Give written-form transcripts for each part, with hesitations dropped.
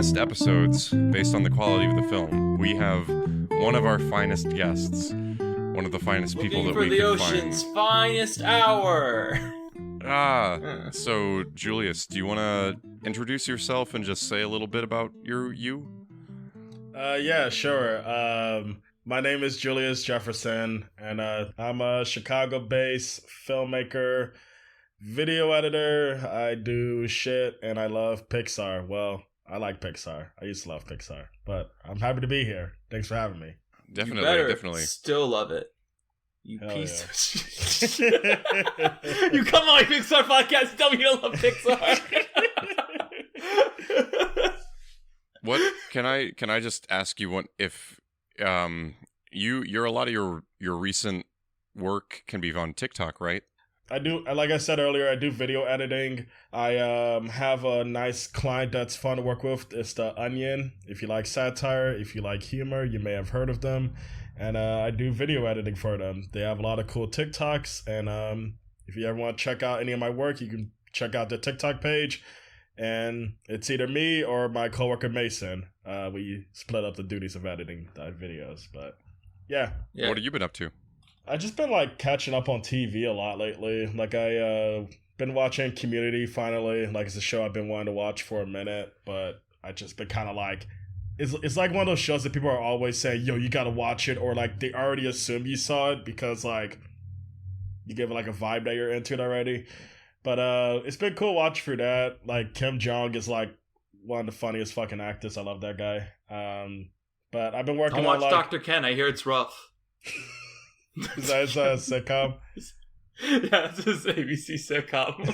finest episodes based on the quality of the film. We have one of our finest guests, one of the finest people that we can find. Looking for the ocean's finest hour. So Julius, do you want to introduce yourself and just say a little bit about you? Yeah, sure. My name is Julius Jefferson, and I'm a Chicago-based filmmaker, video editor. I do shit, and I love Pixar. Well, I like Pixar. I used to love Pixar, but I'm happy to be here. Thanks for having me. Definitely. Still love it. You Hell piece yeah. of shit. You come on my Pixar podcast and tell me you don't love Pixar. What can I just ask you what if your a lot of your recent work can be on TikTok, right? I do, like I said earlier, I do video editing. I have a nice client that's fun to work with. It's The Onion. If you like satire, if you like humor, you may have heard of them. And I do video editing for them. They have a lot of cool TikToks. And if you ever want to check out any of my work, you can check out the TikTok page. And it's either me or my coworker Mason. We split up the duties of editing the videos. But yeah. What have you been up to? I just been like catching up on TV a lot lately. Like I been watching Community finally. Like it's a show I've been wanting to watch for a minute, but I just been kind of like, it's like one of those shows that people are always saying, yo, you gotta watch it, or like they already assume you saw it because like you give it like a vibe that you're into it already. But it's been cool watching for that. Like Kim Jong is like one of the funniest fucking actors. I love that guy. But I've been working Don't on watch like Dr. Ken. I hear it's rough. Is that a sitcom? Yeah, it's his ABC sitcom.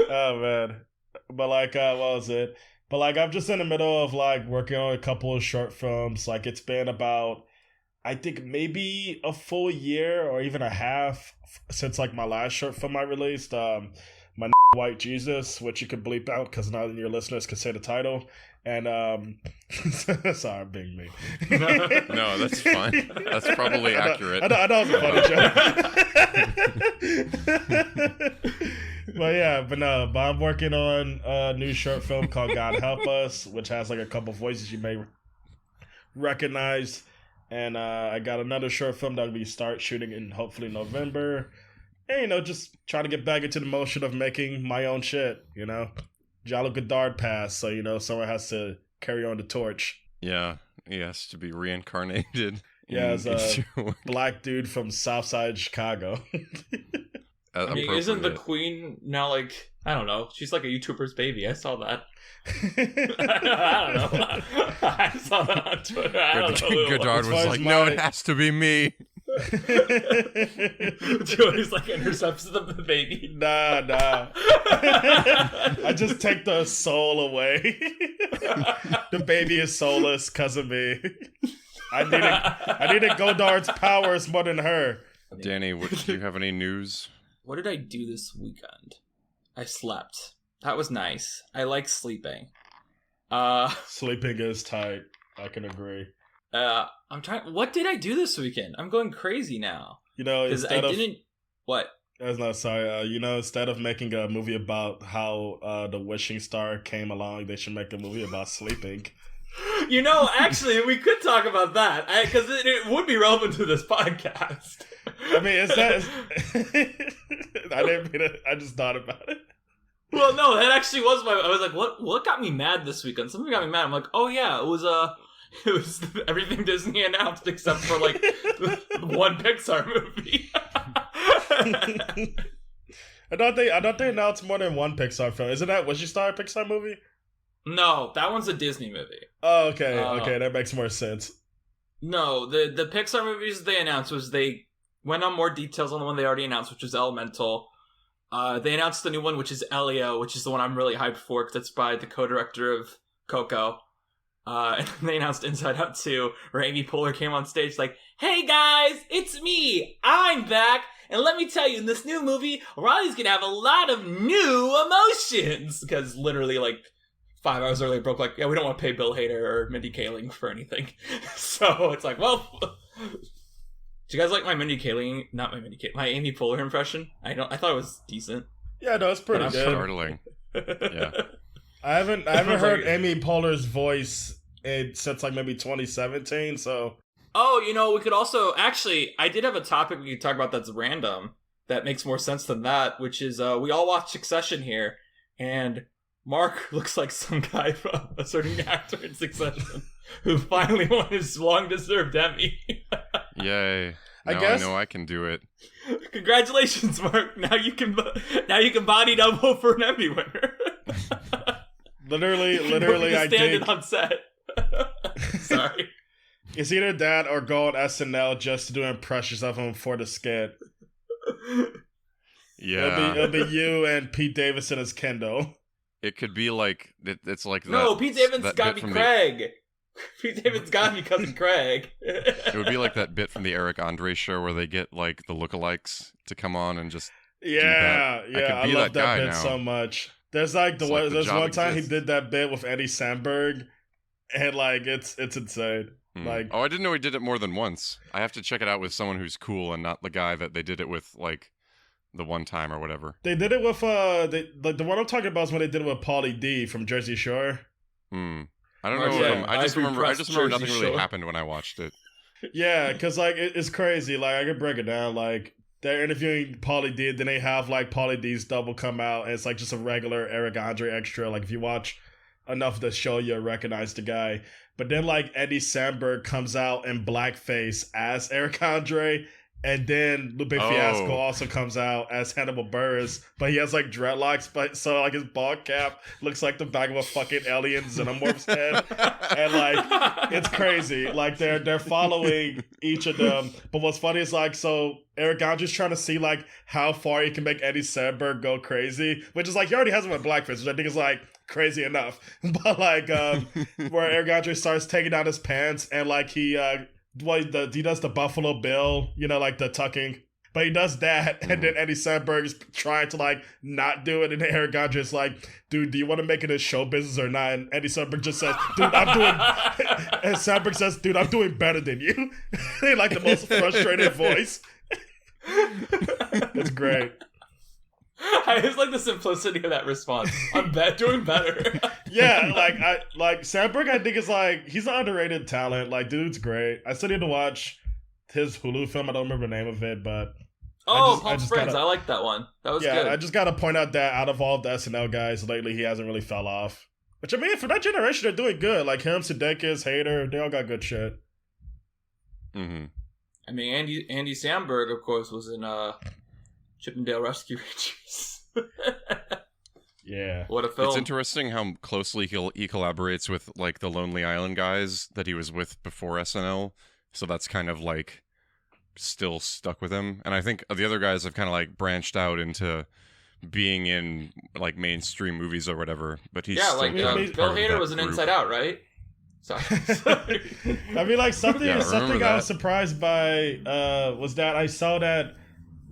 Oh man, but like, what was it? But like, I'm just in the middle of like working on a couple of short films. Like, it's been about, I think maybe a full year or even a half since like my last short film I released. My White Jesus, which you could bleep out because none of your listeners can say the title. And sorry, I'm being mean. No, that's fine. That's probably accurate. I know it's a funny joke. But I'm working on a new short film called God Help Us, which has like a couple voices you may recognize. And I got another short film that we start shooting in hopefully November. And, just trying to get back into the motion of making my own shit, Jalo Godard passed, so, someone has to carry on the torch. Yeah, he has to be reincarnated. Yeah, as a black dude from Southside Chicago. I mean, isn't the queen now like, I don't know, she's like a YouTuber's baby. I saw that. I don't know. I saw that on Twitter. I don't know. Godard was like, no, it has to be me. Joey's like intercepts the baby. Nah. I just take the soul away. The baby is soulless because of me. I needed Godard's powers more than her. Danny, do you have any news? What did I do this weekend? I slept. That was nice. I like sleeping. Sleeping is tight. I can agree. I'm trying. What did I do this weekend? I'm going crazy now. Because I didn't. What? I was not sorry. Instead of making a movie about how the wishing star came along, they should make a movie about sleeping. Actually, we could talk about that because it would be relevant to this podcast. I mean, is that? I didn't mean it. I just thought about it. Well, no, that actually was I was like, what got me mad this weekend? Something got me mad. I'm like, oh yeah, it was everything Disney announced except for like one Pixar movie. I thought they announced more than one Pixar film. Isn't that Wishing Star a Pixar movie? No, that one's a Disney movie. Oh, okay, okay, that makes more sense. No, the Pixar movies they announced was they went on more details on the one they already announced, which was Elemental. They announced the new one, which is Elio, which is the one I'm really hyped for because it's by the co-director of Coco. And they announced Inside Out 2, where Amy Poehler came on stage like, hey guys, it's me! I'm back! And let me tell you, in this new movie, Riley's gonna have a lot of new emotions! Because literally, 5 hours earlier, broke like, yeah, we don't want to pay Bill Hader or Mindy Kaling for anything. So it's like, well... Do you guys like my Mindy Kaling? Not my Mindy Kaling. My Amy Poehler impression? I thought it was decent. Yeah, no, it's pretty good. Startling. Yeah. I haven't heard Like- Amy Poehler's voice since like maybe 2017. So Oh, we could also actually. I did have a topic we could talk about that's random that makes more sense than that, which is we all watch Succession here, and Mark looks like some guy from a certain actor in Succession who finally won his long-deserved Emmy. Yay! I Now guess- I know I can do it. Congratulations, Mark! Now you can body double for an Emmy winner. literally, You I stand did. it on set. Sorry. It's either that or go on SNL just to do impressions of him for the skit. Yeah, It'll be you and Pete Davidson as Kendall. it could be like it's like No, that, Pete Davidson's that gotta bit be from Craig. Pete Davidson's gotta be cousin Craig. It would be like that bit from the Eric Andre show where they get like the lookalikes to come on and just Yeah, I yeah, could I be love that that guy bit now. so much. There's like It's like the there's job one time exists. he did that bit with Eddie Samberg, and like it's insane. Like, oh, I didn't know he did it more than once. I have to check it out with someone who's cool and not the guy that they did it with, like the one time or whatever. they did it with the one I'm talking about is when they did it with Pauly D from Jersey Shore. I don't Oh, know. yeah, I just remember Jersey nothing really Shore. happened when I watched it. Yeah, because like it's crazy. Like I could break it down. Like they're interviewing Pauly D, then they have like Pauly D's double come out, and it's like just a regular Eric Andre extra. Like if you watch enough of the show, you'll recognize the guy. But then like Eddie Samberg comes out in blackface as Eric Andre, and then Lupe Fiasco Oh. also comes out as Hannibal Buress, but he has like dreadlocks, but so like his bald cap looks like the back of a fucking alien xenomorph's head. And like it's crazy. Like they're following each of them. But what's funny is like so Eric Andre's trying to see like how far he can make Eddie Samberg go crazy, which is like he already has him in blackface, which I think is like crazy enough. But like where Eric Andre starts taking down his pants and like he does the Buffalo Bill, like the tucking. But he does that, and then Eddie Samberg is trying to like not do it, and Eric Andre's like, "Dude, do you want to make it a show business or not?" And Eddie Samberg just says, "Dude, I'm doing," and Samberg says, "Dude, I'm doing better than you." In like the most frustrated voice. It's great. I just like the simplicity of that response. I'm doing better. Yeah, like Samberg, I think is like he's an underrated talent. Like, dude's great. I still need to watch his Hulu film. I don't remember the name of it, but Oh, I Palm just Springs. gotta- I like that one. That was yeah, good. I just gotta point out that out of all the SNL guys lately, he hasn't really fell off. Which I mean, for that generation, they're doing good. Like him, Sudeikis, Hader, they all got good shit. Mm-hmm. I mean, Andy Samberg, of course, was in Chippendale Rescue Rangers. Yeah. What a film! It's interesting how closely he collaborates with like the Lonely Island guys that he was with before SNL. So that's kind of like still stuck with him. And I think the other guys have kind of like branched out into being in like mainstream movies or whatever. But he's yeah, still like kind of Bill part of Hader that was in group. Inside Out, right? Sorry. I mean, like something Yeah, I remember I that. was surprised by was that I saw that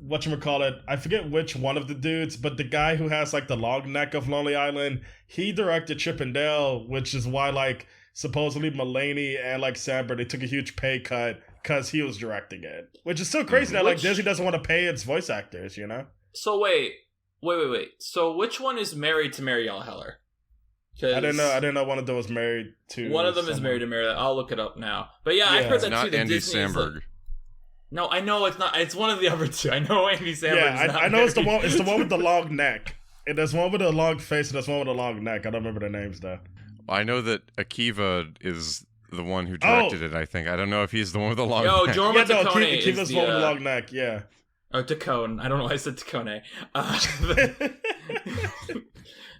whatchamacallit, I forget which one of the dudes, but the guy who has like the long neck of Lonely Island, he directed Chippendale, which is why like supposedly Mulaney and like Samberg, they took a huge pay cut because he was directing it. Which is so crazy that like Which- Disney doesn't want to pay its voice actors, So wait. So which one is married to Marielle Heller? I didn't know one of them was married to One of them is someone. married to Marielle. I'll look it up now. But yeah, I've Yeah. heard It's that not too. That Andy Disney is, like- Samberg. No, I know it's not. It's one of the other two. I know Andy Samberg. Yeah, is not I know it's the married. one. It's the one with the long neck. And there's one with a long face, and there's one with a long neck. I don't remember the names though. I know that Akiva is the one who directed it, I think. I don't know if he's the one with the long Yo, neck. Jorma Yeah, no, Taccone is Kiva's the, one with the long neck. Yeah. Oh, Taccone. I don't know why I said Taccone.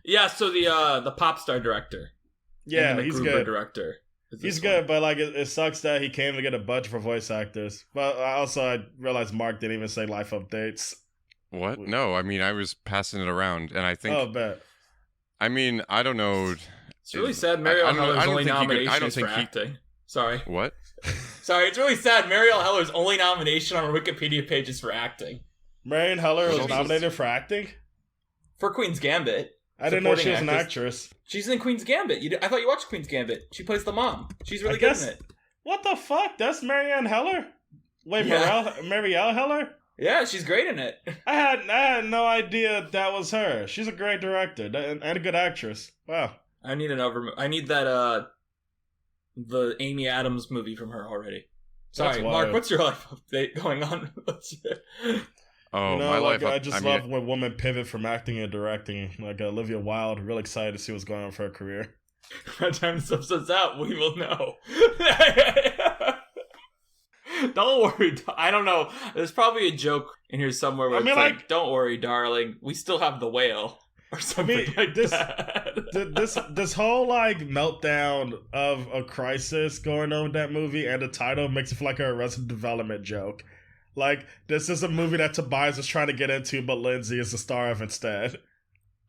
Yeah, so the pop star director. Yeah, and then the he's Gruber good. director. is this He's one. good, but like it sucks that he came to get a budget for voice actors. But I realized Mark didn't even say life updates. What? No, I mean, I was passing it around, and I think... Oh, bet. I mean, I don't know... It's really sad I Marielle don't know- Heller's I don't only think he could- nomination I don't is for think he- acting. Sorry. What? Sorry, it's really sad. Marielle Heller's only nomination on her Wikipedia page is for acting. Marion Heller was She's- nominated for acting? For Queen's Gambit. I didn't know she was Supporting an actress. actress. She's in Queen's Gambit. I thought you watched Queen's Gambit. She plays the mom. She's really I good guess- in it. What the fuck? That's Marianne Heller? Wait, Yeah. Marielle Heller? Yeah, she's great in it. I had no idea that was her. She's a great director and a good actress. Wow. I need I need that the Amy Adams movie from her already. Sorry, Mark. What's your life update going on? Oh, you know, my like, life. I just love when women pivot from acting and directing. Like Olivia Wilde, real excited to see what's going on for her career. By the time this episode's out, we will know. Don't worry. I don't know. There's probably a joke in here somewhere where it's like, don't worry, darling. We still have the whale. Or something like that. This whole like meltdown of a crisis going on with that movie and the title makes it feel like a Arrested Development joke. Like, this is a movie that Tobias is trying to get into, but Lindsay is the star of instead.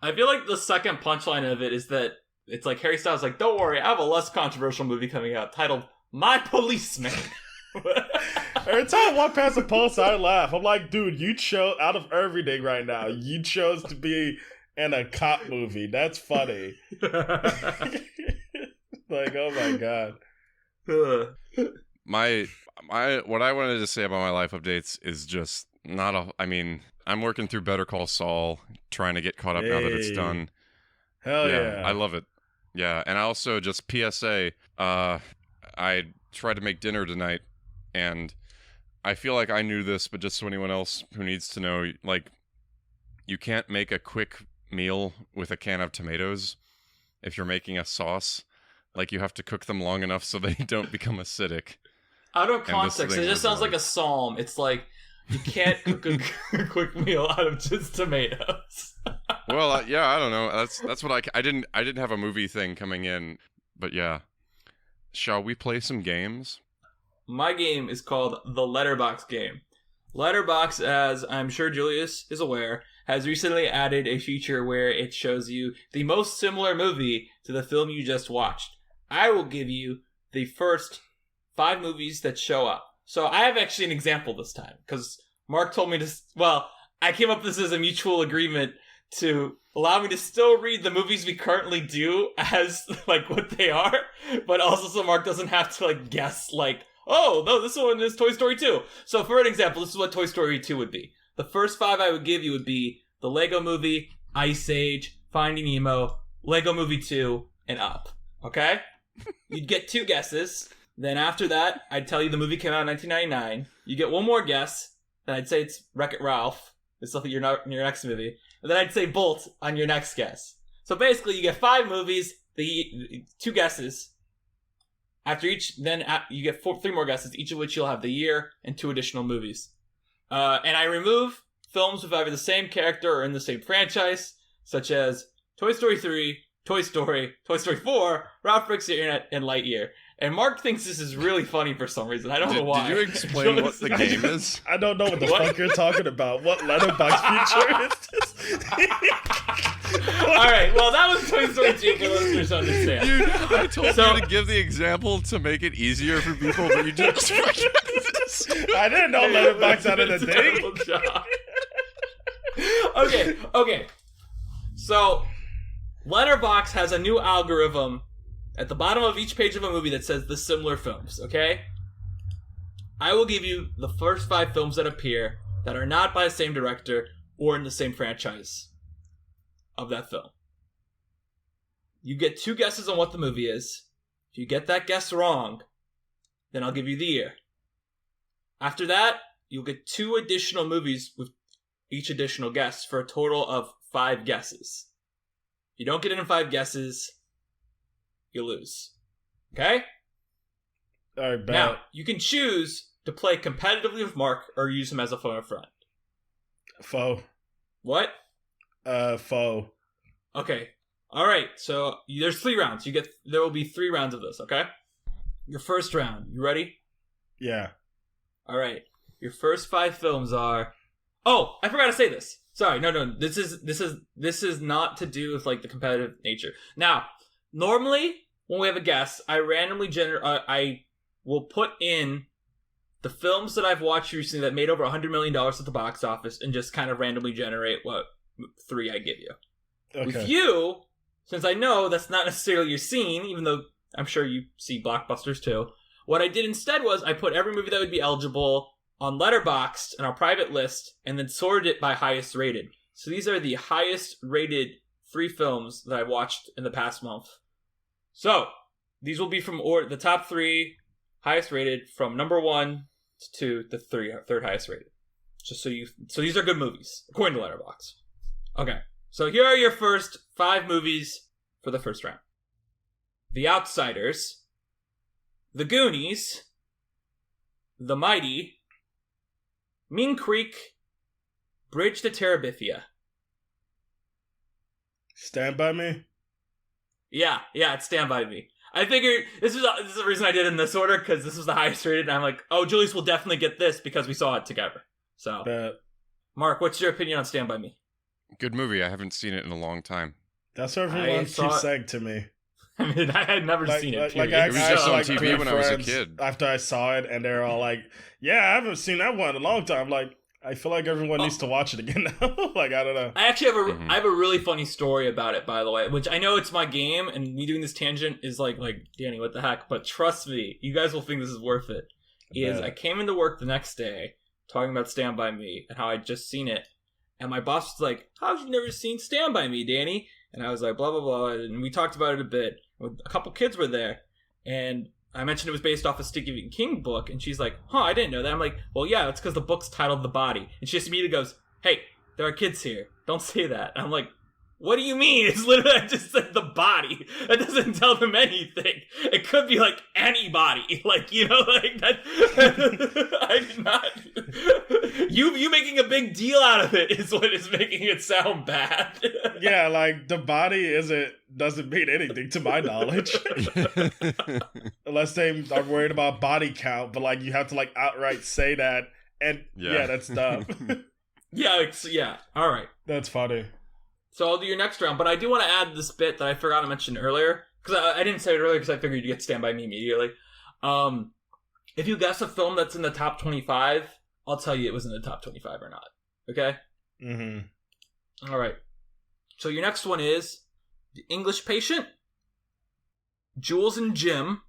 I feel like the second punchline of it is that it's like Harry Styles like, don't worry, I have a less controversial movie coming out titled My Policeman. Every time I walk past the post, I laugh. I'm like, dude, you chose, out of everything right now, you chose to be in a cop movie. That's funny. Like, oh my god. My what I wanted to say about my life updates is just not a. I mean, I'm working through Better Call Saul, trying to get caught up now that it's done. Hell yeah. I love it. Yeah, and I also just PSA. I tried to make dinner tonight, and I feel like I knew this, but just so anyone else who needs to know, like, you can't make a quick meal with a can of tomatoes if you're making a sauce. Like, you have to cook them long enough so they don't become acidic. Out of context, it just sounds like a psalm. It's like, you can't cook a quick meal out of just tomatoes. Well, yeah, I don't know. That's what I didn't have a movie thing coming in, but yeah. Shall we play some games? My game is called the Letterbox game. Letterbox, as I'm sure Julius is aware, has recently added a feature where it shows you the most similar movie to the film you just watched. I will give you the first 5 movies that show up. So I have actually an example this time, because Mark told me to, well, I came up with this as a mutual agreement to allow me to still read the movies we currently do as, like, what they are, but also so Mark doesn't have to, like, guess, like, oh, no, this one is Toy Story 2. So for an example, this is what Toy Story 2 would be. The first 5 I would give you would be the Lego Movie, Ice Age, Finding Nemo, Lego Movie 2, and Up. Okay? You'd get 2 guesses. Then after that, I'd tell you the movie came out in 1999. You get 1 more guess. Then I'd say it's Wreck-It Ralph. It's something in your next movie. And then I'd say Bolt on your next guess. So basically, you get 5 movies, 2 guesses. After each, then you get 3 more guesses, each of which you'll have the year and 2 additional movies. And I remove films with either the same character or in the same franchise, such as Toy Story 3, Toy Story 4, Ralph Breaks the Internet, and Lightyear. And Mark thinks this is really funny for some reason. I don't know why. Did you explain what the game is? I don't know what the fuck you're talking about. What letterbox feature is this? Alright, well, that was Toy Story 2 for listeners to understand. Dude, I told you to give the example to make it easier for people, but you did this. I didn't know letterbox out of the thing. Okay. So, Letterbox has a new algorithm at the bottom of each page of a movie that says the similar films, okay? I will give you the first 5 films that appear that are not by the same director or in the same franchise of that film. You get 2 guesses on what the movie is. If you get that guess wrong, then I'll give you the year. After that, you'll get 2 additional movies with each additional guess for a total of 5 guesses. If you don't get it in 5 guesses, you lose. Okay? Alright, bet. Now, you can choose to play competitively with Mark or use him as a phone a friend. Foe. What? Foe. Okay. Alright, so there's 3 rounds. There will be 3 rounds of this, okay? Your first round. You ready? Yeah. Alright. Your first 5 films are... Oh, I forgot to say this. Sorry, no. This is not to do with, like, the competitive nature. Now, normally, when we have a guest, I randomly I will put in the films that I've watched recently that made over $100 million at the box office and just kind of randomly generate what 3 I give you. Okay. With you, since I know that's not necessarily your scene, even though I'm sure you see blockbusters too, what I did instead was I put every movie that would be eligible on Letterboxd in our private list and then sorted it by highest rated. So these are the highest rated 3 films that I've watched in the past month. So, these will be from the top 3 highest rated from number 1 to the third highest rated. Just so these are good movies, according to Letterboxd. Okay, so here are your first 5 movies for the first round. The Outsiders, The Goonies, The Mighty, Mean Creek, Bridge to Terabithia. Stand By Me? Yeah, it's Stand By Me. I figured this is the reason I did it in this order, because this was the highest rated, and I'm like, oh, Julius will definitely get this because we saw it together. So, Mark, what's your opinion on Stand By Me? Good movie. I haven't seen it in a long time. That's what everyone keeps saying to me. I mean, I had never seen it. It was just on TV when I was a kid. After I saw it, and they're all like, "Yeah, I haven't seen that one in a long time." Like, I feel like everyone needs to watch it again now. Like, I don't know. I actually have I have a really funny story about it, by the way. Which I know it's my game, and me doing this tangent is like Danny, what the heck? But trust me, you guys will think this is worth it. I came into work the next day talking about Stand By Me and how I'd just seen it, and my boss was like, "How have you never seen Stand By Me, Danny?" And I was like, blah, blah, blah. And we talked about it a bit. A couple kids were there. And I mentioned it was based off a Stephen King book. And she's like, I didn't know that. I'm like, well, yeah, that's because the book's titled The Body. And she just immediately goes, hey, there are kids here. Don't say that. And I'm like, what do you mean? It's literally, I just said The Body. That doesn't tell them anything. It could be like anybody. Like, like that. I did not. You making a big deal out of it is what is making it sound bad. Yeah, like The Body doesn't mean anything to my knowledge. Unless they are worried about body count, but like you have to like outright say that, and yeah that's dumb. yeah. All right, that's funny. So I'll do your next round, but I do want to add this bit that I forgot to mention earlier, because I didn't say it earlier because I figured you'd get Stand By Me immediately. If you guess a film that's in the top 25, I'll tell you it was in the top 25 or not. Okay? Mm-hmm. All right. So your next one is The English Patient, Jules and Jim,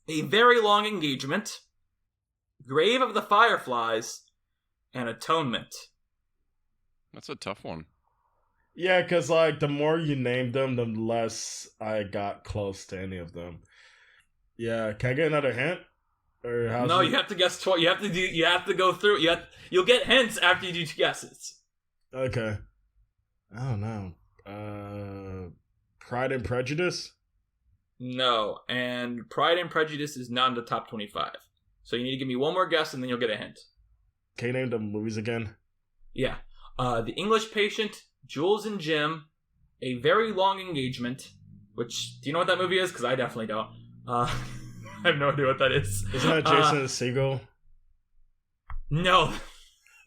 A Very Long Engagement, Grave of the Fireflies, and Atonement. That's a tough one. Yeah, because like the more you named them, the less I got close to any of them. Yeah, can I get another hint? Or no, you have to guess twice. You have to go through. You'll get hints after you do 2 guesses. Okay. I don't know. Pride and Prejudice? No, and Pride and Prejudice is not in the top 25. So you need to give me one more guess, and then you'll get a hint. Can you name the movies again? Yeah. The English Patient, Jules and Jim, A Very Long Engagement, which, do you know what that movie is? Because I definitely don't. I have no idea what that is. Isn't that Jason Segel? No.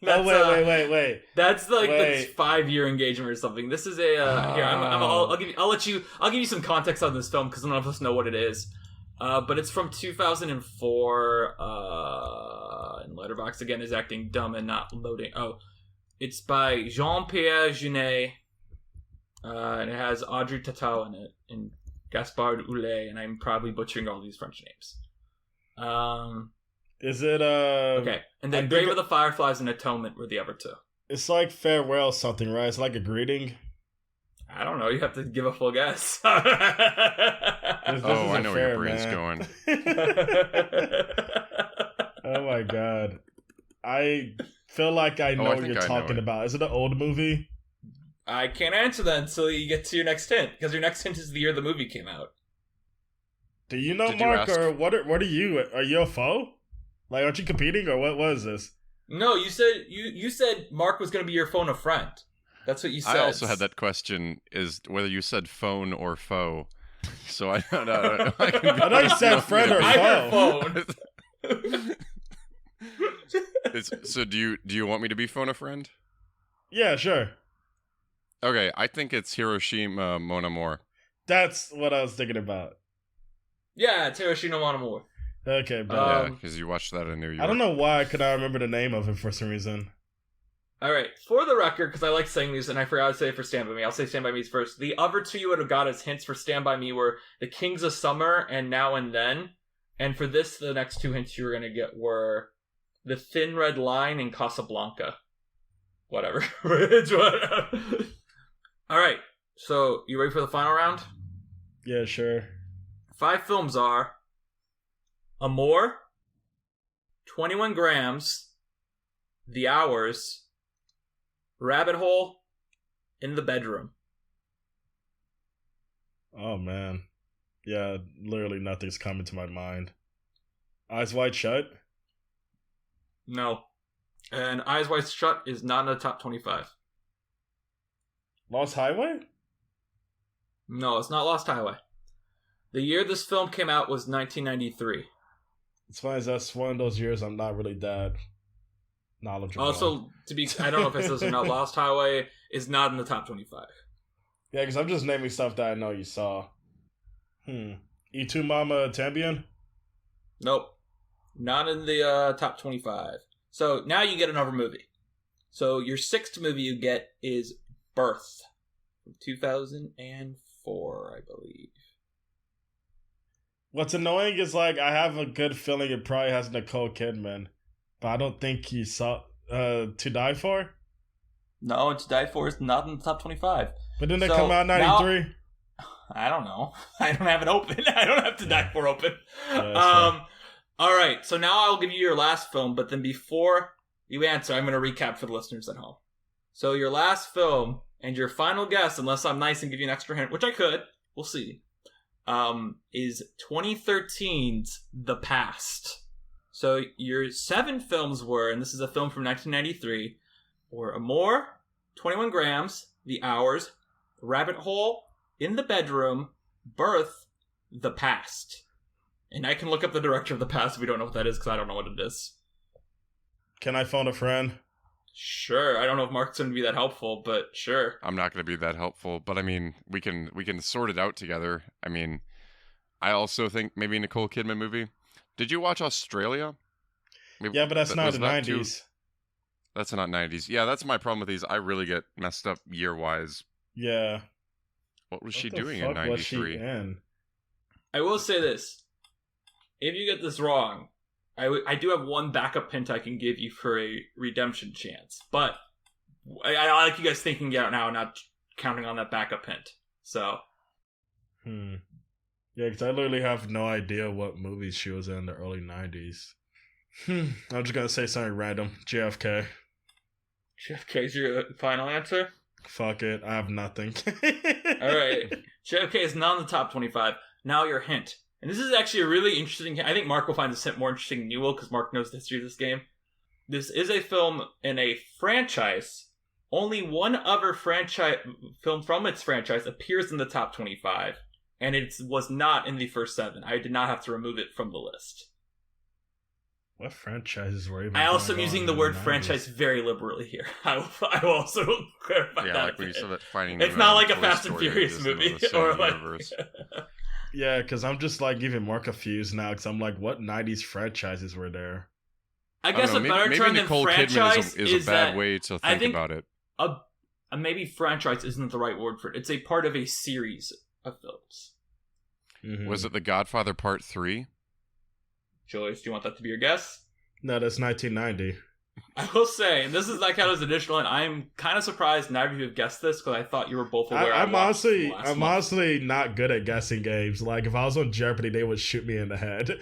That's, wait. That's like the 5-year engagement or something. This is a here. I'll give you some context on this film because none of us know what it is. But it's from 2004. And Letterboxd again is acting dumb and not loading. Oh, it's by Jean-Pierre Jeunet, and it has Audrey Tautou in it and Gaspard Ulliel, and I'm probably butchering all these French names. Is it okay? And then Grave of the Fireflies and Atonement were the other 2. It's like farewell something, right? It's like a greeting. I don't know. You have to give a full guess. This I know where your brain's going. Oh my god. I feel like I know what you're talking about. Is it an old movie? I can't answer that until you get to your next hint, because your next hint is the year the movie came out. Do you know, Mark, or what are you? Are you a foe? Like, aren't you competing, or what was this? No, you said Mark was going to be your phone a friend. That's what you said. I also had that question, is whether you said phone or foe. So I don't know. I thought you said friend or foe. Phone. So do you want me to be phone a friend? Yeah, sure. Okay, I think it's Hiroshima Mon Amour. That's what I was thinking about. Yeah, it's Hiroshima Mon Amour. Okay, but yeah, because you watched that in New York. I don't know why I could not remember the name of it for some reason. All right, for the record, because I like saying these, and I forgot to say it for Stand By Me. I'll say Stand By Me's first. The other 2 you would have got as hints for Stand By Me were The Kings of Summer and Now and Then. And for this, the next 2 hints you were going to get were The Thin Red Line and Casablanca. Whatever. All right, so you ready for the final round? Yeah, sure. 5 films are Amour, 21 Grams, The Hours, Rabbit Hole, In the Bedroom. Oh, man. Yeah, literally nothing's coming to my mind. Eyes Wide Shut? No. And Eyes Wide Shut is not in the top 25. Lost Highway? No, it's not Lost Highway. The year this film came out was 1993. It's funny as that's one of those years I'm not really that knowledgeable. Also, I don't know if it says or not, Lost Highway is not in the top 25. Yeah, because I'm just naming stuff that I know you saw. E2 Mama Tambion? Nope. Not in the top 25. So now you get another movie. So your 6th movie you get is Birth. From 2004, I believe. What's annoying is, like, I have a good feeling it probably has Nicole Kidman. But I don't think you saw To Die For? No, To Die For is not in the top 25. But didn't it come out in 93? I don't know. I don't have it open. I don't have To Die For open. Yeah, all right, so now I'll give you your last film, but then before you answer, I'm going to recap for the listeners at home. So your last film and your final guess, unless I'm nice and give you an extra hint, which I could, we'll see, is 2013's The Past. So your 7 films were, and this is a film from 1993, were Amour, 21 Grams, The Hours, Rabbit Hole, In the Bedroom, Birth, The Past. And I can look up the director of The Past if we don't know what that is, because I don't know what it is. Can I phone a friend? Sure. I don't know if Mark's going to be that helpful, but sure. I'm not going to be that helpful, but I mean, we can sort it out together. I mean, I also think maybe Nicole Kidman movie. Did you watch Australia? Maybe, yeah, but that's not the 90s. That's not 90s. Yeah, that's my problem with these. I really get messed up year-wise. Yeah. What was she doing in 93? Was she in? I will say this. If you get this wrong, I do have one backup hint I can give you for a redemption chance. But I like you guys thinking it out now, not counting on that backup hint. So. Yeah, because I literally have no idea what movies she was in the early 90s. I'm just going to say something random. JFK. JFK's your final answer? Fuck it. I have nothing. Alright. JFK is not in the top 25. Now your hint. And this is actually a really interesting... I think Mark will find this hint more interesting than you will, because Mark knows the history of this game. This is a film in a franchise. Only one other film from its franchise appears in the top 25. And it was not in the first 7. I did not have to remove it from the list. What franchises were even? I also am using the word franchise very liberally here. I will also clarify that. Yeah, like when you said that Finding It's not like a Fast and Furious movie. Or like... Yeah, because I'm just like even more confused now, because I'm like, what 90s franchises were there? I guess a better term than Nicole franchise Kidman is a bad way to think about it. Maybe franchise isn't the right word for it. It's a part of a series of films. Mm-hmm. Was it The Godfather Part 3? Julius, do you want that to be your guess? No, that's 1990. I will say, and this is not kind of as additional, and I'm kind of surprised neither of you have guessed this, because I thought you were both aware. I'm honestly not good at guessing games. Like, if I was on Jeopardy, they would shoot me in the head.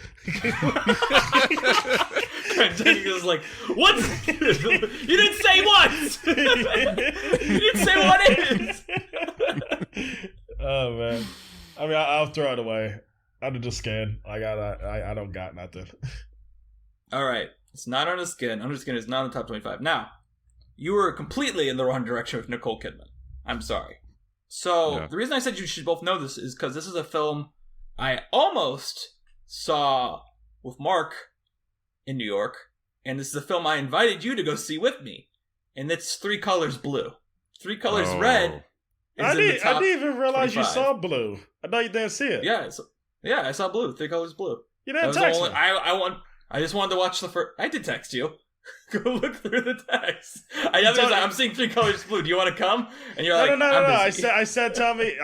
He was like, what? You didn't say what! You didn't say what is! Oh, man. I mean, I'll throw it away. I'm just scared. I don't got nothing. All right. It's not on his skin. Under Skin is not in the top 25. Now, you were completely in the wrong direction with Nicole Kidman. I'm sorry. So, The reason I said you should both know this is because this is a film I almost saw with Mark in New York. And this is a film I invited you to go see with me. And it's 3 Colors Blue. 3 Colors Red is I in the top didn't even realize 25. you saw Blue. I thought you didn't see it. Yeah, I saw Blue. 3 Colors Blue. You didn't text me. I just wanted to watch the first... I did text you. Go look through the text. I'm seeing 3 Colors Blue. Do you want to come? And you're like, no. I said, tell me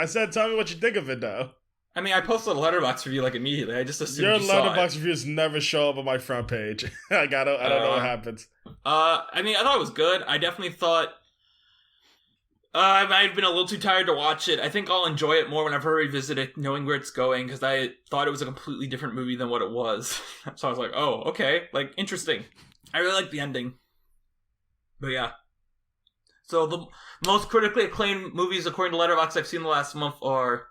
what you think of it, though. I mean, I posted a letterbox review like immediately. I just assumed your you saw letterbox it. Reviews never show up on my front page. I don't know what happens. I mean, I thought it was good. I definitely thought I've been a little too tired to watch it. I think I'll enjoy it more whenever I revisit it, knowing where it's going, because I thought it was a completely different movie than what it was. So I was like, oh, okay, like, interesting. I really like the ending. But yeah. So the most critically acclaimed movies, according to Letterboxd, I've seen in the last month are,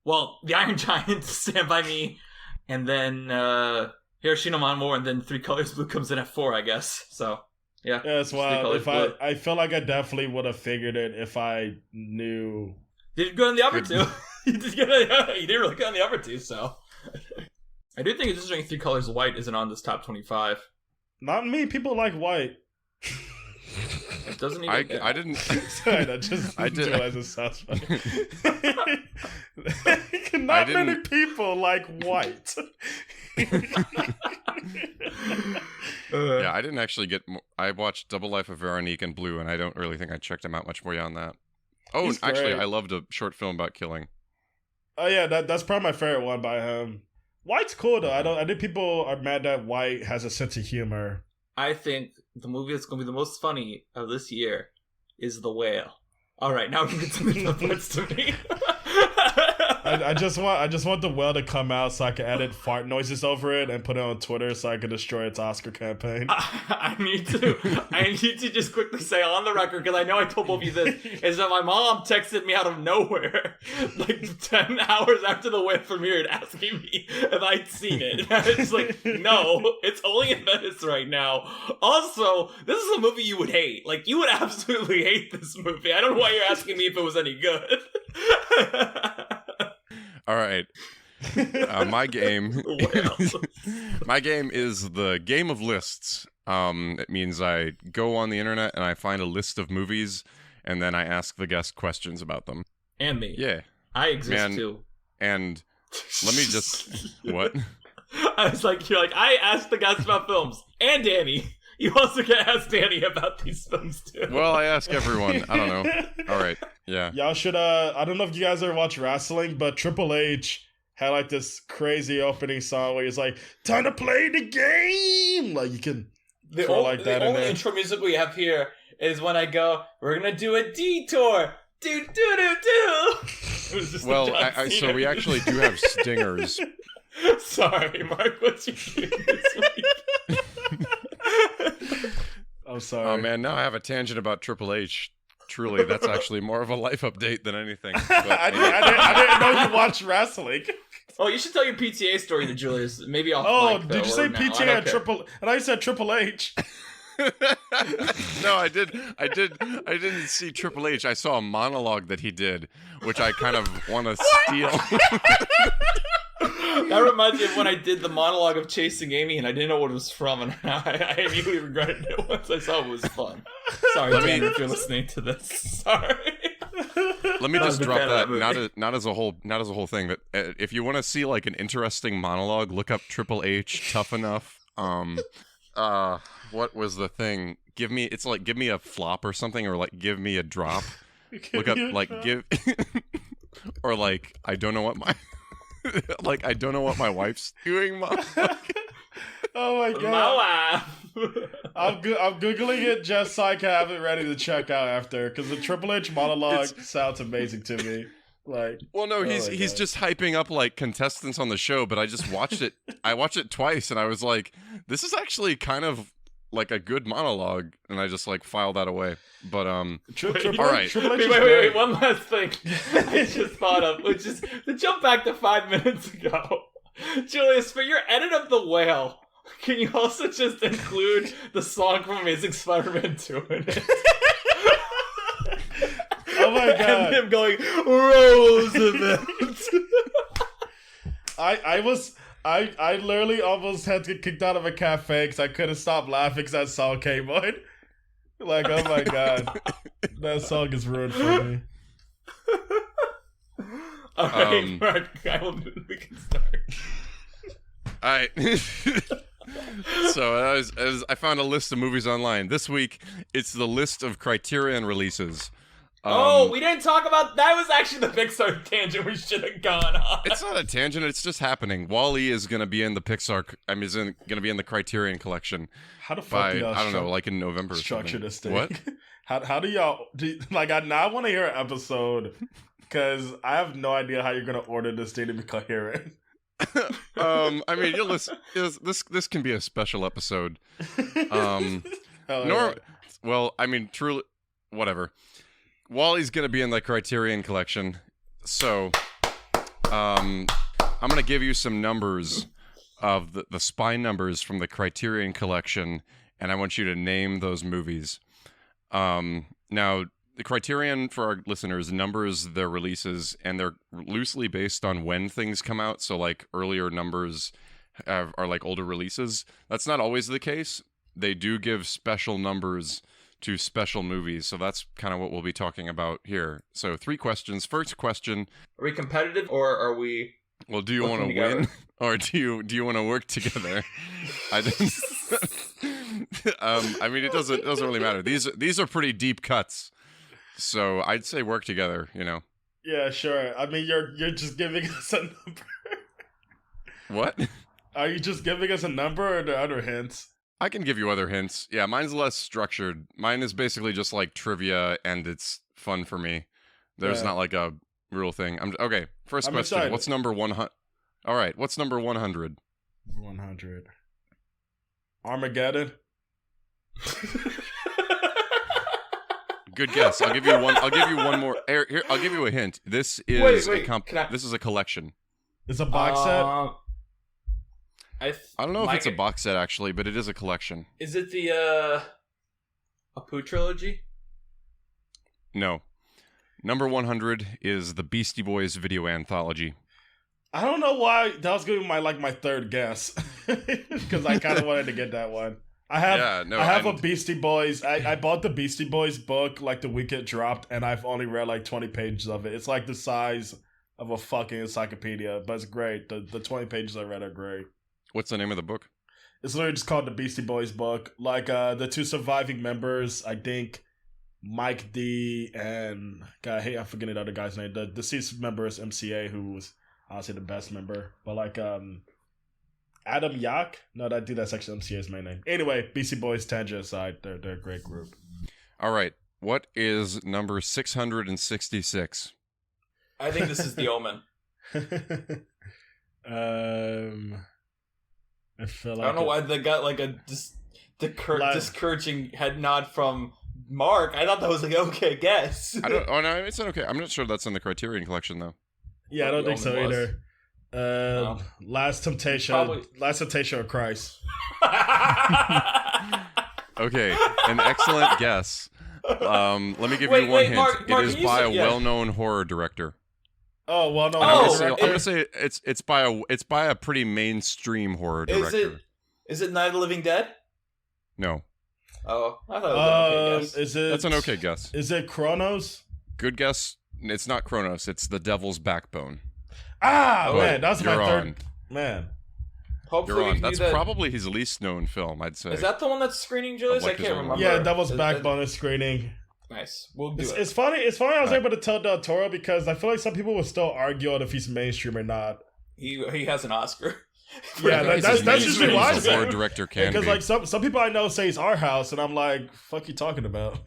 well, The Iron Giant, Stand By Me, and then Hiroshima Mon Amour, and then Three Colors Blue comes in at 4, I guess. So, yeah. Yeah, that's wild. I feel like I definitely would have figured it if I knew. Did you go on the other two? You didn't really go on the other two, so. I do think it's interesting Three Colors White isn't on this top 25. Not me. People like white. It doesn't even. I didn't. Sorry, that just I did. realized it sounds funny. Not many people like white. Yeah, I didn't actually get. I watched Double Life of Veronique and Blue, and I don't really think I checked him out much more beyond that. Oh, He's actually, great. I loved a short film about killing. Oh yeah, that's probably my favorite one by him. White's cool though. I think people are mad that White has a sense of humor. I think the movie that's going to be the most funny of this year is The Whale. All right, now we can get something that puts to me. I just want the whale to come out so I can edit fart noises over it and put it on Twitter so I can destroy its Oscar campaign. I need to just quickly say on the record, because I know I told both of you this, is that my mom texted me out of nowhere, like 10 hours after the web premiered, asking me if I'd seen it. And I was like, no, it's only in Venice right now. Also, this is a movie you would hate. Like, you would absolutely hate this movie. I don't know why you're asking me if it was any good. All right. My game. My game is the game of lists. It means I go on the internet and I find a list of movies, and then I ask the guest questions about them. And me. Yeah. I exist too. And let me just what? I was like, you're like, I asked the guys about films. And Danny. You also can ask Danny about these films too. Well, I ask everyone. I don't know. All right. Yeah. Y'all should I don't know if you guys ever watch wrestling, but Triple H had like this crazy opening song where he's like, time to play the game. Like you can throw like that in only there. intro music we have here is when I go, we're gonna do a detour. Do do do do. Well, so we actually do have stingers. Sorry, Mark, what you doing this week? I'm sorry. Oh man, now I have a tangent about Triple H. Truly, that's actually more of a life update than anything. But, I didn't know you watched wrestling. Oh, you should tell your PTA story to Julius. Maybe I'll. Oh, mic, did you say PTA at Triple? And I said Triple H. No, I didn't see Triple H. I saw a monologue that he did, which I kind of want to steal. That reminds me of when I did the monologue of Chasing Amy, and I didn't know what it was from, and I immediately regretted it once I saw it was fun. Sorry, Dan, if you're listening to this. Sorry. Let me just drop that. Not as a whole thing, but if you want to see like an interesting monologue, look up Triple H. Tough Enough. What was the thing? Give me a flop or something, or like give me a drop. Look up like give, or like I don't know what my. Like I don't know what my wife's doing, Mom. Oh my god! My wife. I'm googling it just so I can have it ready to check out after, because the Triple H monologue sounds amazing to me. Like, well, no, he's just hyping up like contestants on the show, but I just watched it. I watched it twice, and I was like, this is actually kind of like a good monologue, and I just like filed that away. But all right. Wait, one last thing I just thought of, which is to jump back to 5 minutes ago. Julius, for your edit of The Whale, can you also just include the song from Amazing Spider-Man 2 in it? Oh my god. And him going, Roosevelt. I literally almost had to get kicked out of a cafe because I couldn't stop laughing because that song came on. Like, oh my god. That song is ruined for me. Alright, Mark, we can start. Alright. So as I found a list of movies online. This week, it's the list of Criterion releases. We didn't talk about that. Was actually the Pixar tangent we should have gone on. It's not a tangent. It's just happening. Wall-E is going to be in the Pixar. Is going to be in the Criterion Collection. How the fuck do y'all I don't know, like in November. Structure this thing. What? How do y'all like? I want to hear an episode because I have no idea how you're going to order this thing to be coherent. I mean, you'll listen. This can be a special episode. Well, I mean, truly, whatever. Wally's gonna be in the Criterion Collection, so I'm gonna give you some numbers of the spine numbers from the Criterion Collection, and I want you to name those movies. Now, the Criterion, for our listeners, numbers their releases, and they're loosely based on when things come out. So, like, earlier numbers are like older releases. That's not always the case. They do give special numbers to special movies, so that's kind of what we'll be talking about here. So 3 questions. First question: are we competitive or are we? Well, do you want to win or do you want to work together? I mean, it doesn't really matter. These are pretty deep cuts, so I'd say work together. You know. Yeah, sure. I mean, you're just giving us a number. What? Are you just giving us a number, or are there other hints? I can give you other hints. Yeah, mine's less structured. Mine is basically just like trivia, and it's fun for me. There's not like a real thing. Okay. First question. Excited. What's number 100? All right. What's number 100? 100. Armageddon. Good guess. I'll give you one. I'll give you one more. Here, I'll give you a hint. This is this is a collection. It's a box set. I don't know if it's a box set actually, but it is a collection. Is it the Apu trilogy? No. Number 100 is the Beastie Boys video anthology. I don't know why that was going to be my third guess because I kind of wanted to get that one. I have a Beastie Boys. I bought the Beastie Boys book like the week it dropped, and I've only read like 20 pages of it. It's like the size of a fucking encyclopedia, but it's great. The 20 pages I read are great. What's the name of the book? It's literally just called the Beastie Boys book. Like the 2 surviving members, I think Mike D and I'm forgetting the other guy's name. The deceased member is MCA, who was honestly the best member. But like Adam Yak? No, that's actually MCA's main name. Anyway, Beastie Boys, tangent aside, they're a great group. All right. What is number 666? I think this is The Omen. I feel like I don't know why they got like a discouraging head nod from Mark. I thought that was like okay guess. No, it's not okay. I'm not sure that's in the Criterion Collection though. Yeah, I don't think so either. No. Last Temptation of Christ. Okay, an excellent guess. Let me give you one hint. Mark, it is by a well-known horror director. Oh, well, no. I'm gonna say it's by a pretty mainstream horror director. Is it Night of the Living Dead? No. Oh, I thought it was an okay guess. That's an okay guess. Is it Chronos? Good guess. It's not Chronos. It's The Devil's Backbone. Man, that's my third. On. Man. Hopefully, you're on. That's probably his least known film, I'd say. Is that the one that's screening, Julius? I can't remember. Yeah, Devil's Backbone is screening. Nice. We'll do it. It's funny. I was able to tell Del Toro because I feel like some people will still argue on if he's mainstream or not. He has an Oscar. Yeah, that's usually why. A horror director can because like some people I know say it's Art House, and I'm like, "Fuck, you talking about?"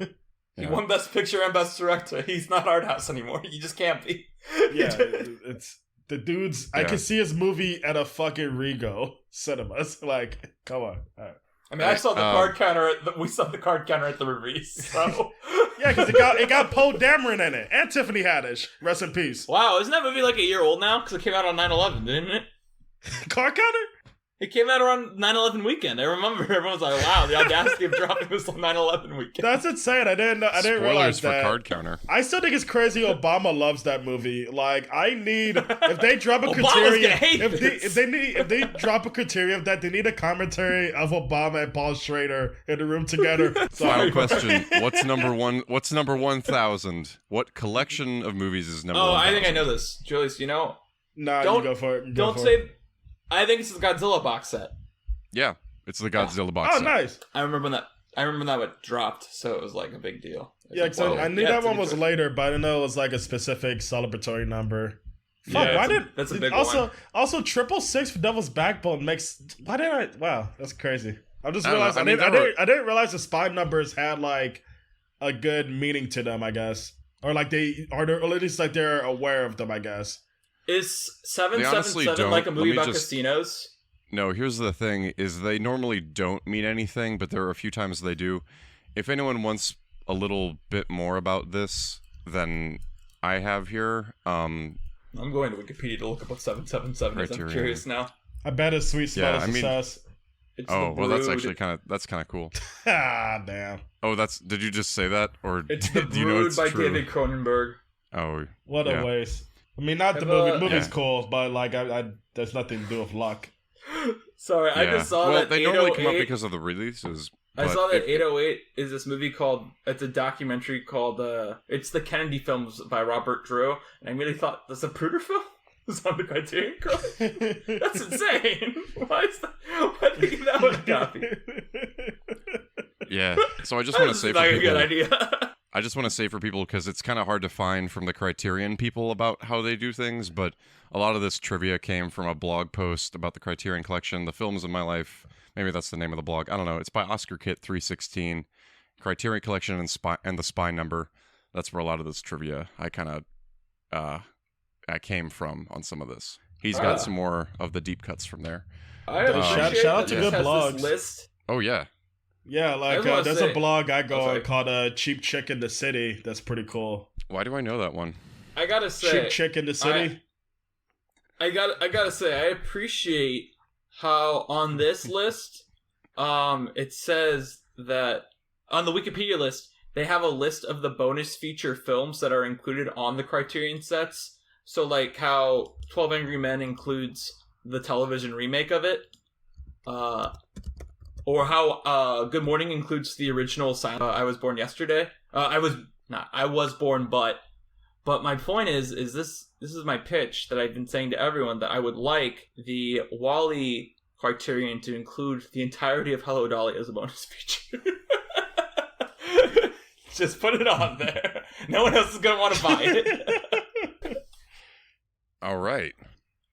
He won Best Picture and Best Director. He's not Art House anymore. You just can't be. Yeah, it's the dude's. Yeah. I can see his movie at a fucking Rego cinemas. Like, come on. All right. I mean, I saw the card counter. We saw the card counter at the release. So yeah, because it got Poe Dameron in it and Tiffany Haddish. Rest in peace. Wow, isn't that movie like a year old now? Because it came out on 9/11, didn't it? Card counter? It came out around 9/11 weekend. I remember everyone was like, "Wow, the audacity of dropping this on 9/11 weekend." That's insane. I didn't realize that. Spoilers for Card Counter. I still think it's crazy. Obama loves that movie. Like, I need if they drop a criteria, if they drop a criteria of that, they need a commentary of Obama and Paul Schrader in the room together. Final question: What's number 1,000? What collection of movies is number? 1,000? I think I know this, Julius. You know? Nah, you go for it. Don't say. I think it's the Godzilla box set. Yeah, it's the Godzilla box set. Oh, nice. I remember when that. I remember that one dropped, so it was like a big deal. Yeah, Like, so whoa. I knew Yeah, that it's a one good was choice. later, but I didn't know it was like a specific celebratory number. Fuck, Yeah, why that's a big also one. also 666 for Devil's Backbone makes why did I wow, that's crazy. I just I don't know. realized I I, mean, didn't, I, there were- didn't I didn't realize the spy numbers had like a good meaning to them, I guess. Or like or at least like they're aware of them, I guess. Is They honestly 777 like a don't. movie Let me about just- casinos? No, here's the thing: is they normally don't mean anything, but there are a few times they do. If anyone wants a little bit more about this than I have here, I'm going to Wikipedia to look up what 777 is. I'm Criterion. curious now. I bet it's Sweet Smell Yeah, of I mean- Success. It's oh the well, that's Brood. actually kind of cool. Ah, damn. Oh, did you just say that, or It's The do you know Brood it's by true? David Cronenberg. Oh, What a yeah. waste. I mean, not the Have, movie. uh, Movie's Yeah. cool, but like, I there's nothing to do with luck. Sorry, I Yeah. just saw well, that they normally come up 808 because of the releases. I but saw that it- 808 is this movie called, it's a documentary called, it's the Kennedy films by Robert Drew, and I immediately thought, that's a Pruder film? It's on the Criterion Collection? That's insane! Why is that? Why did they give that one a copy? Yeah. So I just want to That's say not for a people, good idea. I just want to say for people because it's kind of hard to find from the Criterion people about how they do things, but a lot of this trivia came from a blog post about the Criterion Collection, the films in my life. Maybe that's the name of the blog. I don't know. It's by Oscar Kit 316, Criterion Collection and the Spy Number. That's where a lot of this trivia I came from on some of this. He's got some more of the deep cuts from there. I appreciate shout out that to this good has blogs. this list. Oh yeah. Yeah, like just wanna there's say- a blog I go Oh, on sorry. called Cheap Chick in the City. That's pretty cool. Why do I know that one? I gotta say, Cheap Chick in the City. I gotta say, I appreciate how on this list, it says that on the Wikipedia list they have a list of the bonus feature films that are included on the Criterion sets. So like how 12 Angry Men includes the television remake of it, or how Good Morning includes the original I Was Born Yesterday. I was born, but my point is this is my pitch that I've been saying to everyone, that I would like the Wall-E Criterion to include the entirety of Hello Dolly as a bonus feature. Just put it on there. No one else is gonna want to buy it. All right.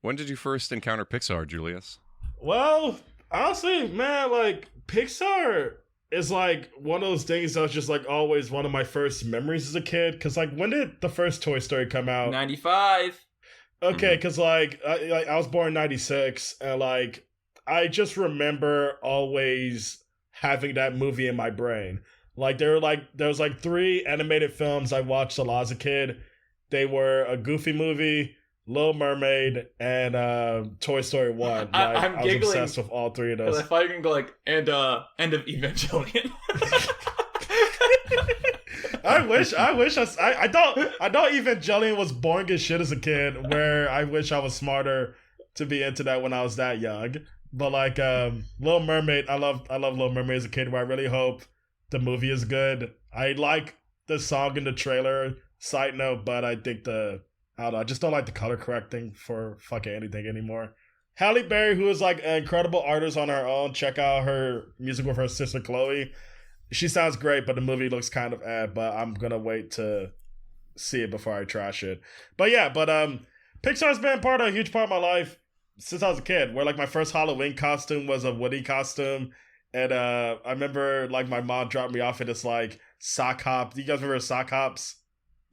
When did you first encounter Pixar, Julius? Well, honestly, man, like Pixar is like one of those things that was just like always one of my first memories as a kid. Cause like when did the first Toy Story come out? 95. Okay, because like I was born in '96, and like I just remember always having that movie in my brain. Like there was like 3 animated films I watched a lot as a kid. They were a Goofy movie, Little Mermaid, and Toy Story 1. Like, I'm I was giggling obsessed with all 3 of Because those. I thought you were gonna go like, and end of Evangelion. I thought Evangelion was boring as shit as a kid, where I wish I was smarter to be into that when I was that young. But like Little Mermaid, I love Little Mermaid as a kid, where I really hope the movie is good. I like the song in the trailer, side note, but I think I don't know, I just don't like the color correcting for fucking anything anymore. Halle Berry, who is like an incredible artist on her own, check out her music with her sister Chloe. She sounds great, but the movie looks kind of but I'm gonna wait to see it before I trash it. But yeah, Pixar's been a huge part of my life since I was a kid, where like my first Halloween costume was a Woody costume. And I remember like my mom dropped me off at this like sock hop. Do you guys remember sock hops?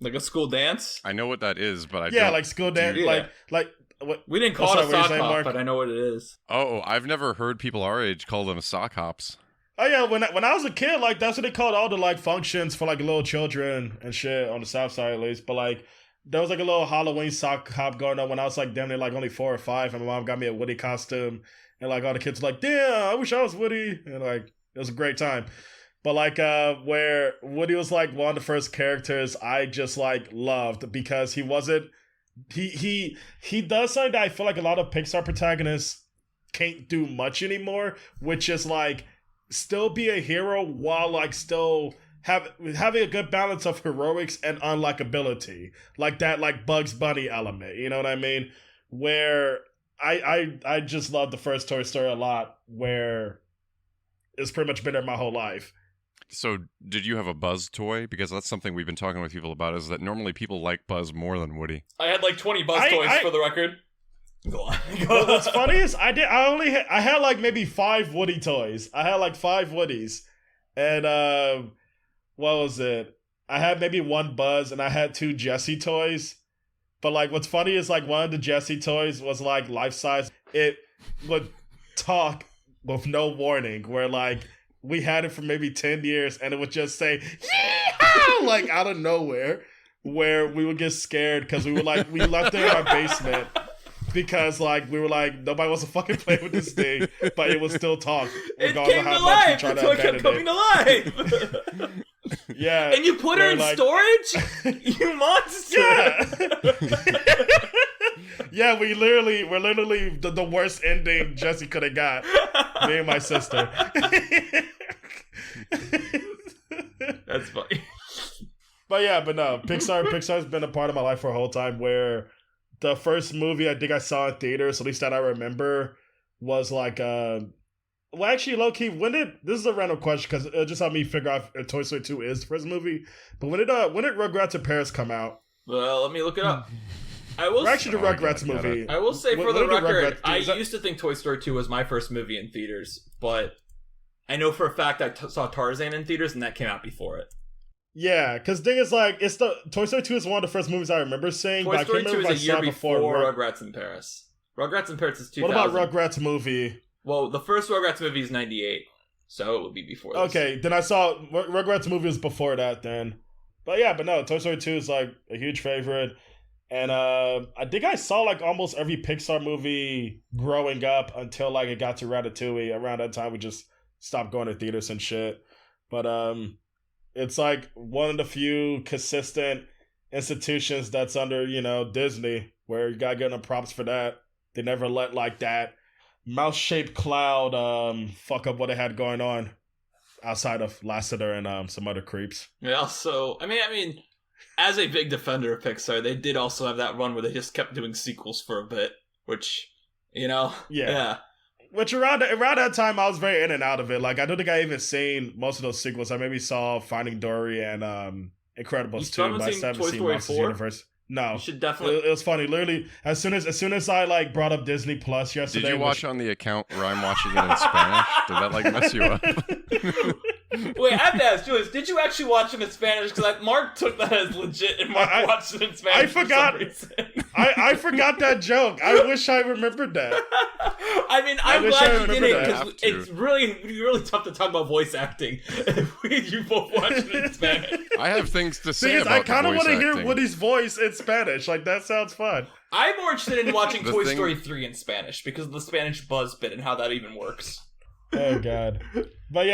Like a school dance? I know what that is, but I Yeah, don't. like school dance. Yeah. Like what? We didn't call Oh, it a sorry, what were you sock saying, hop, Mark? but I know what it is. Oh, I've never heard people our age call them sock hops. Oh yeah, when I was a kid, like that's what they called all the like functions for like little children and shit on the south side at least. But like there was like a little Halloween sock hop going on when I was like damn near like only 4 or 5, and my mom got me a Woody costume, and like all the kids were like, damn, I wish I was Woody, and like it was a great time. But like where Woody was like one of the first characters I just like loved, because he wasn't he does something that I feel like a lot of Pixar protagonists can't do much anymore, which is like still be a hero while like still having a good balance of heroics and unlikability, like that like Bugs Bunny element, you know what I mean? Where I just love the first Toy Story a lot, where it's pretty much been there my whole life. So, did you have a Buzz toy? Because that's something we've been talking with people about, is that normally people like Buzz more than Woody. I had like 20 Buzz toys for the record. Go on. What's funny is I had like maybe 5 Woody toys. I had like 5 Woodies. And what was it? I had maybe 1 Buzz and I had 2 Jesse toys. But like what's funny is like one of the Jesse toys was like life size. It would talk with no warning, where like we had it for maybe 10 years and it would just say, "Yeehaw!" like out of nowhere, where we would get scared because we left it in our basement because like we were like, nobody wants to fucking play with this thing, but it would still talk. It came to life! The toy kept coming to life! Yeah. And you put her in storage? You monster! Yeah! Yeah, we're literally the worst ending Jesse could have got. Me and my sister. That's funny. But no, Pixar's been a part of my life for a whole time, where the first movie I think I saw in theaters, at least that I remember, was like well, actually, low-key, this is a random question because it just helped me figure out if Toy Story 2 is the first movie, but when did Rugrats in Paris come out? Well, let me look it up. Actually, the Rugrats movie. I will say for the record, I Rugrats, used to think Toy Story 2 was my first movie in theaters, but I know for a fact I saw Tarzan in theaters and that came out before it. Yeah, because the thing is, like, Toy Story 2 is one of the first movies I remember seeing. Toy Story 2 is a year before before Rugrats in Paris. Rugrats in Paris is 2000. What about Rugrats movie? Well, the first Rugrats movie is 98, so it would be before this. Okay, then I saw Rugrats movie was before that then. But no, Toy Story 2 is like a huge favorite. And I think I saw like almost every Pixar movie growing up until like it got to Ratatouille. Around that time we just stopped going to theaters and shit. But it's like one of the few consistent institutions that's under, Disney, where you gotta get them props for that. They never let like that mouse-shaped cloud fuck up what they had going on outside of Lasseter and some other creeps. Yeah, so I mean, as a big defender of Pixar, they did also have that run where they just kept doing sequels for a bit, which, yeah. Which around that time, I was very in and out of it. Like, I don't think I even seen most of those sequels. I maybe saw Finding Dory and Incredibles 2, but I still haven't seen Monsters Universe. No, you should definitely. It was funny. Literally, as soon as I like brought up Disney Plus yesterday. Did you watch on the account where I'm watching it in Spanish? Did that like mess you up? Wait, I have to ask, Julius, did you actually watch it in Spanish? Because Mark took that as legit, and Mark watched it in Spanish. I forgot. I forgot that joke. I wish I remembered that. I mean, I'm glad you did it because it's really tough to talk about voice acting. You both watched it in Spanish. I have things to say about I kind of want to hear Woody's voice in Spanish. Like, that sounds fun. I'm more interested in watching Toy Story 3 in Spanish because of the Spanish buzz bit and how that even works. Oh, God. But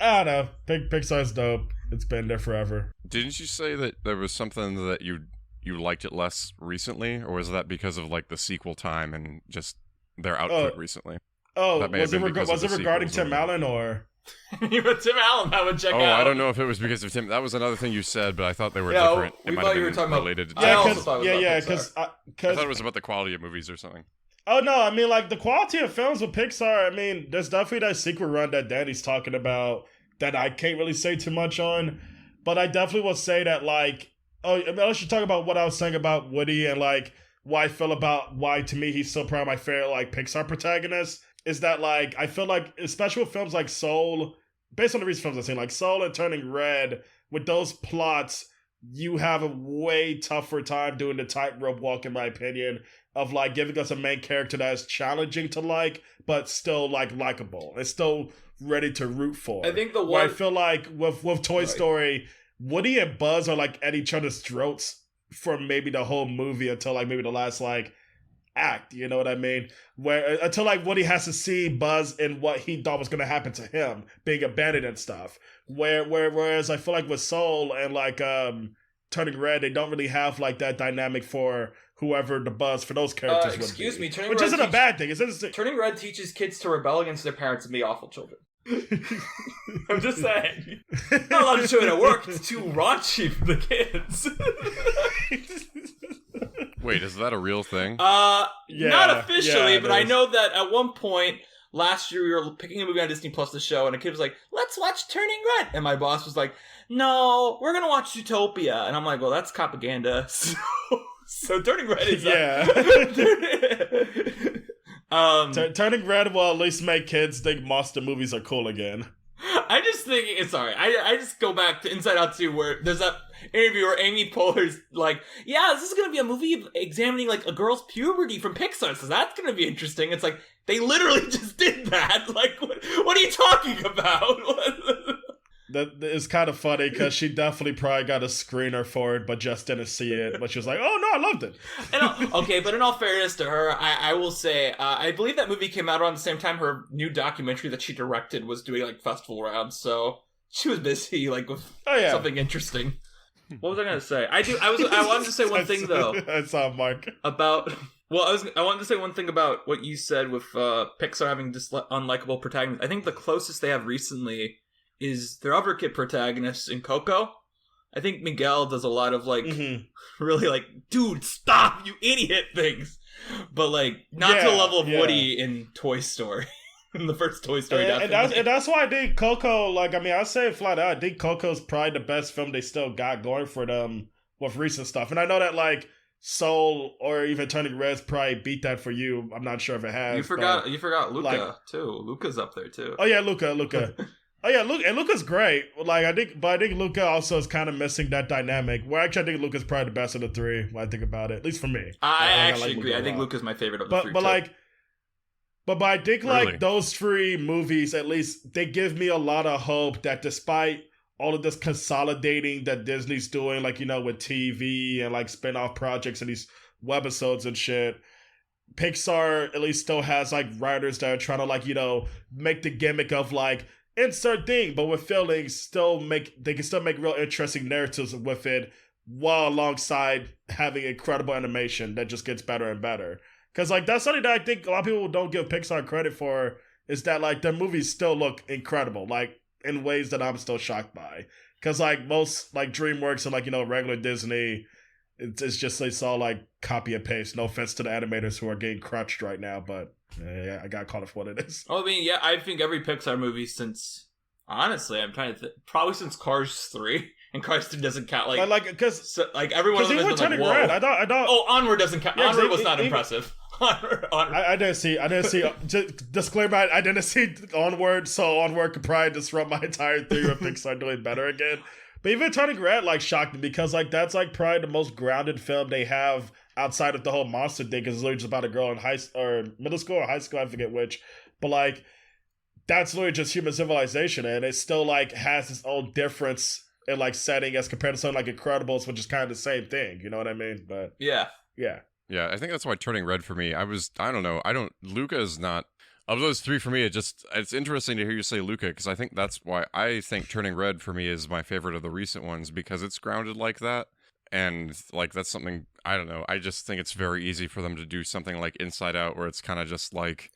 I don't know. Pixar's dope. It's been there forever. Didn't you say that there was something that you liked it less recently, or was that because of like the sequel time and just their output recently? Oh, was it regarding Tim Allen or? Tim Allen, I would check out. Oh, I don't know if it was because of Tim. That was another thing you said, but I thought they were different. We thought you were talking related about. to because I thought it was about the quality of movies or something. Oh no, I mean like the quality of films with Pixar. I mean, there's definitely that sequel run that Danny's talking about that I can't really say too much on, but I definitely will say that like, I should talk about what I was saying about Woody and like why I feel about why to me he's still probably my favorite like Pixar protagonist. Is that like I feel like especially with films like Soul, based on the recent films I've seen, like Soul and Turning Red, with those plots, you have a way tougher time doing the tightrope walk, in my opinion, of like giving us a main character that is challenging to like, but still like likable. It's still ready to root for. I think the one where I feel like with Toy Story, Woody and Buzz are like at each other's throats for maybe the whole movie until like maybe the last like act, you know what I mean? Where until like Woody has to see Buzz in what he thought was gonna happen to him, being abandoned and stuff. Whereas I feel like with Soul and like Turning Red, they don't really have like that dynamic for whoever the Buzz for those characters. Excuse me, which isn't a bad thing. Turning Red teaches kids to rebel against their parents and be awful children. I'm just saying. Not allowed to show it at work. It's too raunchy for the kids. Wait, is that a real thing? Not officially, but I know that at one point last year we were picking a movie on Disney Plus to show, and a kid was like, let's watch Turning Red. And my boss was like, no, we're going to watch Zootopia. And I'm like, well, that's propaganda. So Turning Red is... Yeah. Turning Red will at least make kids think monster movies are cool again. I just think it's alright. I just go back to Inside Out 2 where there's that interview where Amy Poehler's like, yeah, this is going to be a movie examining like a girl's puberty from Pixar, so that's going to be interesting. It's like, they literally just did that. Like, what are you talking about? That is kind of funny because she definitely probably got a screener for it, but just didn't see it. But she was like, "Oh no, I loved it." Okay, but in all fairness to her, I will say I believe that movie came out around the same time her new documentary that she directed was doing like festival rounds, so she was busy like with something interesting. What was I gonna say? I wanted to say one thing though. I saw Mark about. Well, I wanted to say one thing about what you said with Pixar having unlikable protagonists. I think the closest they have recently is their other kid protagonist in Coco. I think Miguel does a lot of like really like, dude, stop, you idiot things. But like not to the level of Woody in Toy Story. In the first Toy Story, definitely. And that's why I think Coco, like, I mean, I say it flat out, I think Coco's probably the best film they still got going for them with recent stuff. And I know that like Soul or even Turning Red's probably beat that for you. I'm not sure if it has. You forgot Luca too. Luca's up there too. Oh yeah, Luca. Oh yeah, Luca's great. Like I think Luca also is kind of missing that dynamic. Well, actually, I think Luca's probably the best of the three when I think about it, at least for me. I actually agree. I think Luca's my favorite of the three. But I think like those three movies, at least they give me a lot of hope that despite all of this consolidating that Disney's doing, like, you know, with TV and like spin-off projects and these webisodes and shit, Pixar at least still has like writers that are trying to like, you know, make the gimmick of like insert thing, but with feelings they can still make real interesting narratives with it while alongside having incredible animation that just gets better and better. Because like that's something that I think a lot of people don't give Pixar credit for, is that like their movies still look incredible, like in ways that I'm still shocked by. Because like most like DreamWorks and like, you know, regular Disney, it's just it's all like copy and paste. No offense to the animators who are getting crushed right now, but I gotta call it for what it is. Well, I mean, yeah, I think every Pixar movie since, honestly, I'm trying to think, probably since Cars 3, and Cars 3 doesn't count. Like because like every one of them has been like, whoa. Red. I thought. Oh, Onward doesn't count. Yeah, Onward was not impressive. Onward. I didn't see. Just disclaimer: I didn't see Onward, so Onward could probably disrupt my entire theory of Pixar doing better again. But even Turning Red like shocked me because like that's like probably the most grounded film they have outside of the whole monster thing, because it's literally just about a girl in middle school or high school, I forget which. But like that's literally just human civilization, and it still like has its own difference in like setting as compared to something like Incredibles, which is kind of the same thing. You know what I mean? But yeah. Yeah, I think that's why Turning Red for me, Luca is not, of those three for me, it's interesting to hear you say Luca, because I think that's why I think Turning Red for me is my favorite of the recent ones, because it's grounded like that, and like that's something, I don't know, I just think it's very easy for them to do something like Inside Out, where it's kind of just like,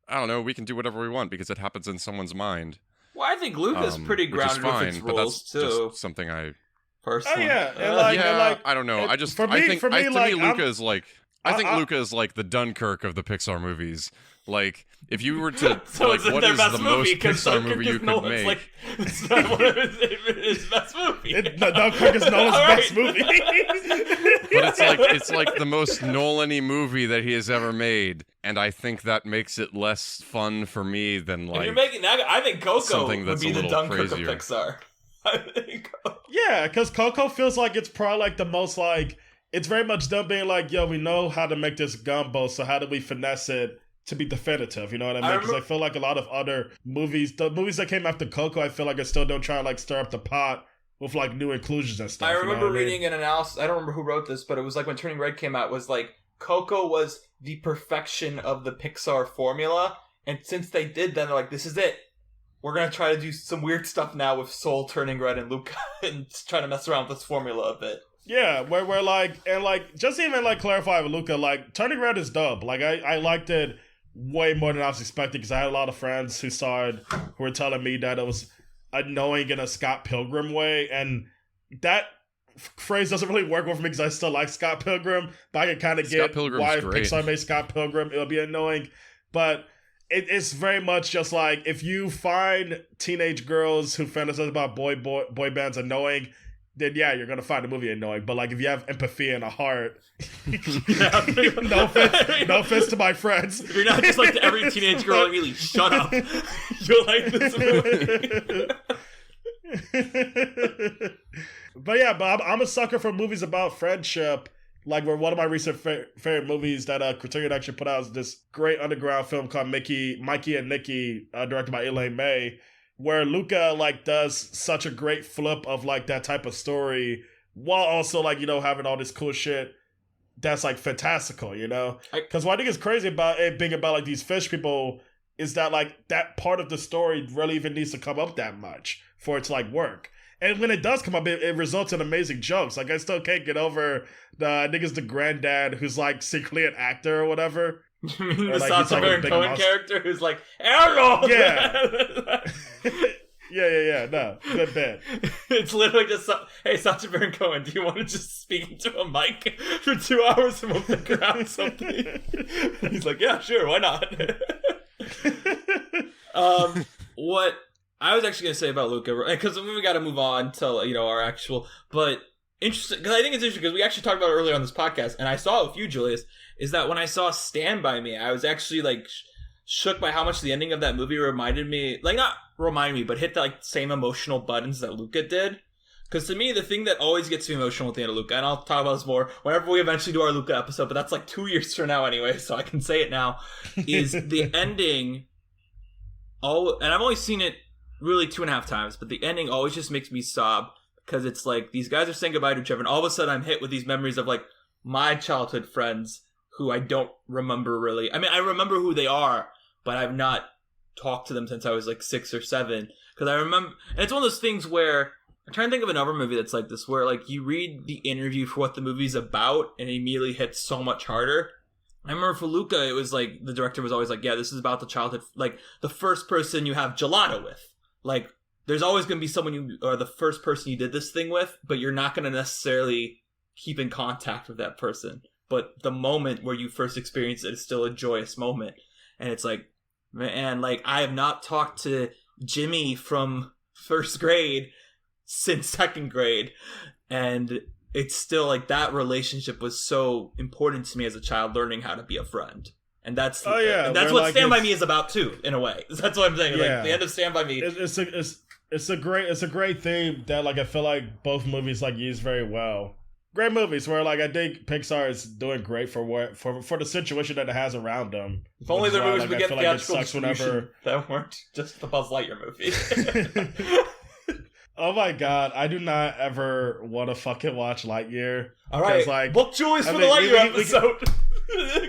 I don't know, we can do whatever we want, because it happens in someone's mind. Well, I think Luca's pretty grounded with its rules, too. Just something I... Personally. Oh yeah, and I don't know. I think Luca is like the Dunkirk of the Pixar movies. Like, if you were to so like, what is the most Pixar Dunkirk movie you could make? Like, it's not one of his best movies. Dunkirk is Nolan's best movie. But it's like the most Nolan-y movie that he has ever made, and I think that makes it less fun for me than like. If you're making that, I think Coco something that's would be the Dunkirk crazier. of Pixar. Yeah, because Coco feels like it's probably like the most like, it's very much them being like, yo, we know how to make this gumbo, so how do we finesse it to be definitive? You know what I mean? Because I feel like a lot of other movies, the movies that came after Coco, I feel like I still don't try to like stir up the pot with like new inclusions and stuff. I remember reading an analysis, I don't remember who wrote this, but it was like when Turning Red came out, was like Coco was the perfection of the Pixar formula, and since they did that, they're like, this is it. We're going to try to do some weird stuff now with Soul, Turning Red, and Luca, and try to mess around with this formula a bit. Yeah, where we're like, and like, just even like clarify with Luca, like, Turning Red is dope. Like, I liked it way more than I was expecting, because I had a lot of friends who saw it who were telling me that it was annoying in a Scott Pilgrim way, and that phrase doesn't really work with me because I still like Scott Pilgrim, but I can kind of get why if Pixar made Scott Pilgrim, it'll be annoying. But it's very much just like if you find teenage girls who fantasize about boy bands annoying, then yeah, you're gonna find the movie annoying. But like if you have empathy and a heart, no offense to my friends, if you're not just like every teenage girl immediately shut up, you'll like this movie. but I'm a sucker for movies about friendship. Like, where one of my recent favorite movies that Criterion actually put out is this great underground film called Mikey and Nikki, directed by Elaine May, where Luca, like, does such a great flip of, like, that type of story, while also, like, you know, having all this cool shit that's, like, fantastical, you know? Because what I think is crazy about it being about, like, these fish people is that, like, that part of the story really even needs to come up that much for it to, like, work. And when it does come up, it results in amazing jokes. Like, I still can't get over I think it's the granddad who's, like, secretly an actor or whatever. You mean the like, Sacha Baron Cohen character who's like, Errol! Yeah. yeah. No, good bit. It's literally just, hey, Sacha Baron Cohen, do you want to just speak into a mic for 2 hours and we'll figure out something? He's like, yeah, sure, why not? What I was actually going to say about Luca, because we got to move on to, you know, our actual, but interesting, because I think it's interesting, because we actually talked about it earlier on this podcast, and I saw it with you, Julius, is that when I saw Stand By Me, I was actually, like, shook by how much the ending of that movie reminded me, like, not remind me, but hit the, like, same emotional buttons that Luca did. Because to me, the thing that always gets me emotional at the end of Luca, and I'll talk about this more whenever we eventually do our Luca episode, but that's, like, 2 years from now anyway, so I can say it now, is the ending, and I've only seen it really 2.5 times, but the ending always just makes me sob, because it's like, these guys are saying goodbye to each other, and all of a sudden I'm hit with these memories of, like, my childhood friends who I don't remember really. I mean, I remember who they are, but I've not talked to them since I was, like, 6 or 7. Because I remember, and it's one of those things where, I'm trying to think of another movie that's like this, where, like, you read the interview for what the movie's about, and it immediately hits so much harder. I remember for Luca, it was like, the director was always like, yeah, this is about the childhood, like, the first person you have gelato with. Like, there's always going to be someone or the first person you did this thing with, but you're not going to necessarily keep in contact with that person. But the moment where you first experience it is still a joyous moment. And it's like, man, like, I have not talked to Jimmy from first grade since second grade. And it's still, like, that relationship was so important to me as a child, learning how to be a friend. And that's and that's what, like, Stand By Me is about too, in a way. That's what I'm saying. Yeah. Like, the end of Stand By Me. It's a great theme that, like, I feel like both movies, like, use very well. Great movies where, like, I think Pixar is doing great for the situation that it has around them. If only the movies would get theatrical distribution that weren't just the Buzz Lightyear movie. Oh my god, I do not ever want to fucking watch Lightyear. All right, like, book Julius for the Lightyear episode.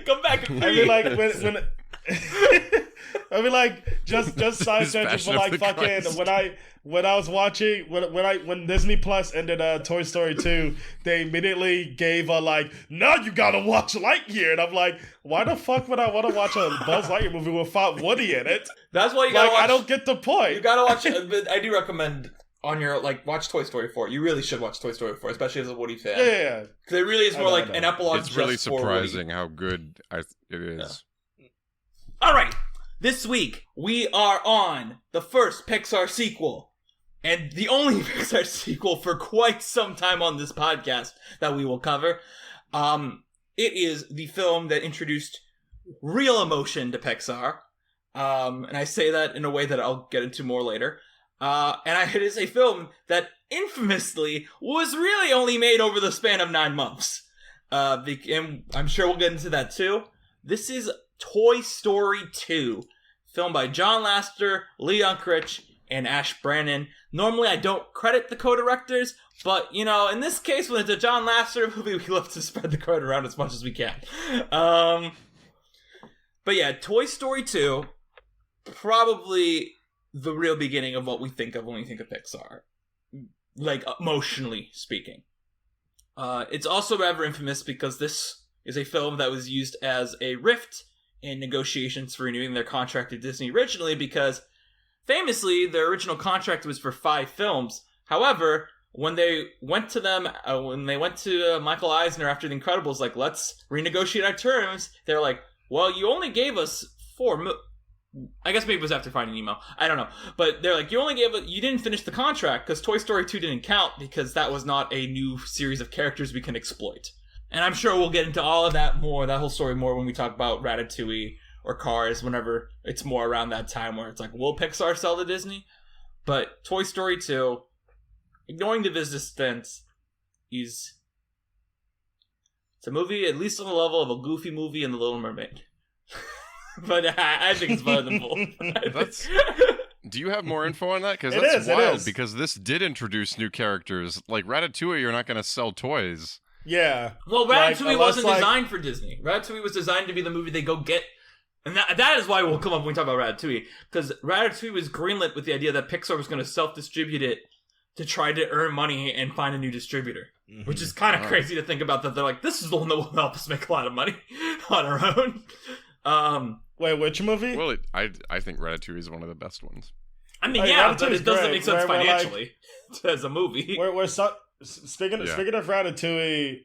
Come back. I mean, like, when I mean, like, just side tangent, but, like, fucking when I was watching when Disney Plus ended Toy Story 2, they immediately gave a, like, now you gotta watch Lightyear, and I'm like, why the fuck would I want to watch a Buzz Lightyear movie without Woody in it? That's why you gotta watch. I don't get the point. You gotta watch it, but I do recommend on your, like, watch Toy Story 4. You really should watch Toy Story 4, especially as a Woody fan. Yeah. Because it really is more like an epilogue. It's really surprising how good it is. Yeah. All right. This week, we are on the first Pixar sequel, and the only Pixar sequel for quite some time on this podcast that we will cover. It is the film that introduced real emotion to Pixar, and I say that in a way that I'll get into more later. It is a film that infamously was really only made over the span of 9 months. And I'm sure we'll get into that too. This is Toy Story 2, filmed by John Lasseter, Lee Unkrich, and Ash Brannon. Normally I don't credit the co-directors, but, you know, in this case, when it's a John Lasseter movie, we love to spread the credit around as much as we can. But yeah, Toy Story 2, probably the real beginning of what we think of when we think of Pixar. Like, emotionally speaking. It's also rather infamous because this is a film that was used as a rift in negotiations for renewing their contract at Disney originally, because famously their original contract was for 5 films. However, when they went to Michael Eisner after The Incredibles, like, let's renegotiate our terms, they're like, well, you only gave us 4 I guess maybe it was after Finding Nemo. I don't know. But they're like, you didn't finish the contract because Toy Story 2 didn't count because that was not a new series of characters we can exploit. And I'm sure we'll get into all of that whole story more when we talk about Ratatouille or Cars, whenever it's more around that time where it's like, will Pixar sell to Disney? But Toy Story 2, ignoring the business stance, it's a movie at least on the level of a Goofy movie and The Little Mermaid. But I think it's better than both. Do you have more info on that? Because It that's is. wild. Because this did introduce new characters. Like Ratatouille, you're not going to sell toys. Yeah. Well, Ratatouille wasn't designed for Disney. Ratatouille was designed to be the movie they go get. And that is why we'll come up when we talk about Ratatouille. Because Ratatouille was greenlit with the idea that Pixar was going to self-distribute it to try to earn money and find a new distributor. Mm-hmm. Which is kind of crazy to think about, that they're like, this is the one that will help us make a lot of money on our own. Wait, which movie? Well, I think Ratatouille is one of the best ones. I mean, yeah, but it doesn't make sense financially as a movie. Speaking of Ratatouille,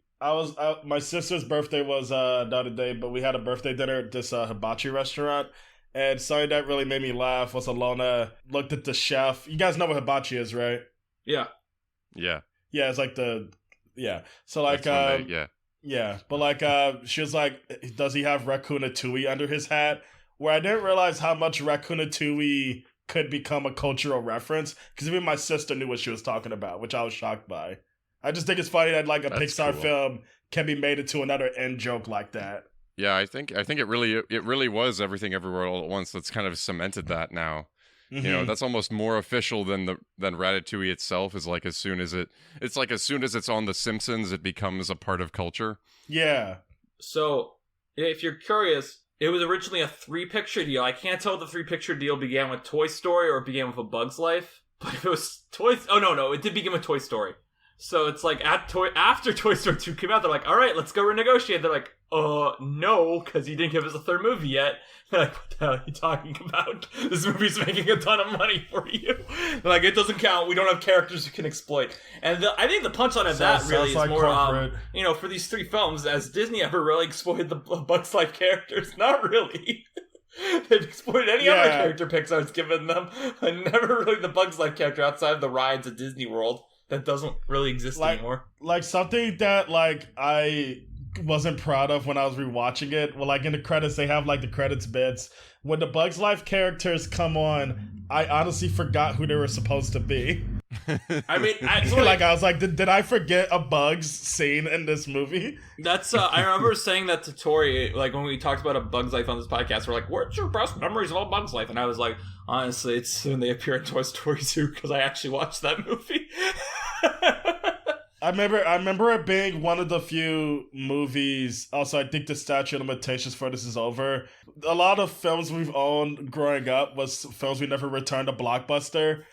my sister's birthday was the other day, but we had a birthday dinner at this hibachi restaurant, and something that really made me laugh was Alona looked at the chef. You guys know what hibachi is, right? Yeah. Yeah. Yeah, it's like So like Yeah, but like, she was like, does he have Ratatouille under his hat? Where I didn't realize how much Ratatouille could become a cultural reference, because even my sister knew what she was talking about, which I was shocked by. I just think it's funny that like a Pixar film can be made into another end joke like that. Yeah, I think it really was Everything Everywhere All at Once that's kind of cemented that now. Mm-hmm. You know, that's almost more official than Ratatouille itself. Is like as soon as it's on The Simpsons, it becomes a part of culture. Yeah. So, if you're curious, it was originally a 3-picture deal. I can't tell if the 3-picture deal began with Toy Story or it began with A Bug's Life. But if it was it did begin with Toy Story. So it's like after Toy Story 2 came out, they're like, all right, let's go renegotiate. They're like, no, because you didn't give us a third movie yet. They're like, what the hell are you talking about? This movie's making a ton of money for you. They're like, it doesn't count. We don't have characters you can exploit. And I think the punchline of that really is like more, for these 3 films, has Disney ever really exploited the Bugs Life characters? Not really. They've exploited any other character Pixar's given them, and never really the Bugs Life character outside of the rides at Disney World. That doesn't really exist anymore. Like something that like I wasn't proud of when I was rewatching it. Well, like in the credits, they have like the credits bits. When the Bugs Life characters come on, I honestly forgot who they were supposed to be. I mean, I was like, did I forget a Bugs scene in this movie? That's I remember saying that to Tori, like when we talked about A Bug's Life on this podcast. We're like, "What's your best memories of A Bug's Life?" And I was like, honestly, it's when they appear in Toy Story 2 because I actually watched that movie. I remember it being one of the few movies. Also, I think the statute of limitations for this is over. A lot of films we've owned growing up was films we never returned to Blockbuster.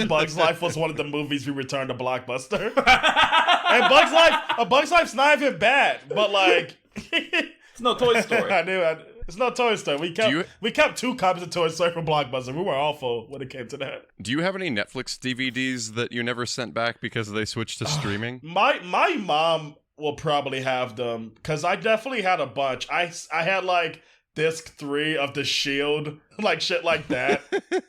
Bugs Life was one of the movies we returned to Blockbuster. And Bugs Life's not even bad, but like it's no Toy Story. I knew it. It's not Toy Story. We kept 2 copies of Toy Story from Blockbuster. We were awful when it came to that. Do you have any Netflix DVDs that you never sent back because they switched to streaming? My mom will probably have them, because I definitely had a bunch. I had like disc 3 of The Shield, like shit like that.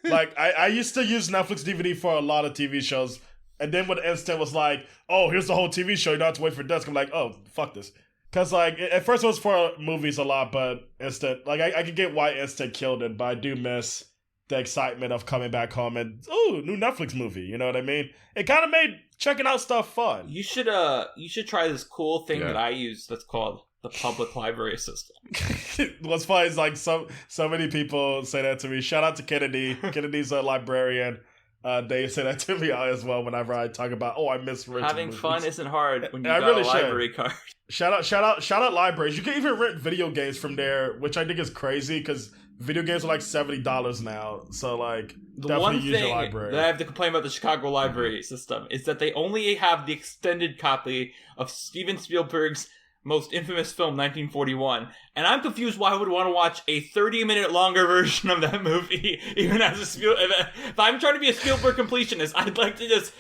Like I used to use Netflix DVD for a lot of TV shows, and then when Instant was like, oh, here's the whole TV show, you don't have to wait for disc, I'm like, oh, fuck this. Because, like, at first it was for movies a lot, but Instant, like, I could get why Instant killed it, but I do miss the excitement of coming back home and, oh, new Netflix movie, you know what I mean? It kind of made checking out stuff fun. You should try this cool thing that I use that's called the public library system. What's funny is, like, so many people say that to me. Shout out to Kennedy. Kennedy's a librarian. They say that to me as well whenever I talk about, I miss renting having movies. Fun isn't hard when you got a library card. Shout out libraries. You can even rent video games from there, which I think is crazy because video games are like $70 now. So like, the one thing that I have to complain about the Chicago library system is that they only have the extended copy of Steven Spielberg's most infamous film, 1941, and I'm confused why I would want to watch a 30-minute longer version of that movie, even as if I'm trying to be a Spielberg completionist, I'd like to just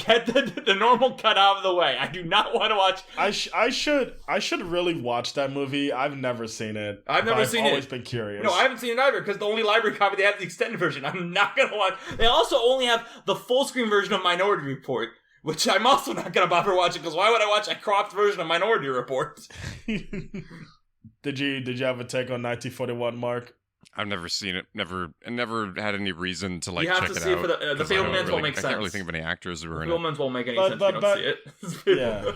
get the normal cut out of the way. I do not want to watch... I should really watch that movie. I've never seen it. I've always been curious. No, I haven't seen it either, because the only library copy they have is the extended version. I'm not going to watch... They also only have the full-screen version of Minority Report, which I'm also not going to bother watching, because why would I watch a cropped version of Minority Report? Did you have a take on 1941, Mark? I've never seen it. Never had any reason to like you have check to it see out. It for the Fablemans won't make sense. I can't really think of any actors who are in it. Fablemans won't make any sense if you don't see it. Yeah.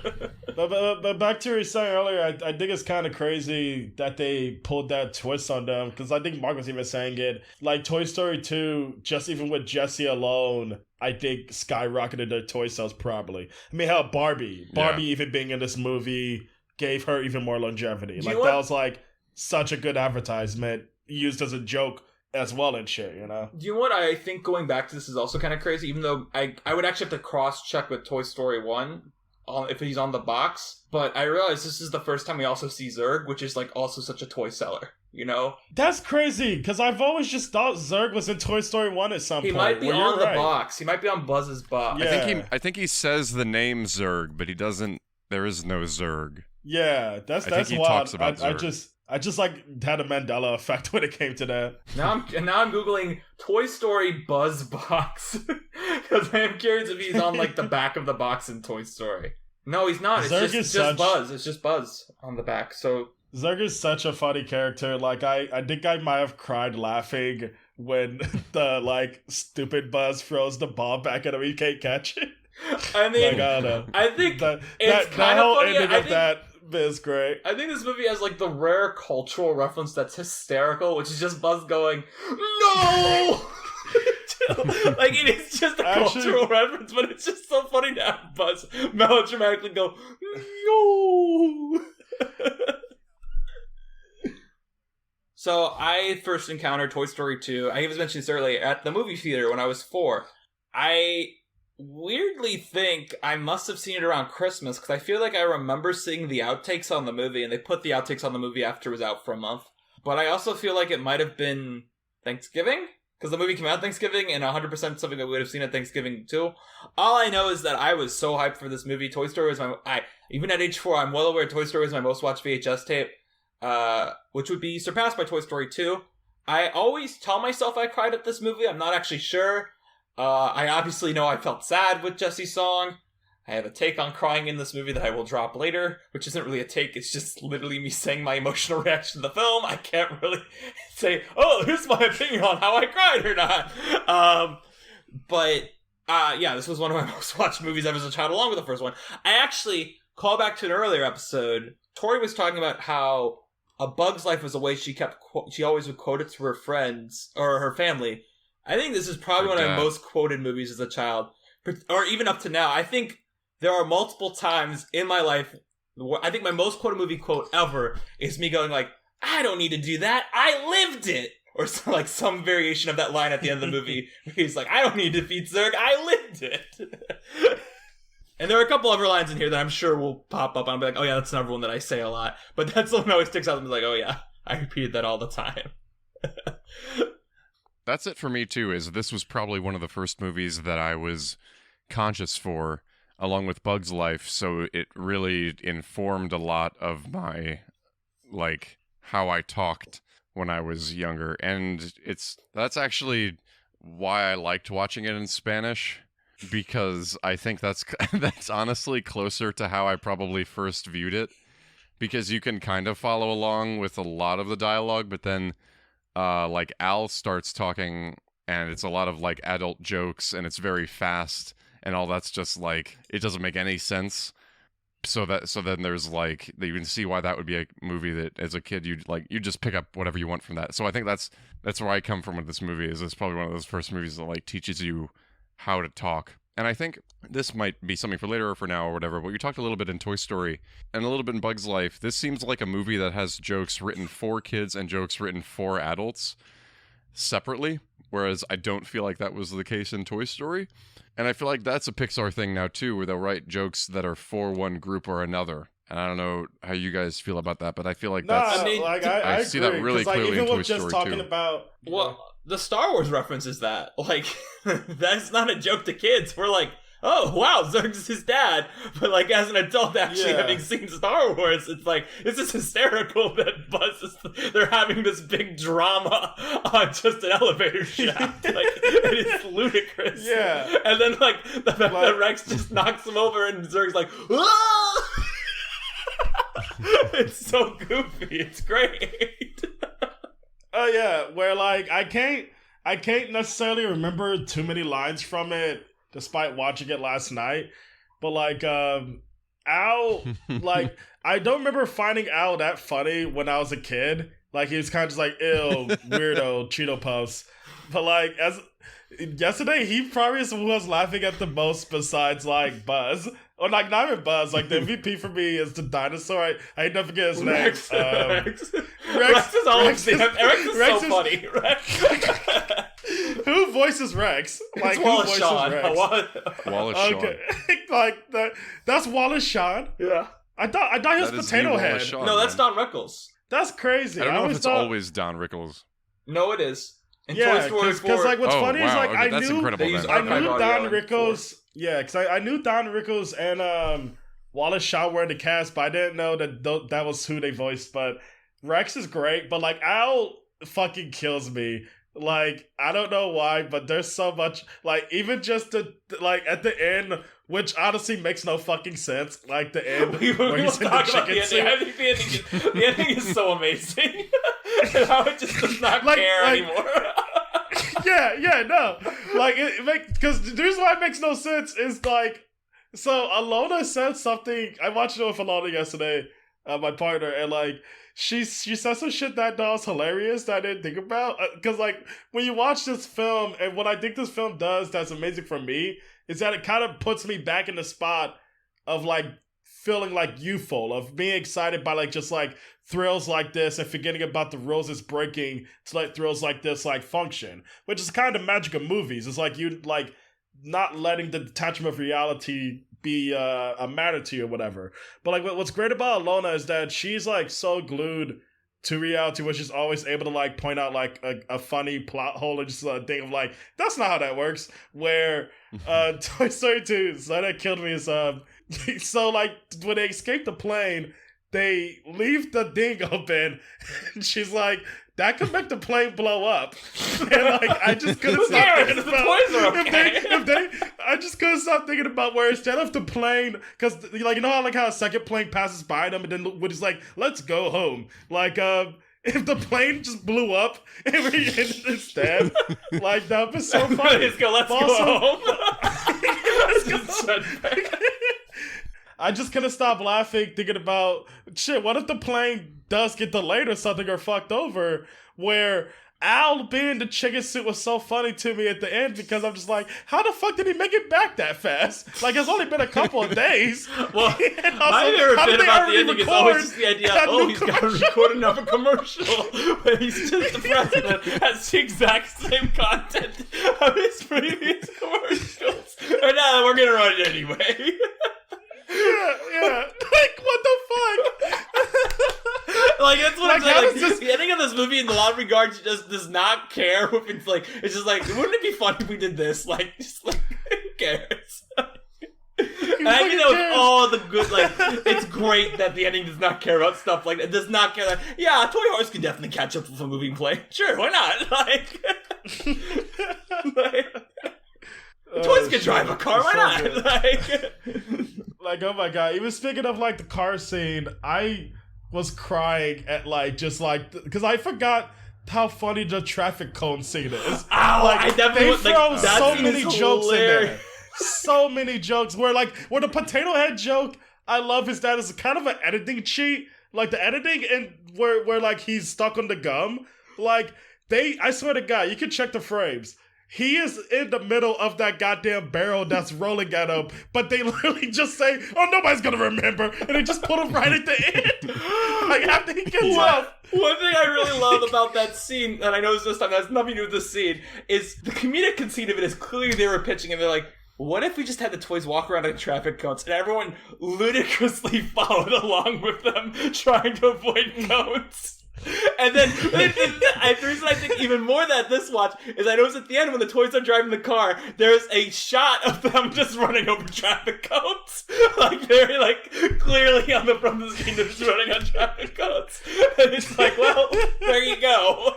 But back to what you were saying earlier, I think it's kind of crazy that they pulled that twist on them, because I think Mark was even saying it. Like Toy Story 2, just even with Jessie alone, I think skyrocketed their toy sales probably. I mean, hell, Barbie even being in this movie gave her even more longevity. Like that was like such a good advertisement used as a joke as well and shit, you know? Do you know what I think going back to this is also kind of crazy, even though I would actually have to cross-check with Toy Story 1 if he's on the box, but I realize this is the first time we also see Zurg, which is like also such a toy seller, you know? That's crazy, because I've always just thought Zurg was in Toy Story 1 at some point. He might be on the box. He might be on Buzz's box. Yeah. I think he says the name Zurg, but he doesn't, there is no Zurg. Yeah, that's wild. Talks about Zurg. I just like had a Mandela effect when it came to that. Now I'm googling Toy Story Buzz box because I am curious if he's on like the back of the box in Toy Story. No, he's not. It's just Buzz. It's just Buzz on the back. So Zurg is such a funny character. Like I think I might have cried laughing when the like stupid Buzz throws the ball back at him. He can't catch it. I mean, like, I don't know. I think that whole funny. Ending of that is great. I think this movie has like the rare cultural reference that's hysterical, which is just Buzz going, "No!" Like it is just a cultural reference, but it's just so funny to have Buzz melodramatically go, "No!" So I first encountered Toy Story 2. I even mentioned this earlier at the movie theater when I was 4. I weirdly think I must have seen it around Christmas, because I feel like I remember seeing the outtakes on the movie, and they put the outtakes on the movie after it was out for a month. But I also feel like it might have been Thanksgiving, because the movie came out Thanksgiving, and 100% something that we would have seen at Thanksgiving too. All I know is that I was so hyped for this movie. Toy Story was even at age 4, I'm well aware Toy Story was my most watched VHS tape, which would be surpassed by Toy Story 2. I always tell myself I cried at this movie. I'm not actually sure. I obviously know I felt sad with Jessie's song. I have a take on crying in this movie that I will drop later, which isn't really a take, it's just literally me saying my emotional reaction to the film. I can't really say, oh, here's my opinion on how I cried or not. Yeah, this was one of my most watched movies ever as a child, along with the first one. I actually, call back to an earlier episode, Tori was talking about how A Bug's Life was a way she always would quote it to her friends, or her family. I think this is probably one of my most quoted movies as a child, or even up to now. I think there are multiple times in my life where I think my most quoted movie quote ever is me going like, I don't need to do that, I lived it! Or like some variation of that line at the end of the movie where he's like, I don't need to defeat Zurg, I lived it! And there are a couple other lines in here that I'm sure will pop up, and I'll be like, oh yeah, that's another one that I say a lot. But that's the one that always sticks out and be like, oh yeah, I repeated that all the time. That's it for me too, is this was probably one of the first movies that I was conscious for, along with Bug's Life, so it really informed a lot of my, like, how I talked when I was younger, and that's actually why I liked watching it in Spanish, because I think that's honestly closer to how I probably first viewed it, because you can kind of follow along with a lot of the dialogue, but then like Al starts talking and it's a lot of like adult jokes and it's very fast and all that's just like, it doesn't make any sense. So then there's like, you can see why that would be a movie that as a kid you just pick up whatever you want from that. So I think that's where I come from with this movie, is it's probably one of those first movies that like teaches you how to talk. And I think this might be something for later or for now or whatever, but you talked a little bit in Toy Story and a little bit in Bug's Life. This seems like a movie that has jokes written for kids and jokes written for adults separately, whereas I don't feel like that was the case in Toy Story. And I feel like that's a Pixar thing now too, where they'll write jokes that are for one group or another. And I don't know how you guys feel about that, but I feel like No, that's I mean, I see agree, that really 'cause, like, clearly even in Toy with just Story talking 2. about Well, the Star Wars reference is that. Like, that's not a joke to kids. We're like, oh, wow, Zurg's his dad. But, like, as an adult actually Yeah. having seen Star Wars, it's like, this is hysterical that they're having this big drama on just an elevator shaft. Like, it is ludicrous. Yeah. And then, like, the fact that Rex just knocks him over and Zurg's like, ah! It's so goofy. It's great. Oh yeah, where like I can't necessarily remember too many lines from it, despite watching it last night. But like Al, like I don't remember finding Al that funny when I was a kid. Like he was kind of just like ew, weirdo, Cheeto Puffs. But like as yesterday, he probably was laughing at the most besides like Buzz. Or like not even Buzz, like the MVP for me is the dinosaur. I never forget his name. Rex. Rex is always Rex is Rex so is- funny. Rex. Who voices Rex? Like It's who Wallace voices Shawn. Rex? Wallace Shawn. Okay, like that's Wallace Shawn. Yeah. I thought he was That is Potato the Wallace Head. Shawn, No, that's man. Don Rickles. That's crazy. I don't know if always it's thought, always Don Rickles. No, it is. In yeah, Toy Story 4. because like what's Oh, funny is wow, like okay, I that's knew incredible They use then. I archive knew audio Don in Rickles. Yeah, because I knew Don Rickles and Wallace Shawn were in the cast, but I didn't know that that was who they voiced. But Rex is great, but like Al fucking kills me. Like I don't know why, but there's so much like even just the like at the end, which honestly makes no fucking sense. Like the end We where will he's in the talk about chicken the ending. suit. I think the ending is so amazing. And how it just does not Like- care like- anymore. yeah, no. Like it make because the reason why it makes no sense is like so Alona said something. I watched it with Alona yesterday, my partner, and like she said some shit that was hilarious that I didn't think about. Because like when you watch this film, and what I think this film does that's amazing for me is that it kind of puts me back in the spot of like feeling like youthful, of being excited by like just like thrills like this and forgetting about the rules it's breaking to let thrills like this like function, which is kind of the magic of movies. It's like you like not letting the detachment of reality be a matter to you or whatever. But like what's great about Alona is that she's like so glued to reality where she's always able to like point out like a funny plot hole or just a thing of like that's not how that works. Where Toy Story 2, so that killed me is so like when they escape the plane, they leave the thing open, and she's like, that could make the plane blow up. And like, I just couldn't Who stop cares? thinking The about toys are okay. if they, I just couldn't stop thinking about where instead of the plane, because like you know how a second plane passes by them, and then when it's like, let's go home. Like if the plane just blew up instead, like that would be so funny. Let's go Also- home. Let's go. I just couldn't stop laughing, thinking about shit. What if the plane does get delayed or something or fucked over? Where Al being the chicken suit was so funny to me at the end because I'm just like, how the fuck did he make it back that fast? Like it's only been a couple of days. Well, And my also, favorite how did bit they about the already ending is record always just the idea, that oh, new he's got to commercial? record another commercial where he's just the president has the exact same content of his previous commercials. And now we're going to run it anyway. Yeah. Like what the fuck? Like that's what Like, I'm saying. how Like, does this- the ending of this movie, in a lot of regards, just does not care if it's like. It's just like, wouldn't it be fun if we did this? Like, just like, who cares? And I fucking know with cares? all the good, like, it's great that the ending does not care about stuff like that. It does not care that, yeah, Toy Horse can definitely catch up with a moving plane. Sure, why not? Like toys can drive a car, why not? Good. Like, oh my god. Even speaking of like the car scene, I was crying at like just like because I forgot how funny the traffic cone scene is. Ow, Like I definitely they would, like, throw that so scene many is jokes in there. hilarious. So many jokes where the potato head joke I love is that it's kind of an editing cheat. Like the editing and where like he's stuck on the gum. Like I swear to God, you can check the frames. He is in the middle of that goddamn barrel that's rolling at him, but they literally just say, "Oh, nobody's gonna remember," and they just put him right at the end. Like after he gets off. One thing I really love about that scene, and I know it's this time, that has nothing to do with this scene, is the comedic conceit of it is clearly they were pitching and they're like, what if we just had the toys walk around in traffic cones and everyone ludicrously followed along with them, trying to avoid cones? And then the reason I think even more that this watch is I noticed at the end when the toys are driving the car, there's a shot of them just running over traffic cones. Like very clearly on the front of the screen they're just running on traffic cones. And it's like, well, there you go.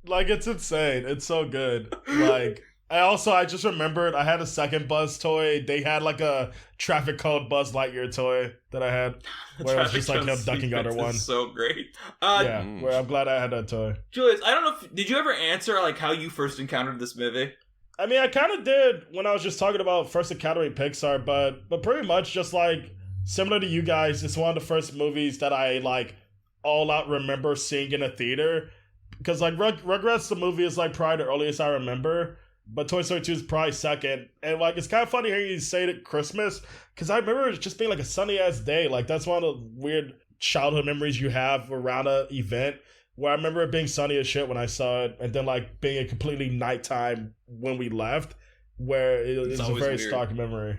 Like, it's insane. It's so good. Like, I just remembered I had a second Buzz toy. They had like a traffic cone Buzz Lightyear toy that I had, where it was just like him ducking under one. So great. Where I'm glad I had that toy. Julius, I don't know did you ever answer like how you first encountered this movie? I mean, I kind of did when I was just talking about first encountering Pixar, but pretty much just like similar to you guys, it's one of the first movies that I like all out remember seeing in a theater. Because like Rugrats the movie is like probably the earliest I remember. But Toy Story 2 is probably second. And, like, it's kind of funny hearing you say it at Christmas. Because I remember it just being, like, a sunny-ass day. Like, that's one of the weird childhood memories you have around an event. Where I remember it being sunny as shit when I saw it. And then, like, being a completely nighttime when we left. Where it's a very stark memory.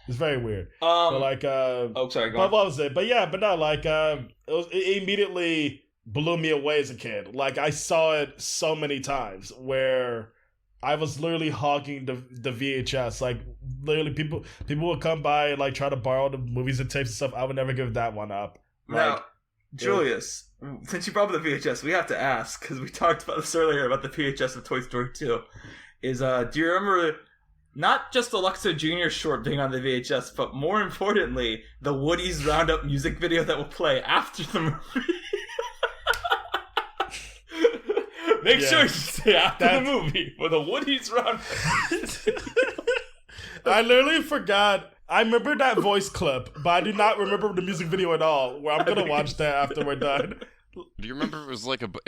It's very weird. But, like, sorry, go on. What was it? But, yeah, but no, like, it immediately blew me away as a kid. Like, I saw it so many times where I was literally hogging the VHS. Like, literally, people would come by and, like, try to borrow the movies and tapes and stuff. I would never give that one up. Now, Julius, since you brought up the VHS, we have to ask, because we talked about this earlier about the VHS of Toy Story 2, is, do you remember not just the Luxo Jr. short being on the VHS, but more importantly, the Woody's Roundup music video that will play after the movie? Make sure you say after the movie for the Woody's Roundup. I literally forgot. I remember that voice clip, but I do not remember the music video at all. Where I'm gonna watch that after we're done. Do you remember it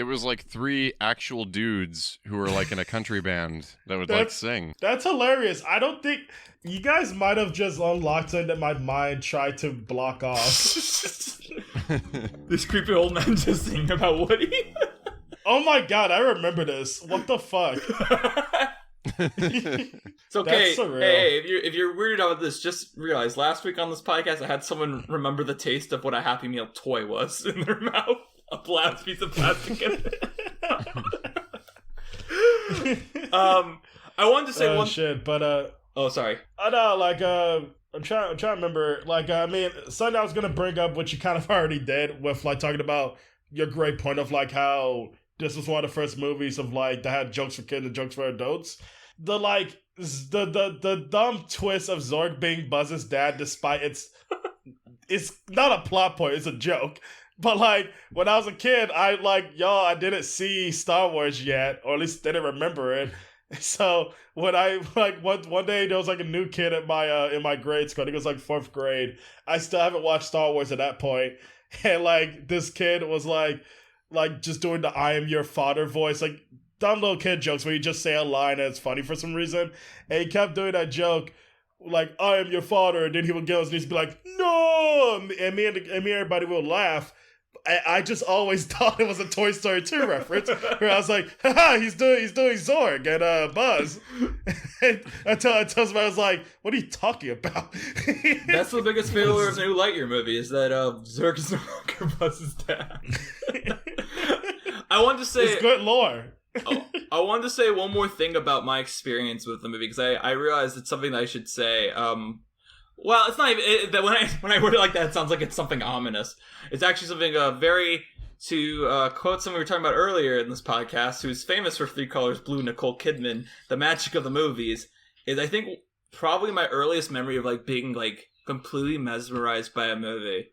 was like three actual dudes who were like in a country band that would like sing? That's hilarious. I don't think you guys might have just unlocked something that my mind tried to block off. This creepy old man just singing about Woody. Oh my god, I remember this. What the fuck? It's okay. Hey, if you're weirded out with this, just realize last week on this podcast I had someone remember the taste of what a Happy Meal toy was in their mouth. A piece of plastic in it. I wanted to say one shit, but oh, sorry. I know, like I'm trying to remember. Like, I mean, something I was gonna bring up, which you kind of already did, with like talking about your great point of like how this was one of the first movies of like that had jokes for kids and jokes for adults. The like the dumb twist of Zorg being Buzz's dad, despite it's not a plot point, it's a joke. But like when I was a kid, I didn't see Star Wars yet, or at least didn't remember it. So when I like one day there was like a new kid at my in my grade school, I think it was like 4th grade. I still haven't watched Star Wars at that point, and like this kid was like just doing the "I am your father" voice, like dumb little kid jokes where you just say a line and it's funny for some reason, and he kept doing that joke like "I am your father," and then he would get on his knees and be like "No," and me and everybody would laugh. I just always thought it was a Toy Story 2 reference, where I was like, haha, he's doing Zorg and Buzz. And until somebody was like, what are you talking about? That's the biggest failure of the new Lightyear movie, is that Zorg is no longer Buzz's dad. I wanted to say... It's good lore. I wanted to say one more thing about my experience with the movie, because I realized it's something that I should say. Well, it's not even that when I word it like that, it sounds like it's something ominous. It's actually something to quote someone we were talking about earlier in this podcast, who's famous for 3 Colors Blue, Nicole Kidman. The magic of the movies is, I think, probably my earliest memory of like being like completely mesmerized by a movie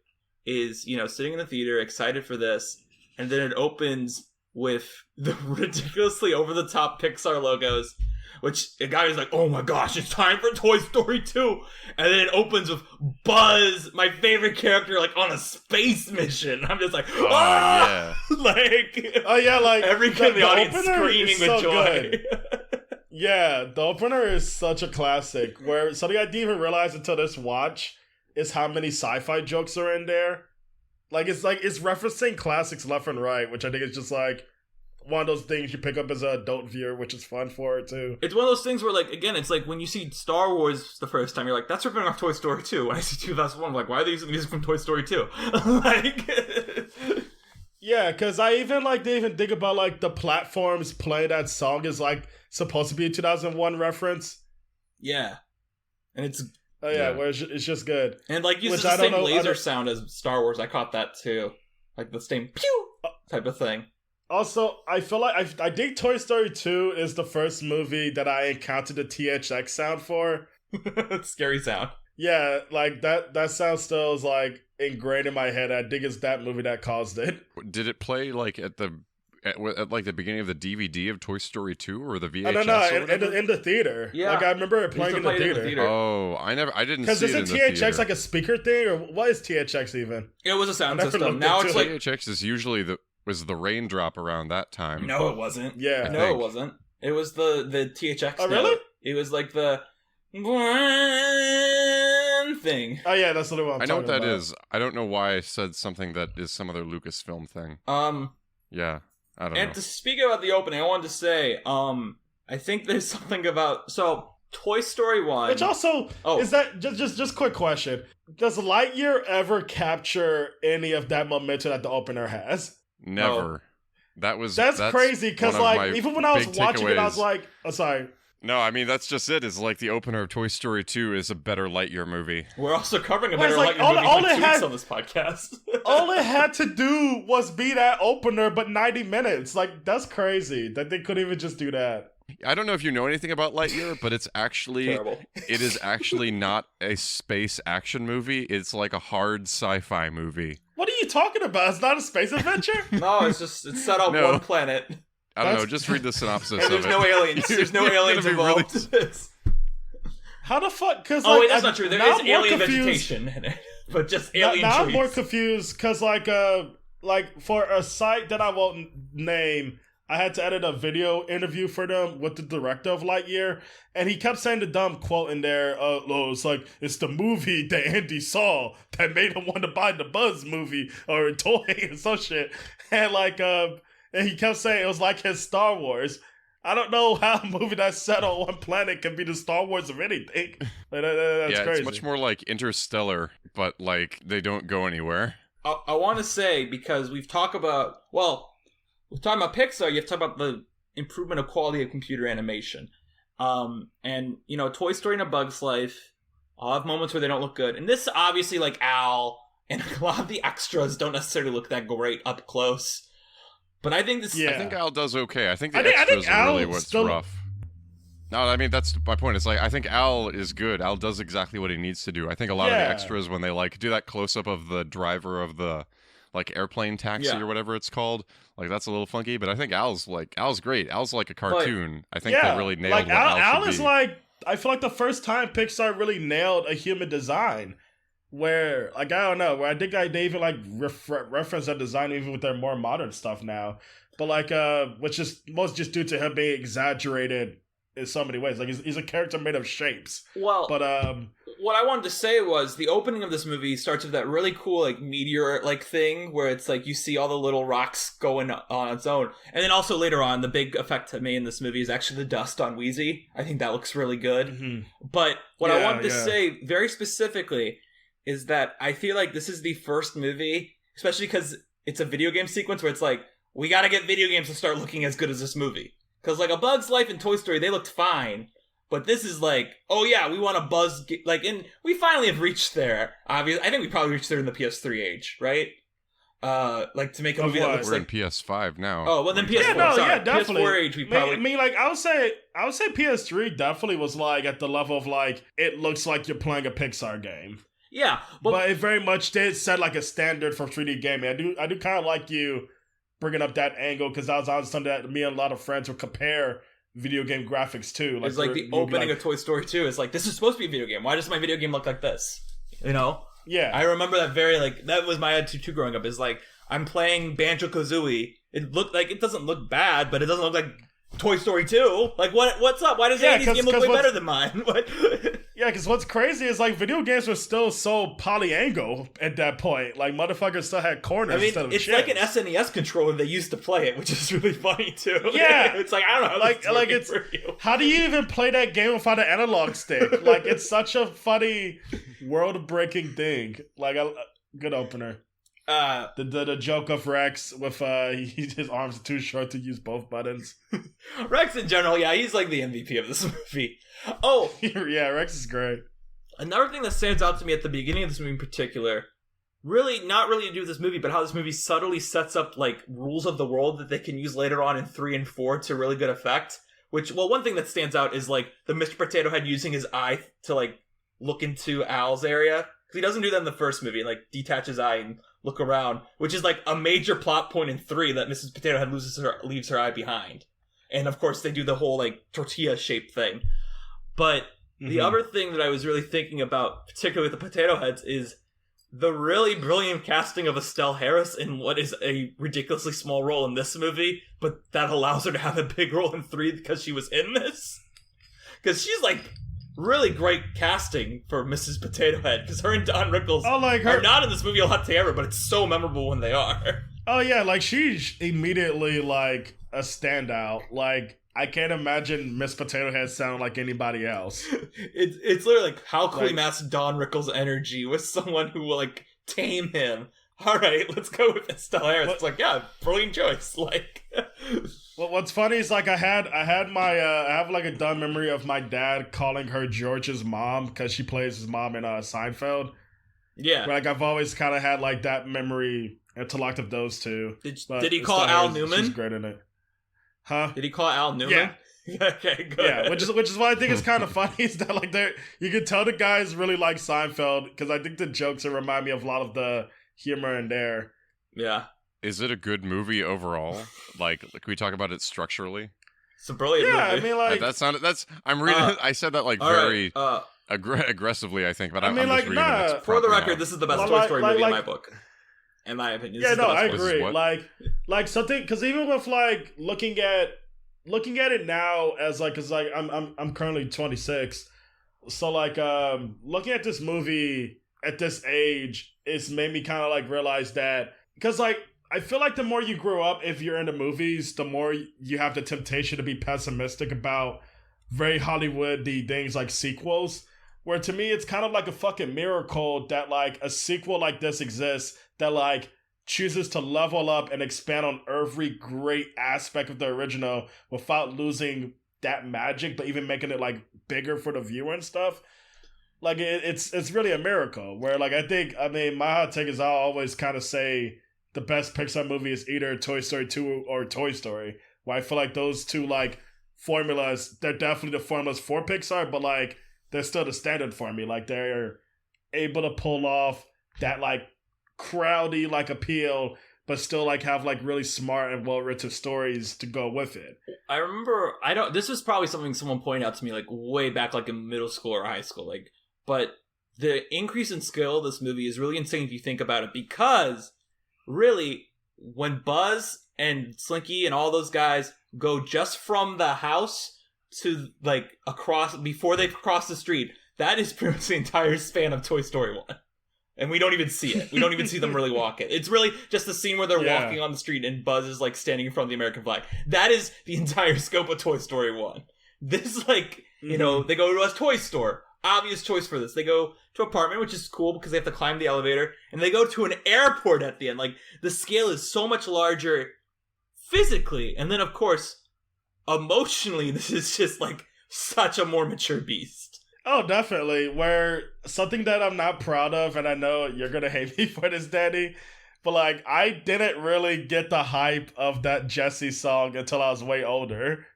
is, you know, sitting in the theater excited for this, and then it opens with the ridiculously over the top Pixar logos. Which a guy is like, oh my gosh, it's time for Toy Story 2. And then it opens with Buzz, my favorite character, like on a space mission. I'm just like, ah! Yeah. Like every kid in the audience screaming with joy. Yeah, the opener is such a classic. Where something I didn't even realize until this watch is how many sci-fi jokes are in there. Like it's referencing classics left and right, which I think is just like one of those things you pick up as an adult viewer, which is fun for it too. It's one of those things where, like, again, it's like when you see Star Wars the first time, you're like, that's ripping off Toy Story 2. When I see 2001, I'm like, why are they using music from Toy Story 2? Like, yeah, because I even like they even think about like the platforms playing that song is like supposed to be a 2001 reference. yeah, and it's where it's just good. and like uses the same laser sound as Star Wars. I caught that too, like the same pew type of thing. Also, I feel like I think Toy Story 2 is the first movie that I encountered the THX sound for. Scary sound. Yeah, like that sound still is like ingrained in my head. I think it's that movie that caused it. Did it play like at like the beginning of the DVD of Toy Story 2 or the VHS? I don't know, in the theater. Yeah, like I remember it playing in the theater. Oh, I didn't see it in the theater. Because isn't THX like a speaker thing, or what is THX even? It was a sound system. Now it's like THX is usually was the raindrop around that time. No, it wasn't. Yeah, no, it wasn't. It was the THX. Oh, really? It was like the thing. Oh yeah, that's what I'm talking about. I know what that is. I don't know why I said something that is some other Lucasfilm thing. Yeah, I don't know. And to speak about the opening, I wanted to say, I think there's something about Toy Story 1. Which also is that just quick question. Does Lightyear ever capture any of that momentum that the opener has? Never. Oh. That's crazy, because like even when I was watching it, I was like, oh sorry. No, I mean that's just it. Is like the opener of Toy Story 2 is a better Lightyear movie. We're also covering a better Lightyear movie like 2 weeks on this podcast. All it had to do was be that opener, but 90 minutes. Like that's crazy that they couldn't even just do that. I don't know if you know anything about Lightyear, but it's actually terrible. It is actually not a space action movie. It's like a hard sci-fi movie. What are you talking about? It's not a space adventure? No, it's set on one planet. I don't know. Just read the synopsis of it. There's no aliens. There's no aliens involved. How the fuck? Cause wait, that's not true. There is alien vegetation in it, but just alien trees. Now I'm more confused because like for a site that I won't name, I had to edit a video interview for them with the director of Lightyear, and he kept saying the dumb quote in there. It's like it's the movie that Andy saw that made him want to buy the Buzz movie or a toy and some shit, and like and he kept saying it was like his Star Wars. I don't know how a movie that's set on one planet can be the Star Wars of anything. That's crazy. It's much more like Interstellar, but like they don't go anywhere. I want to say, because we've talked about Pixar, you have to talk about the improvement of quality of computer animation. And, Toy Story and A Bug's Life all have moments where they don't look good. And this, obviously, like Al and a lot of the extras don't necessarily look that great up close. But I think this... I think Al does okay. I think the extras are really what's rough. No, I mean, that's my point. It's like, I think Al is good. Al does exactly what he needs to do. I think a lot of the extras, when they, like, do that close-up of the driver of the... like airplane taxi or whatever it's called, like that's a little funky, but I think Al's great. Al's like a cartoon. I think they really nailed like what Al is be. like, I feel like the first time Pixar really nailed a human design, where like I don't know, where I think they even like reference that design even with their more modern stuff now, but like which is most just due to him being exaggerated in so many ways. Like he's a character made of shapes. Well, but what I wanted to say was the opening of this movie starts with that really cool like meteor like thing where it's like you see all the little rocks going on its own, and then also later on the big effect to me in this movie is actually the dust on Wheezy. I think that looks really good. Mm-hmm. But what I wanted to say very specifically is that I feel like this is the first movie, especially because it's a video game sequence where it's like we got to get video games to start looking as good as this movie. Because, like, A Bug's Life and Toy Story, they looked fine. But this is like, oh yeah, we want a Buzz... and we finally have reached there. Obviously, I think we probably reached there in the PS3 age, right? Like, to make a movie that looks We're like... in PS5 now. Oh, well then PS4, definitely. PS4 age, we probably... I mean, like, I would say PS3 definitely was, like, at the level of, like, it looks like you're playing a Pixar game. Yeah, but it very much did set, like, a standard for 3D gaming. I do kind of like you bringing up that angle, because that was something that me and a lot of friends would compare video game graphics to. It's like the opening of Toy Story 2 is like, this is supposed to be a video game. Why does my video game look like this? You know? Yeah. I remember that that was my attitude too growing up, is like, I'm playing Banjo-Kazooie. It doesn't look bad, but it doesn't look like Toy Story 2. Like, what's up? Why does Andy's game look way better than mine? What? Yeah, because what's crazy is like video games were still so polyangle at that point. Like motherfuckers still had corners instead of it's chins. like an SNES controller they used to play it, which is really funny too. Yeah, it's like I don't know, how this is working for you. How do you even play that game without an analog stick? Like it's such a funny, world-breaking thing. Like a good opener. The joke of Rex with his arms are too short to use both buttons. Rex in general, yeah, he's like the MVP of this movie. Oh, yeah, Rex is great. Another thing that stands out to me at the beginning of this movie in particular, really not really to do with this movie, but how this movie subtly sets up like rules of the world that they can use later on in 3 and 4 to really good effect. Which, well, one thing that stands out is like the Mr. Potato Head using his eye to like look into Al's area, because he doesn't do that in the first movie, like detach his eye and look around, which is like a major plot point in 3 that Mrs. Potato Head leaves her eye behind. And of course they do the whole like tortilla shaped thing. But the other thing that I was really thinking about, particularly with the Potato Heads, is the really brilliant casting of Estelle Harris in what is a ridiculously small role in this movie, but that allows her to have a big role in 3 because she was in this. Because she's like really great casting for Mrs. Potato Head, because her and Don Rickles are not in this movie a lot together, but it's so memorable when they are. Oh yeah, like she's immediately like a standout. Like I can't imagine Miss Potato Head sounding like anybody else. It's literally like, how can we match Don Rickles' energy with someone who will like tame him? All right, let's go with Estelle Harris. It's like, yeah, brilliant choice. Like, well, what's funny is like I have like a dumb memory of my dad calling her George's mom because she plays his mom in Seinfeld. Yeah, like I've always kind of had like that memory interlocked of those two. Did he call Al Newman? She's great in it. Huh? Did he call Al Newman? Yeah. Okay, good. Yeah, which is why I think it's kind of funny is that like you can tell the guys really like Seinfeld because I think the jokes remind me of a lot of the humor in there. Yeah. Is it a good movie overall? Like, can we talk about it structurally? It's a brilliant movie. I mean, like I'm reading. I said that like very right, aggressively, I think, but I I'm mean, just like, reading it. For the record, this is the best Toy Story movie in my book. In my opinion. Yeah, no, I agree. What? Like something, because even with like looking at it now as like, cause like I'm currently 26, so like looking at this movie at this age, it's made me kind of like realize that, because like I feel like the more you grow up, if you're into movies, the more you have the temptation to be pessimistic about very Hollywood-y things like sequels. Where to me, it's kind of like a fucking miracle that like a sequel like this exists that like chooses to level up and expand on every great aspect of the original without losing that magic, but even making it like bigger for the viewer and stuff. Like it's really a miracle. Where like I mean my hot take is I'll always kind of say the best Pixar movie is either Toy Story 2 or Toy Story. Where I feel like those two like formulas, they're definitely the formulas for Pixar, but like they're still the standard for me. Like they're able to pull off that like crowdy like appeal, but still like have like really smart and well written stories to go with it. I remember this was probably something someone pointed out to me like way back like in middle school or high school, like, but the increase in skill of this movie is really insane if you think about it, because really when Buzz and Slinky and all those guys go just from the house to like across before they cross the street, that is pretty much the entire span of Toy Story 1. And we don't even see it. We don't even see them really walk it. It's really just the scene where they're walking on the street and Buzz is like standing in front of the American flag. That is the entire scope of Toy Story 1. This like, you know, they go to a toy store. Obvious choice for this. They go to an apartment, which is cool because they have to climb the elevator. And they go to an airport at the end. Like, the scale is so much larger physically. And then, of course, emotionally, this is just like such a more mature beast. Oh, definitely. Where something that I'm not proud of, and I know you're going to hate me for this, Danny, but like, I didn't really get the hype of that Jessie song until I was way older.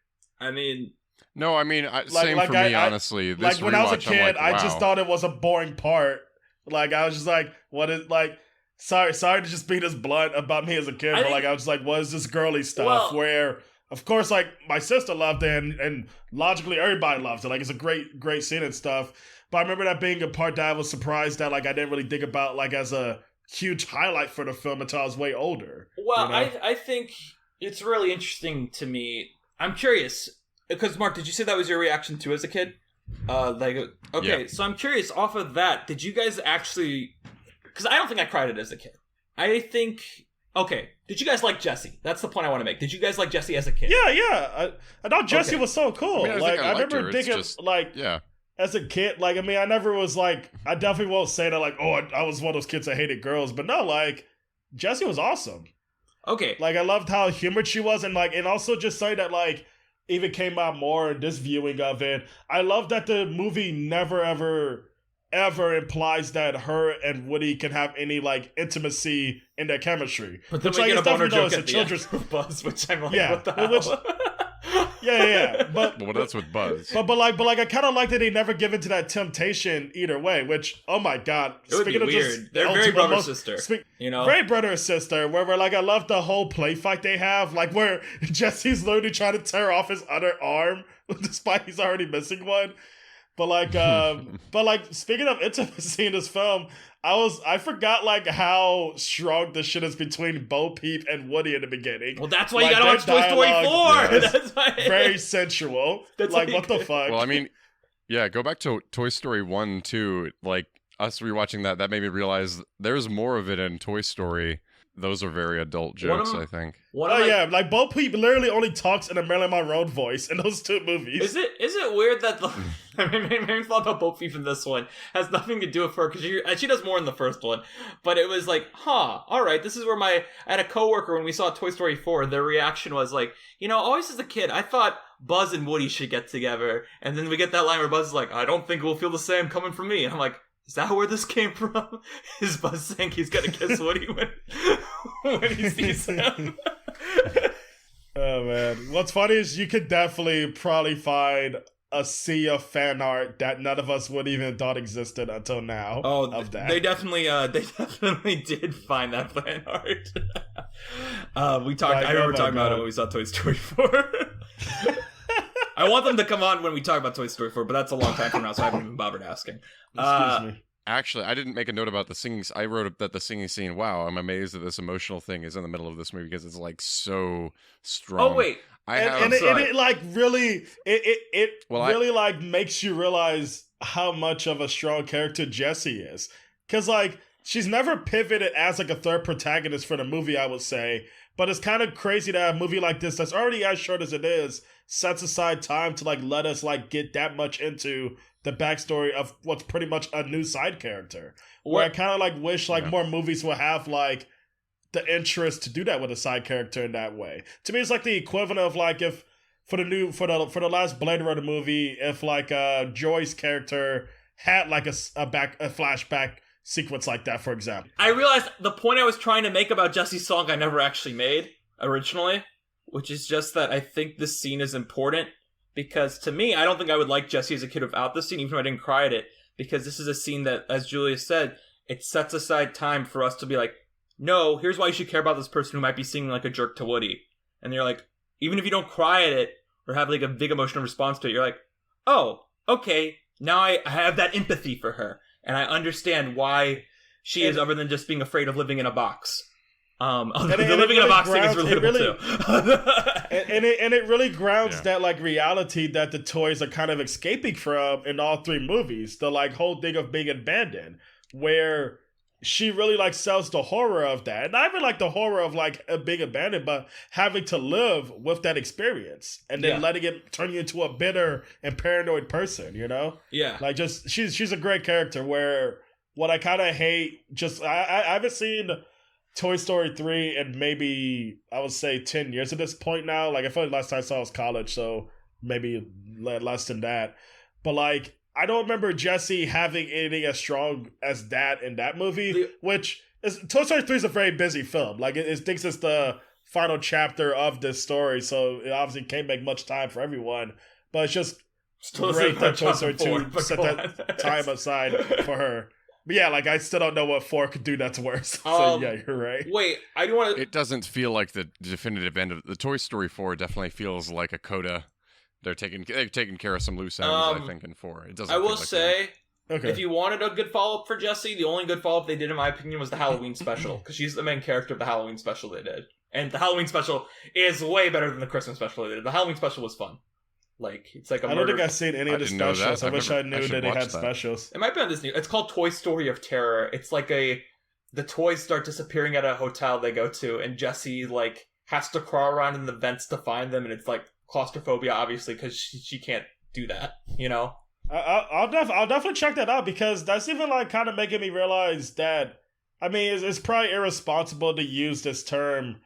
I mean... No, I mean, same for me, honestly. This like, when I was a kid, like, wow. I just thought it was a boring part. Like, I was just like, what is, like... Sorry to just be this blunt about me as a kid, but like, I was just like, what is this girly stuff? Where... Of course, like, my sister loved it, and logically everybody loves it. Like, it's a great scene and stuff. But I remember that being a part that I was surprised that, like, I didn't really think about, like, as a huge highlight for the film until I was way older. Well, you know? I think it's really interesting to me. I'm curious, because, Mark, did you say that was your reaction, too, as a kid? So I'm curious. Off of that, did you guys actually? Because I don't think I cried it as a kid. I think. Okay, did you guys like Jesse? That's the point I want to make. Did you guys like Jesse as a kid? Yeah. I thought Jesse was so cool. I remember thinking, as a kid, I never was like, I definitely won't say that, I was one of those kids that hated girls, but no, Jessie was awesome. Okay. I loved how humored she was, and also just say that, even came out more in this viewing of it. I love that the movie never, ever implies that her and Woody can have any, intimacy in their chemistry. But then we get a boner joke at the end of Buzz, which I'm like, what the hell? But well, that's with Buzz. But I kind of like that they never give into that temptation either way. Which, oh my god, it would be weird. They're very brother sister, very brother and sister. Where I love the whole play fight they have, where Jesse's literally trying to tear off his other arm despite he's already missing one. But speaking of intimacy in this film, I forgot how strong the shit is between Bo Peep and Woody in the beginning. Well, that's why you gotta watch Toy Story 4. That's why very sensual. That's what the fuck. Well, I mean, yeah, go back to Toy Story 1 too. Us rewatching that made me realize there's more of it in Toy Story. Those are very adult jokes, I think. Bo Peep literally only talks in a Marilyn Monroe voice in those two movies. Is it weird that I maybe thought about Bo Peep in this one has nothing to do with her, because she does more in the first one, but it was all right, this is where I had a coworker when we saw Toy Story 4, their reaction was always as a kid, I thought Buzz and Woody should get together, and then we get that line where Buzz is like, I don't think we'll feel the same coming from me, and I'm like, is that where this came from? Is Buzz saying he's gonna kiss Woody when he sees him? Oh man. What's funny is you could definitely probably find a sea of fan art that none of us would even thought existed until now. Oh, of that. They definitely did find that fan art. I remember talking about it when we saw Toy Story 4. I want them to come on when we talk about Toy Story 4, but that's a long time from now, so I haven't even bothered asking. Excuse me. Actually, I didn't make a note about the singing. I wrote that the singing scene. Wow, I'm amazed that this emotional thing is in the middle of this movie because it's so strong. Oh wait, it really makes you realize how much of a strong character Jessie is, because she's never pivoted as a third protagonist for the movie, I would say. But it's kind of crazy that a movie like this, that's already as short as it is, sets aside time to let us get that much into the backstory of what's pretty much a new side character. Where I kind of wish more movies would have the interest to do that with a side character in that way. To me, it's the equivalent of if for the last Blade Runner movie, if Joy's character had a flashback sequence like that, for example. I realized the point I was trying to make about Jesse's song I never actually made originally, which is just that I think this scene is important, because to me, I don't think I would like Jesse as a kid without this scene, even if I didn't cry at it, because this is a scene that, as Julius said, it sets aside time for us to be no, here's why you should care about this person who might be singing like a jerk to Woody. And you're even if you don't cry at it, or have a big emotional response to it, you're oh, okay, now I have that empathy for her. And I understand why she is, other than just being afraid of living in a box. The living in a box thing is relatable too. and it really grounds that reality that the toys are kind of escaping from in all three movies. The whole thing of being abandoned, where she really sells the horror of that. And not even the horror of being abandoned, but having to live with that experience and then letting it turn you into a bitter and paranoid person, Yeah. She's a great character, where what I kind of hate, I haven't seen Toy Story 3 in maybe, I would say, 10 years at this point now. I feel last time I saw was college, so maybe less than that. But I don't remember Jesse having anything as strong as that in that movie, which is, Toy Story 3 is a very busy film. It thinks it's the final chapter of this story, so it obviously can't make much time for everyone. But it's just great that Toy Story 2 set that time aside for her. But yeah, I still don't know what 4 could do that's worse. So yeah, you're right. Wait, I do want to... It doesn't feel like the definitive end of the Toy Story 4. Definitely feels like a coda. They've taken care of some loose ends, I think, in 4. It doesn't. I will say, if you wanted a good follow-up for Jessie, the only good follow-up they did, in my opinion, was the Halloween special, because she's the main character of the Halloween special they did. And the Halloween special is way better than the Christmas special they did. The Halloween special was fun. Like it's like a I don't think I've seen any of the didn't know that. specials. I wish I I knew should that they watch had that. specials. It might be on Disney. It's called Toy Story of Terror. It's like the toys start disappearing at a hotel they go to, and Jessie like has to crawl around in the vents to find them, and it's like claustrophobia, obviously, because she can't do that, you know. I'll definitely check that out, because that's even like kind of making me realize that, I mean, it's probably irresponsible to use this term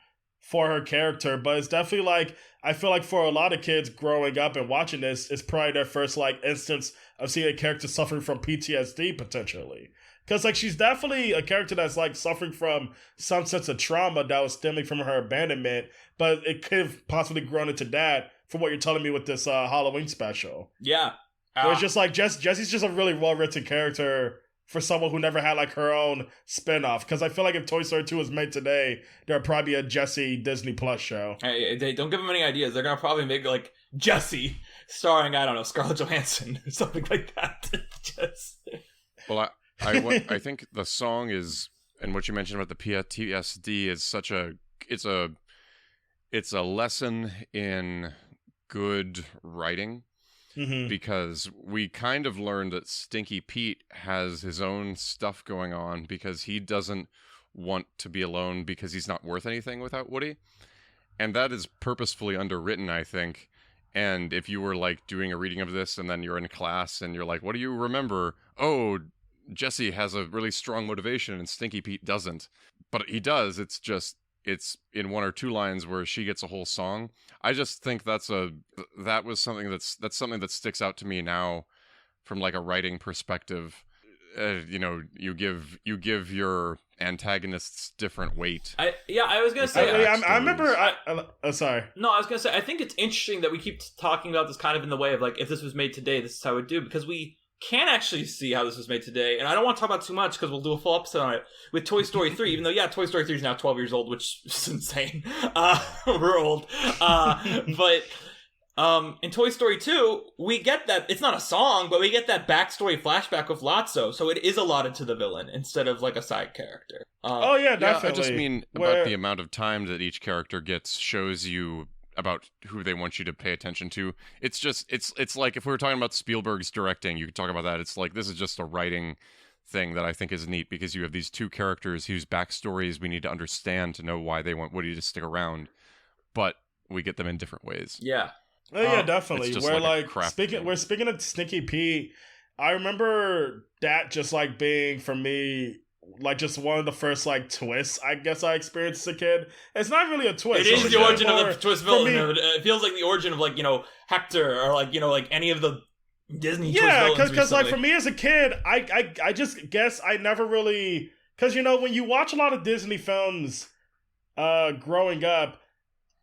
for her character, but it's definitely like, I feel like for a lot of kids growing up and watching this, it's probably their first like instance of seeing a character suffering from PTSD potentially. Because like she's definitely a character that's like suffering from some sense of trauma that was stemming from her abandonment, but it could have possibly grown into that from what you're telling me with this Halloween special. Yeah. Where it's just like Jessie's just a really well-written character for someone who never had like her own spin-off. Because I feel like if Toy Story 2 was made today, there'd probably be a Jessie Disney Plus show. Hey, they don't give them any ideas. They're gonna probably make like Jessie starring, I don't know, Scarlett Johansson or something like that. Well, I think the song is, and what you mentioned about the PTSD is such a it's a lesson in good writing. Mm-hmm. Because we kind of learned that Stinky Pete has his own stuff going on because he doesn't want to be alone because he's not worth anything without Woody. And that is purposefully underwritten, I think. And if you were like doing a reading of this and then you're in class and you're like, what do you remember? Oh, Jessie has a really strong motivation and Stinky Pete doesn't. But he does. It's just, it's in one or two lines where she gets a whole song. I just think that was something that's something that sticks out to me now from like a writing perspective. You know, you give your antagonists different weight. I was gonna say. I remember. Sorry. No, I was gonna say. I think it's interesting that we keep talking about this kind of in the way of like, if this was made today, this is how it would do, because we can actually see how this was made today, and I don't want to talk about too much because we'll do a full episode on it with Toy Story 3, even though, yeah, Toy Story 3 is now 12 years old, which is insane. We're old. But in Toy Story 2, we get that, it's not a song, but we get that backstory flashback with Lotso, so it is allotted to the villain instead of like a side character. Oh yeah, definitely. I just mean about the amount of time that each character gets shows you about who they want you to pay attention to. It's just, it's like if we were talking about Spielberg's directing, you could talk about that. It's like, this is just a writing thing that I think is neat, because you have these two characters whose backstories we need to understand to know why they want Woody to stick around, but we get them in different ways. Yeah. Oh yeah, definitely. We're speaking of Stinky Pete, I remember that just like being, for me, like just one of the first like twists I guess I experienced as a kid. It's not really a twist. It is the origin of the twist villain. It feels like the origin of like, you know, Hector, or like, you know, like any of the Disney twist villains. Yeah, because like for me as a kid, I just guess I never really, because you know when you watch a lot of Disney films growing up,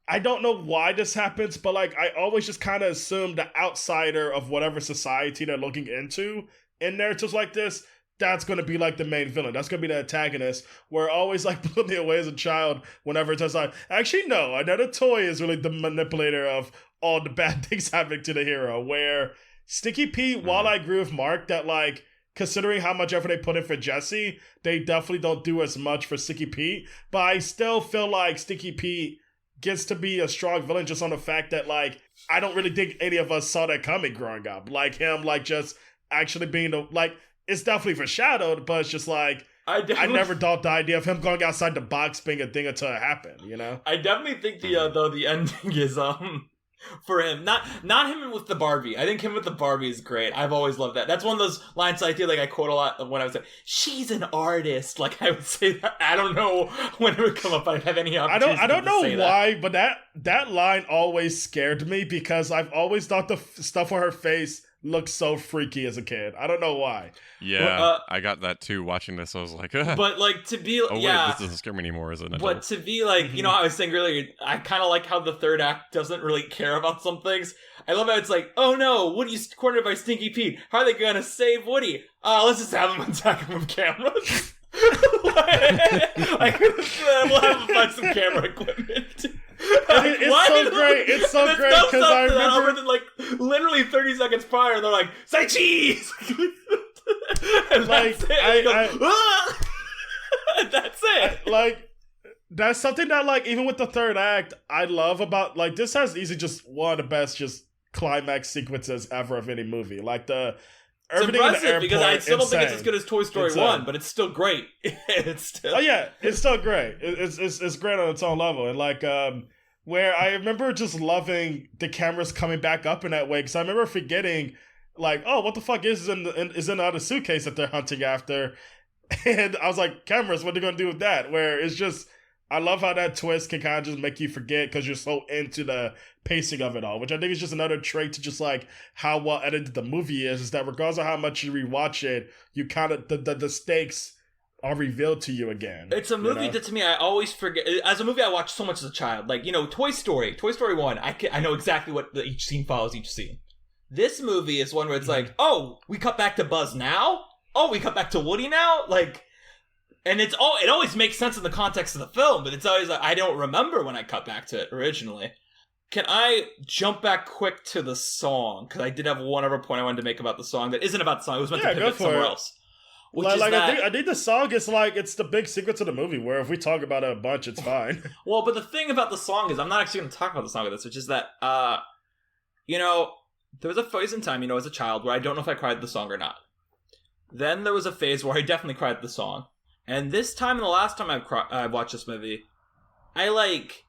I don't know why this happens, but like I always just kind of assume the outsider of whatever society they're looking into in narratives like this, that's going to be like the main villain. That's going to be the antagonist. Where always like blew me away as a child whenever it's like, actually no, another toy is really the manipulator of all the bad things happening to the hero. Where Stinky Pete, while I agree with Mark that like, considering how much effort they put in for Jessie, they definitely don't do as much for Stinky Pete. But I still feel like Stinky Pete gets to be a strong villain just on the fact that like, I don't really think any of us saw that coming growing up. Like him, like just actually being the, like, it's definitely foreshadowed, but it's just like, I never thought the idea of him going outside the box being a thing until it happened, you know? I definitely think the ending is for him. Not him with the Barbie. I think him with the Barbie is great. I've always loved that. That's one of those lines I feel like I quote a lot when I was like, she's an artist. Like I would say that. I don't know when it would come up. I'd have any opportunity. I don't know why, but that line always scared me because I've always thought the stuff on her face looked so freaky as a kid. I don't know why. Yeah, I got that too watching this. I was like, ugh. But like to be, wait, this doesn't scare me anymore as an adult. But to be like, you know, I was saying earlier, I kind of like how the third act doesn't really care about some things. I love how it's like, oh no, Woody's cornered by Stinky Pete. How are they gonna save Woody? Let's just have him attack him with cameras. Like, we'll have him find some camera equipment. It's so great. It's so great because I remember then, like literally 30 seconds prior, they're like, "Say cheese," and like that's it. Like that's something that like even with the third act, I love about like this has easily just one of the best just climax sequences ever of any movie. Like It's everything in the impressive airport, because I still don't think it's insane. as good as Toy Story Insane. 1, but it's still great. It's still... Oh yeah, it's still great. It's great on its own level, and like where I remember just loving the cameras coming back up in that way, because I remember forgetting like, oh, what the fuck is in the other suitcase that they're hunting after, and I was like, cameras, what are they gonna do with that? Where it's just, I love how that twist can kind of just make you forget because you're so into the pacing of it all, which I think is just another trait to just like how well edited the movie is that regardless of how much you rewatch it, you kind of the stakes are revealed to you again. It's a movie that to me I always forget. As a movie I watched so much as a child, like, you know, Toy Story 1. I know exactly what each scene follows each scene. This movie is one where it's like, oh, we cut back to Buzz now. Oh, we cut back to Woody now. Like, and it always makes sense in the context of the film, but it's always like I don't remember when I cut back to it originally. Can I jump back quick to the song? Because I did have one other point I wanted to make about the song that isn't about the song. It was meant to pivot somewhere else. Which is that... I think the song is like, it's the big sequence of the movie where if we talk about it a bunch, it's fine. Well, but the thing about the song is, I'm not actually going to talk about the song of this, which is that, you know, there was a phase in time, you know, as a child where I don't know if I cried at the song or not. Then there was a phase where I definitely cried at the song. And this time and the last time I've watched this movie, I like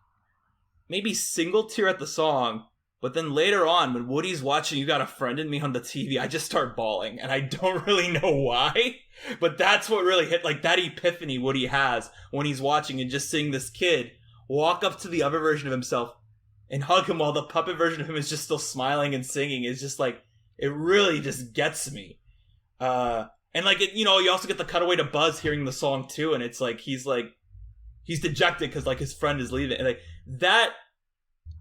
maybe single tear at the song, but then later on when Woody's watching You Got a Friend in Me on the TV, I just start bawling, and I don't really know why, but that's what really hit, like that epiphany Woody has when he's watching and just seeing this kid walk up to the other version of himself and hug him while the puppet version of him is just still smiling and singing. Is just like, it really just gets me. And like, you know, you also get the cutaway to Buzz hearing the song too, and it's like he's dejected because like his friend is leaving, and like that,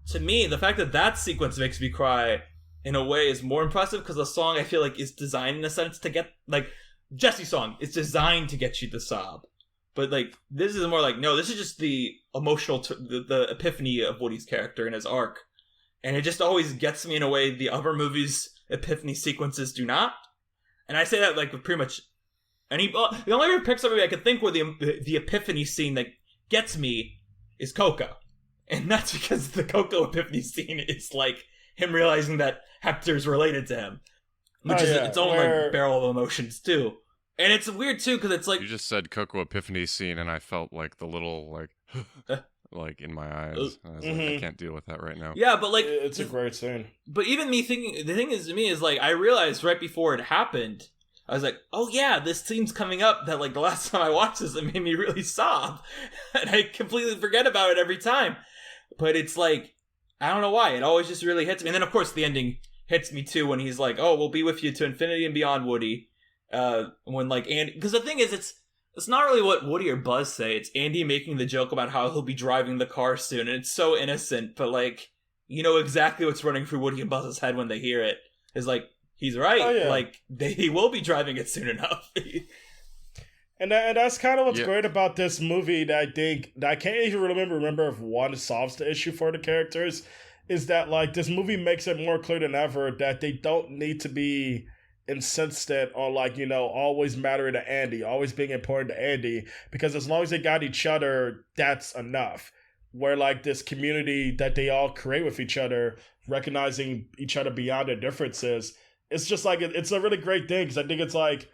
to me, the fact that that sequence makes me cry in a way is more impressive because the song I feel like is designed in a sense to get, like, Jesse's song is designed to get you to sob, but like this is more like, no, this is just the emotional the epiphany of Woody's character and his arc, and it just always gets me in a way the other movies' epiphany sequences do not. And I say that like with pretty much any... the only other Pixar movie I could think where the epiphany scene that gets me is Coco. And that's because the Coco epiphany scene is like him realizing that Hector's related to him. Which is its own like barrel of emotions too. And it's weird too because it's like... You just said Coco epiphany scene and I felt like the little like... like in my eyes. I was like, I can't deal with that right now. Yeah, but like... It's a great scene. But even me thinking... The thing is, to me, is like, I realized right before it happened, I was like, oh yeah, this scene's coming up that like the last time I watched this, it made me really sob. And I completely forget about it every time. But it's like, I don't know why. It always just really hits me. And then of course the ending hits me too when he's like, oh, we'll be with you to infinity and beyond, Woody. When like Andy... Because the thing is, it's not really what Woody or Buzz say. It's Andy making the joke about how he'll be driving the car soon. And it's so innocent, but like, you know exactly what's running through Woody and Buzz's head when they hear it. Is like, he's right. Oh, yeah. Like, he will be driving it soon enough. And that's kind of what's great about this movie that I think, that I can't even remember if one solves the issue for the characters, is that like this movie makes it more clear than ever that they don't need to be insistent on like, you know, always mattering to Andy, always being important to Andy, because as long as they got each other, that's enough. Where like this community that they all create with each other, recognizing each other beyond their differences, it's just like, it's a really great thing, because I think it's like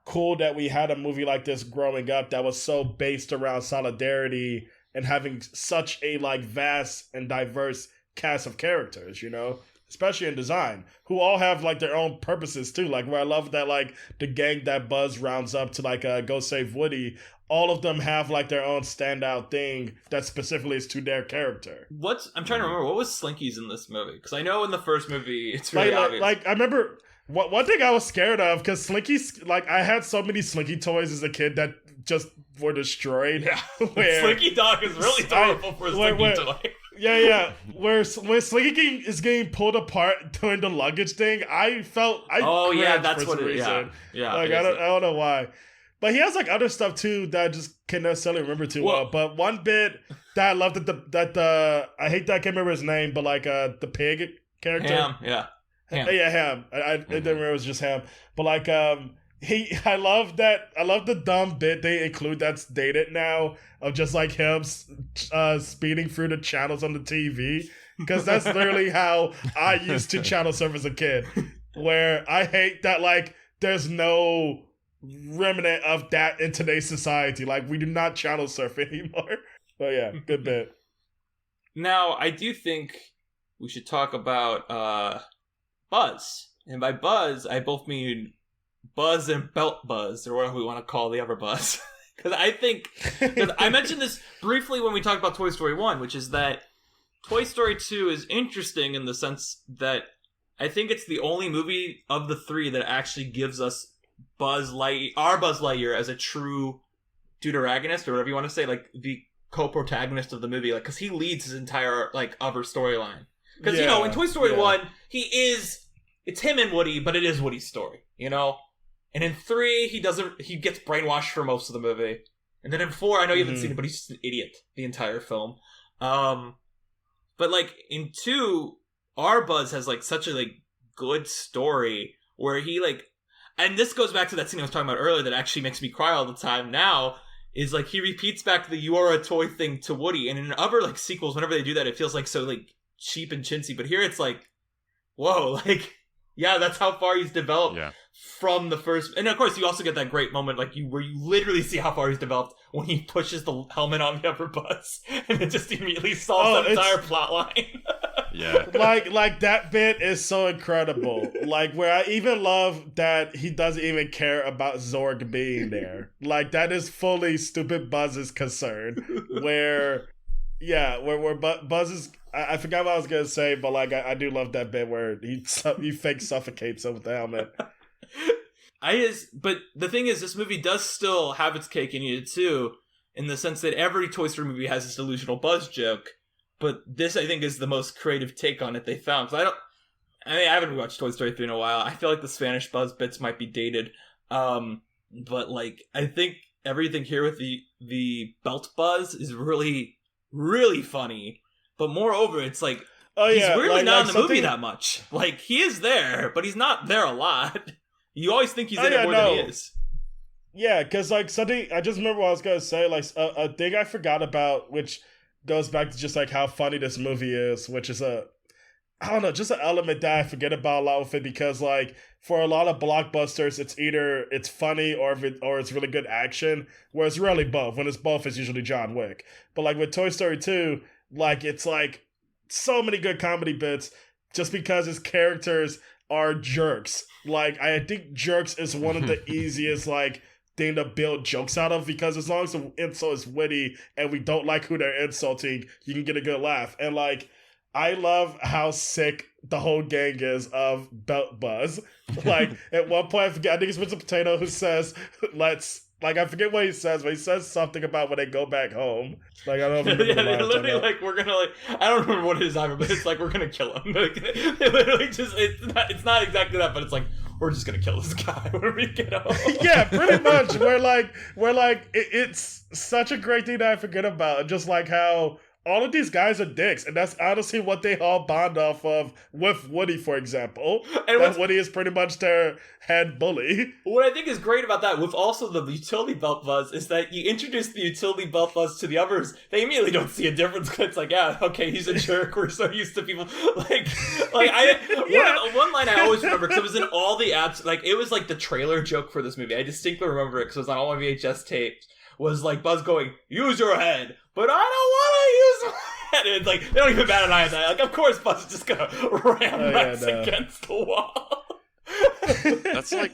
cool that we had a movie like this growing up that was so based around solidarity and having such a like vast and diverse cast of characters, you know, especially in design, who all have like their own purposes too. Like, where I love that like the gang that Buzz rounds up to like go save Woody, all of them have like their own standout thing that specifically is to their character. I'm trying to remember, what was Slinky's in this movie? Because I know in the first movie it's really obvious. Like I remember one thing I was scared of, because Slinky's, like, I had so many Slinky toys as a kid that just were destroyed. Yeah, Slinky Dog is really adorable for a Slinky toy. Yeah. When Slinky is getting pulled apart during the luggage thing, I felt that's what it is. Yeah. Like I don't know why, but he has like other stuff too that I just can't necessarily remember too well. But one bit that I loved that I hate that I can't remember his name, but like the pig character. Ham. Ham. I didn't remember it was just Ham, but like I love the dumb bit they include that's dated now of just like him speeding through the channels on the TV, because that's literally how I used to channel surf as a kid, where I hate that like there's no remnant of that in today's society. Like, we do not channel surf anymore. So yeah, good bit. Now, I do think we should talk about Buzz. And by Buzz, I both mean Buzz and Belt Buzz, or whatever we want to call the other Buzz. Because I mentioned this briefly when we talked about Toy Story 1, which is that Toy Story 2 is interesting in the sense that I think it's the only movie of the three that actually gives us Buzz Lightyear as a true deuteragonist, or whatever you want to say, like the co-protagonist of the movie, like, because he leads his entire like other storyline. Because you know, in Toy Story 1, it's him and Woody, but it is Woody's story, you know. And in 3, he gets brainwashed for most of the movie. And then in 4, I know you haven't seen it, but he's just an idiot the entire film. But like in 2, our Buzz has like such a like good story where he like, and this goes back to that scene I was talking about earlier that actually makes me cry all the time now, is like he repeats back the "you are a toy" thing to Woody, and in other like sequels, whenever they do that, it feels like so like cheap and chintzy. But here it's like, whoa, like, yeah, that's how far he's developed from the first. And of course, you also get that great moment like where you literally see how far he's developed when he pushes the helmet on the upper Buzz, and it just immediately solves that entire plot line. Yeah. Like that bit is so incredible. Like, where I even love that he doesn't even care about Zorg being there. Like, that is fully stupid Buzz's concern. Where Buzz is, I forgot what I was gonna say, but like I do love that bit where he fake suffocates him with the helmet. But the thing is, this movie does still have its cake and eat it too, in the sense that every Toy Story movie has this delusional Buzz joke. But this, I think, is the most creative take on it they found. Because I haven't watched Toy Story 3 in a while. I feel like the Spanish Buzz bits might be dated. But, like, I think everything here with the Belt Buzz is really, really funny. But moreover, it's like, he's really not in the movie that much. Like, he is there, but he's not there a lot. You always think he's in it more than he is. Yeah, because, like, something, I just remember what I was going to say. Like, a thing I forgot about, which goes back to just like how funny this movie is, which is just an element that I forget about a lot with it, because like for a lot of blockbusters, it's either it's funny or it's really good action, where it's rarely both. When it's both, it's usually John Wick. But like with Toy Story 2, like it's like so many good comedy bits just because his characters are jerks. Like, I think jerks is one of the easiest like thing to build jokes out of, because as long as the insult is witty and we don't like who they're insulting, you can get a good laugh. And like, I love how sick the whole gang is of Belt Buzz. Like, at one point, I think it's Mr. Potato who says, I forget what he says, but he says something about when they go back home. Like, I don't know if you remember they're literally like, we're gonna like, I don't remember what it is either, but it's like, we're gonna kill him. Like, they literally just, it's not exactly that, but it's like, we're just gonna kill this guy when we get home. Yeah, pretty much. We're like, it's such a great thing that I forget about. Just like how all of these guys are dicks, and that's honestly what they all bond off of with Woody, for example. And that Woody is pretty much their head bully. What I think is great about that, with also the utility belt Buzz, is that you introduce the utility belt Buzz to the others, they immediately don't see a difference, because it's like, yeah, okay, he's a jerk, we're so used to people, one line I always remember, because it was in all the apps, like, it was like the trailer joke for this movie, I distinctly remember it, because it was on all my VHS tapes, was like Buzz going, use your head, but I don't want to use my head. And it's like, they don't even bat an eye at that. Like, of course Buzz is just gonna ram Rex against the wall. That's like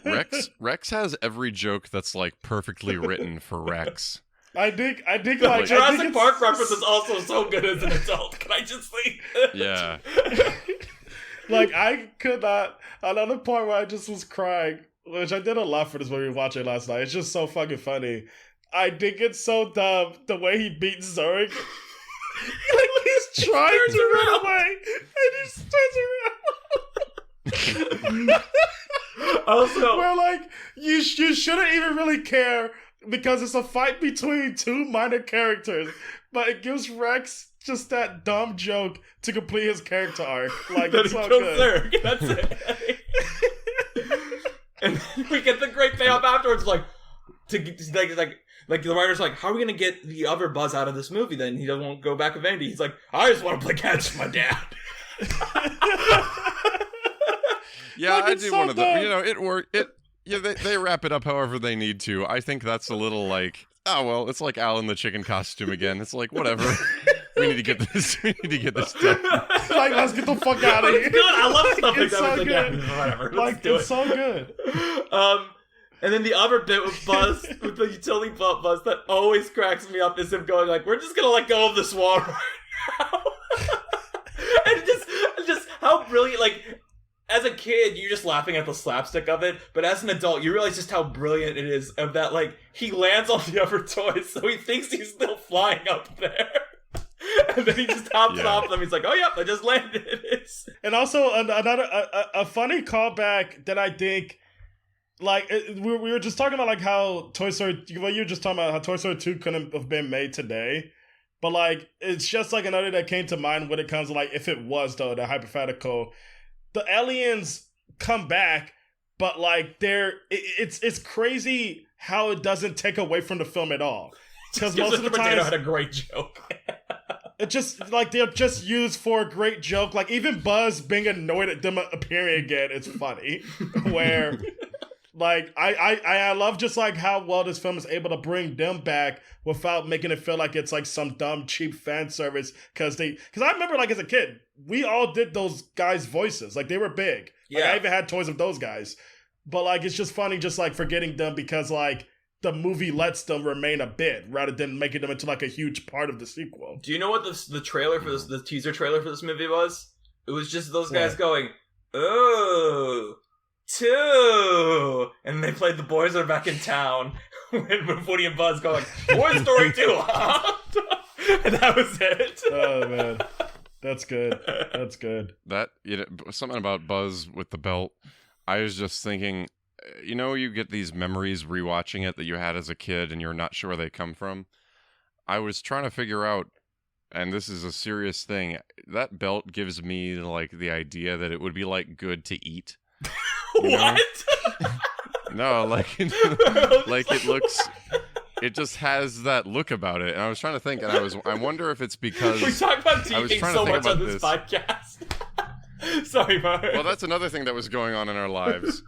Rex has every joke that's like perfectly written for Rex. I think like Jurassic Park reference is also so good as an adult. Can I just say? Yeah. Like, I could not. Another part where I just was crying, which I did a lot for this movie watching last night. It's just so fucking funny. I think it's so dumb the way he beats Zurg. Like, he's trying to run away, and he just turns around. Also, where like you shouldn't even really care, because it's a fight between two minor characters, but it gives Rex just that dumb joke to complete his character arc. Like, it's so good. That's it. And then we get the great payoff afterwards, like the writer's like, how are we gonna get the other Buzz out of this movie? Then he won't go back with Andy. He's like, I just want to play catch with my dad. Yeah, I do one of them. You know, it worked. Yeah, they wrap it up however they need to. I think that's a little like, oh well, it's like Al in the chicken costume again. It's like whatever. We need to get this. We need to get this done. Like, let's get the fuck out of here. Good. I love stuff like It's that. so It's like, good. yeah, whatever. Like, Let's do it's it. so good. And then the other bit with Buzz, with the utility belt Buzz, that always cracks me up is him going like, "We're just gonna let go of this wall right now," and just how brilliant. Like, as a kid, you're just laughing at the slapstick of it, but as an adult, you realize just how brilliant it is. Of that, like, he lands on the other toys, so he thinks he's still flying up there. And then he just hops off them. He's like, "Oh, yep, I just landed." And also another a funny callback that I think, like, we were just talking about like how Toy Story. Well, you were just talking about how Toy Story 2 couldn't have been made today, but like it's just like another that came to mind when it comes to like if it was though the hypothetical, the aliens come back, but like it's crazy how it doesn't take away from the film at all. Because most of the time, had a great joke. it just like they're just used for a great joke. Like even Buzz being annoyed at them appearing again, it's funny. Where like I love just like how well this film is able to bring them back without making it feel like it's like some dumb cheap fan service. Because I remember like as a kid, we all did those guys' voices. Like they were big. Like, Yeah. I even had toys of those guys. But like it's just funny just like forgetting them because like the movie lets them remain a bit rather than making them into like a huge part of the sequel. Do you know what the trailer for this, the teaser trailer for this movie was? It was just those guys going, "Oh, 2," and they played "The Boys Are Back in Town" with Woody and Buzz going, "Toy Story 2," and that was it. Oh man, that's good. That's good. That, you know, something about Buzz with the belt. I was just thinking, you know, you get these memories rewatching it that you had as a kid and you're not sure where they come from. I was trying to figure out, and this is a serious thing, that belt gives me like the idea that it would be like good to eat. You know? What? No, like like it looks, it just has that look about it. And I was trying to think, and I wonder if it's because We talk about I was TV trying to so think much on about this this. podcast. Sorry, Mark. Well, that's another thing that was going on in our lives.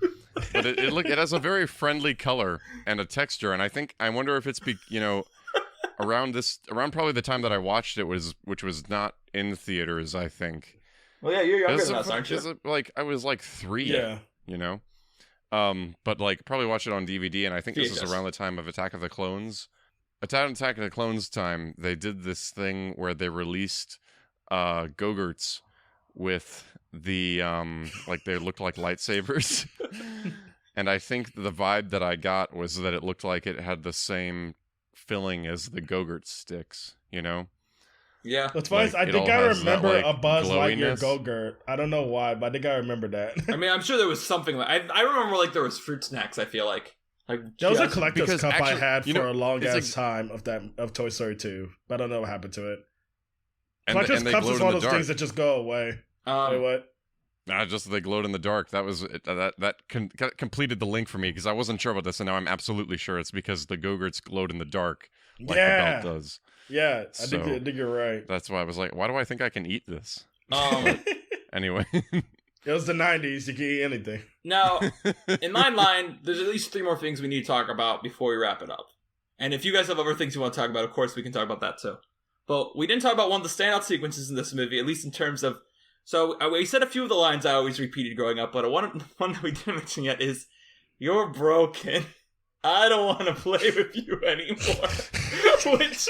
But it has a very friendly color and a texture, and I wonder if it's around probably the time that I watched it which was not in theaters, I think. Well, yeah, you're younger Is than it- us, aren't you? is it, like I was like 3, Yeah. you know. But like probably watched it on DVD, and I think this is VHS. around the time of Attack of the Clones. Attack of the Clones time, they did this thing where they released Go-Gurts with the like they looked like lightsabers. And I think the vibe that I got was that it looked like it had the same filling as the Go-Gurt sticks, you know? Yeah. What's funny is Like, I it think all I has that, remember like, a Buzz Lightyear glowiness. Go-Gurt. I don't know why, but I think I remember that. I mean, I'm sure there was something like I remember like there was fruit snacks. I feel like That was a just- collector's because cup actually, I had you for know, a long it's ass time of Toy Story 2. But I don't know what happened to it. And Collector's they cups glowed is in one the of those dark. things that just go away. Wait, what? Nah, just they glowed in the dark. That was that completed the link for me because I wasn't sure about this, and now I'm absolutely sure it's because the Go-Gurts glowed in the dark, like Yeah. the belt does. Yeah, I So- think you're right. That's why I was like, why do I think I can eat this? Anyway, It was the 90s. You can eat anything. Now, in my mind, there's at least 3 more things we need to talk about before we wrap it up. And if you guys have other things you want to talk about, of course, we can talk about that too. But we didn't talk about one of the standout sequences in this movie, at least in terms of... So, we said a few of the lines I always repeated growing up, but one that we didn't mention yet is, "You're broken. I don't want to play with you anymore." Which,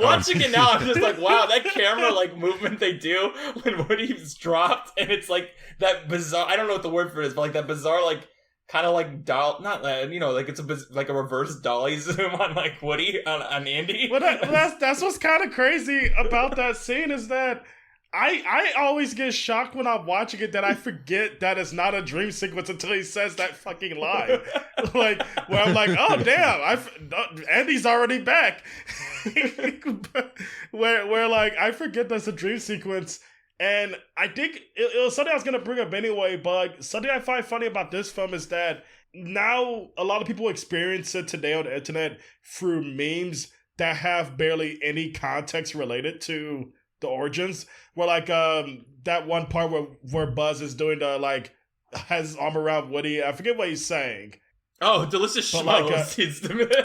watching it now, I'm just like, wow, that camera like movement they do when Woody's dropped, and it's like that bizarre. I don't know what the word for it is, but like that bizarre, like kind of like doll, not like it's like a reverse dolly zoom on like Woody on Andy. Well, that's what's kind of crazy about that scene is that I always get shocked when I'm watching it that I forget that it's not a dream sequence until he says that fucking line. Like, where I'm like, oh damn, Andy's already back. where like I forget that's a dream sequence, And I think it was something I was going to bring up anyway, but something I find funny about this film is that now a lot of people experience it today on the internet through memes that have barely any context related to the origins. Where like that one part where Buzz is doing the like has his arm around Woody. I forget what he's saying. Oh, delicious schmoes. Like,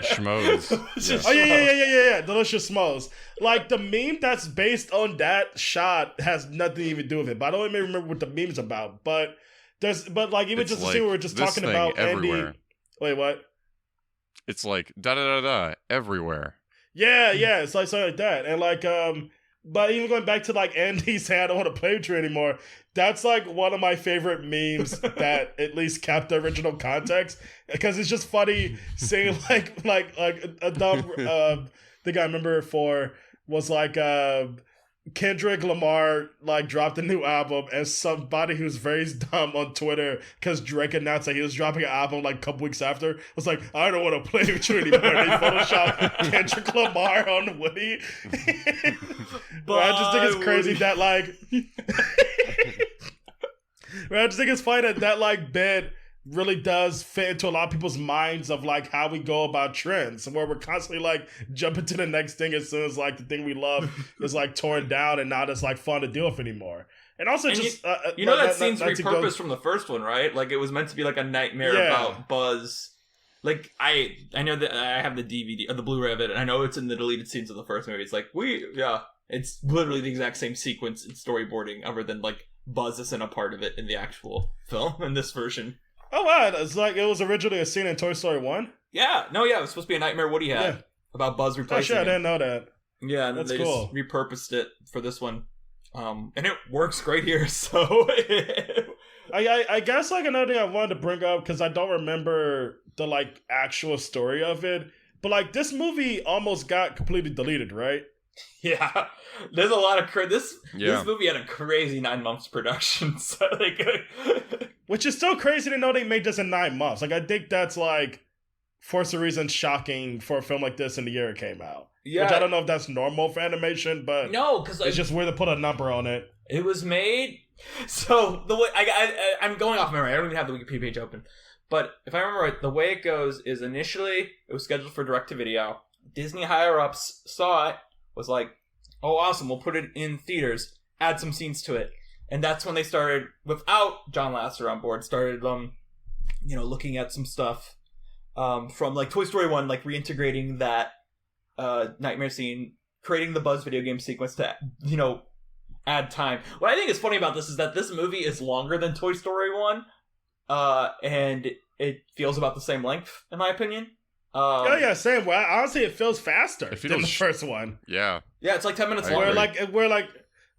Schmoes. Oh yeah. Delicious schmoes. Like the meme that's based on that shot has nothing to even do with it. But I don't even remember what the meme's about. But like even It's just to like see, we were just this talking thing about everywhere. Andy. Wait, what? It's like da da da da everywhere. Yeah, it's like something like that. And like but even going back to like Andy's saying I don't want to play with you anymore, that's like one of my favorite memes that at least kept the original context, because it's just funny seeing like a dumb thing I remember for was like Kendrick Lamar like dropped a new album, and somebody who's very dumb on Twitter because Drake announced that he was dropping an album like a couple weeks after was like, I don't want to play with you anymore. And they photoshopped Kendrick Lamar on Woody. But I just think it's crazy that like I just think it's funny that like bit really does fit into a lot of people's minds of like how we go about trends, where we're constantly like jumping to the next thing as soon as like the thing we love is like torn down and not as like fun to deal with anymore. And also and just that scene's repurposed from the first one, right? Like it was meant to be like a nightmare about Buzz. Like I know that I have the DVD or the Blu-ray of it, and I know it's in the deleted scenes of the first movie. It's like it's literally the exact same sequence in storyboarding, other than like Buzz isn't a part of it in the actual film in this version. Oh wow, it's like it was originally a scene in Toy Story 1? Yeah, it was supposed to be a nightmare Woody had about Buzz replacing I him. didn't know that. Yeah, and that's they cool. just repurposed it for this one. And it works great here, so... I guess like another thing I wanted to bring up, because I don't remember the like actual story of it, but like this movie almost got completely deleted, right? Yeah, there's a lot of this movie had a crazy 9 months production, so like... Which is so crazy to know they made this in 9 months. Like, I think that's, like, for some reason, shocking for a film like this in the year it came out. Yeah. Which I don't know if that's normal for animation, but no, because it's just weird to put a number on it. It was made... So, the way... I'm going off memory. I don't even have the Wikipedia page open. But, if I remember right, the way it goes is initially, it was scheduled for direct-to-video. Disney higher-ups saw it, was like, oh, awesome, we'll put it in theaters, add some scenes to it. And that's when they started, without John Lasseter on board, started, looking at some stuff from, like, Toy Story 1, like, reintegrating that nightmare scene, creating the Buzz video game sequence to, add time. What I think is funny about this is that this movie is longer than Toy Story 1, and it feels about the same length, in my opinion. Same. Well, honestly, it feels faster than the first one. Yeah. Yeah, it's like 10 minutes longer.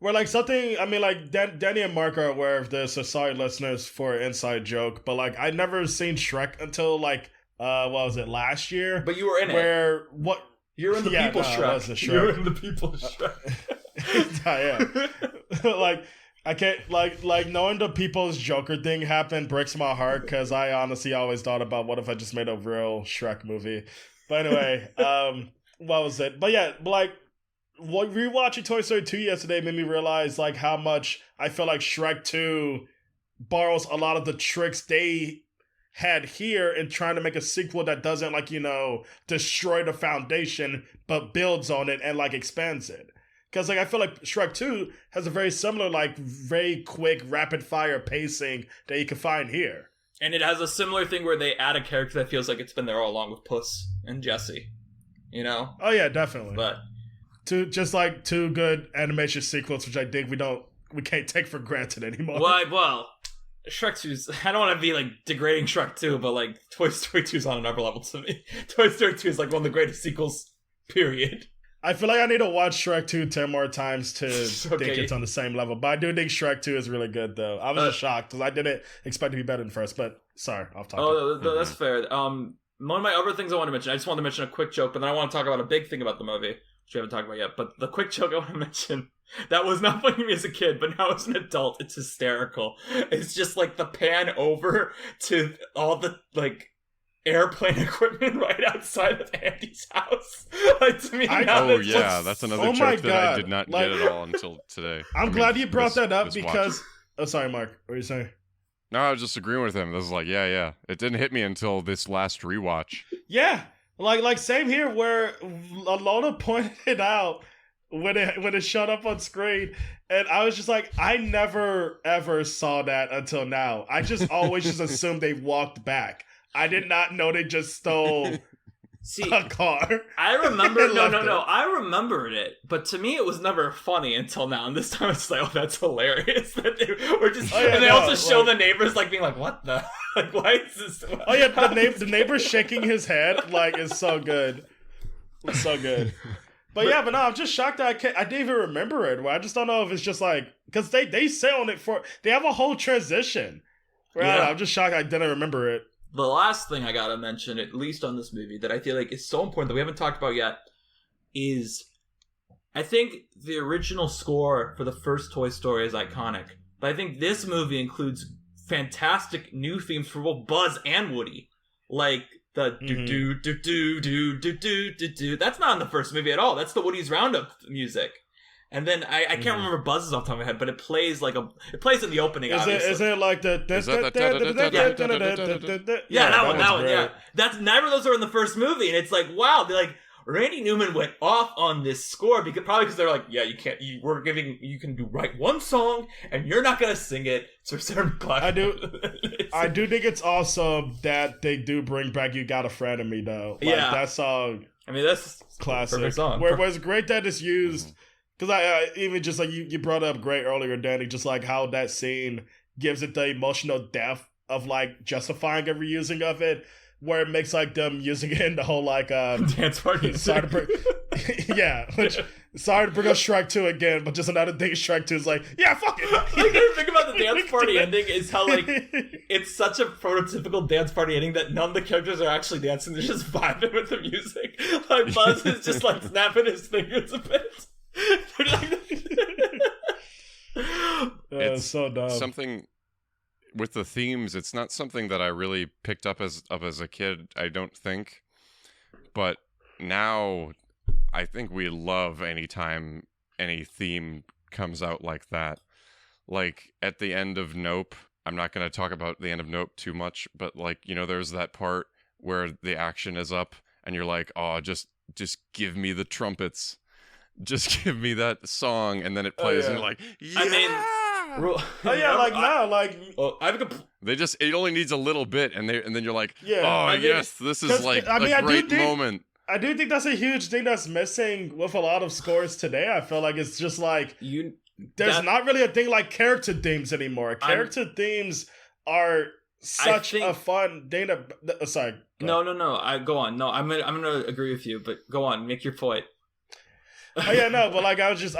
We're like something, I mean, like, Danny and Mark are aware of this, so sorry, listeners, for an inside joke, but, like, I'd never seen Shrek until, like, what was it, last year? But you were in it. You're in the People's Shrek. You're in the People's Shrek. Yeah. Like, I can't, like, knowing the People's Joker thing happened breaks my heart, because I honestly always thought about what if I just made a real Shrek movie. But anyway, what was it? But yeah, like, rewatching Toy Story 2 yesterday made me realize like how much I feel like Shrek 2 borrows a lot of the tricks they had here in trying to make a sequel that doesn't like, destroy the foundation, but builds on it and like expands it. Because like I feel like Shrek 2 has a very similar, like very quick, rapid fire pacing that you can find here. And it has a similar thing where they add a character that feels like it's been there all along with Puss and Jessie. Oh yeah, definitely. But two good animation sequels, which I think we can't take for granted anymore. Well, Shrek 2's, I don't want to be like degrading Shrek 2, but like Toy Story 2's on another level to me. Toy Story 2 is like one of the greatest sequels, period. I feel like I need to watch Shrek 2 10 more times to think it's on the same level. But I do think Shrek 2 is really good, though. I was just shocked because I didn't expect to be better than first. But sorry, off topic. Oh, that's fair. One of my other things I want to mention, I just want to mention a quick joke, but then I want to talk about a big thing about the movie, which we haven't talked about yet. But the quick joke I want to mention, that was not funny to me as a kid, but now as an adult, it's hysterical. It's just like the pan over to all the, like, airplane equipment right outside of Andy's house. Like, to me, that's another joke that I did not get at all until today. I'm glad you brought that up because... Oh, sorry, Mark. What are you saying? No, I was just agreeing with him. This is like, yeah. It didn't hit me until this last rewatch. Yeah. Like same here where Lola pointed it out when it showed up on screen, and I was just like, I never ever saw that until now. I just always just assumed they walked back. I did not know they just stole a car. I remember no. I remembered it, but to me it was never funny until now. And this time it's like, oh, that's hilarious. That they were just, and they also show the neighbors like being like, what the, like, why is this? Oh yeah, the neighbor shaking his head like is so good. It's so good. But no, I'm just shocked that I didn't even remember it. I just don't know if it's just like, because they say on it they have a whole transition. Right? Yeah. I'm just shocked I didn't remember it. The last thing I gotta mention, at least on this movie, that I feel like is so important that we haven't talked about yet, is I think the original score for the first Toy Story is iconic. But I think this movie includes fantastic new themes for both Buzz and Woody. Like the do-do-do-do-do-do-do-do. That's not in the first movie at all. That's the Woody's Roundup music. And then I can't remember Buzz's off the top of my head, but it plays in the opening. Is it like the? Yeah, that one. Yeah, that's neither of those are in the first movie, and it's like, wow, they're like, Randy Newman went off on this score because they're like, yeah, you can't. You can write one song, and you're not gonna sing it. So Sarah McLachlan. I do think it's awesome that they do bring back "You Got a Friend in Me," though. Like, that song. I mean, that's classic. Perfect song. Where it's great that it's used. Because I even just like you brought up great earlier, Danny, just like how that scene gives it the emotional depth of like justifying a reusing of it, where it makes like them using it in the whole like dance party. Sorry to bring up Shrek 2 again, but just another thing Shrek 2 is like, yeah, fuck it. Like, the thing about the dance party ending is how like it's such a prototypical dance party ending that none of the characters are actually dancing, they're just vibing with the music. Like Buzz is just like snapping his fingers a bit. It's so dumb. Something with the themes, it's not something that I really picked up as a kid, I don't think. But now I think we love anytime any theme comes out like that. Like at the end of Nope, I'm not going to talk about the end of Nope too much, but like, there's that part where the action is up and you're like, oh, just give me the trumpets. Just give me that song, and then it plays, and you're like, yeah! It only needs a little bit, and then you're like, this is like a great moment. I do think that's a huge thing that's missing with a lot of scores today. I feel like it's just like, there's not really a thing like character themes anymore. Character themes are such a fun thing to... sorry. No. Go on. No, I'm gonna agree with you, but go on. Make your point. But like I was just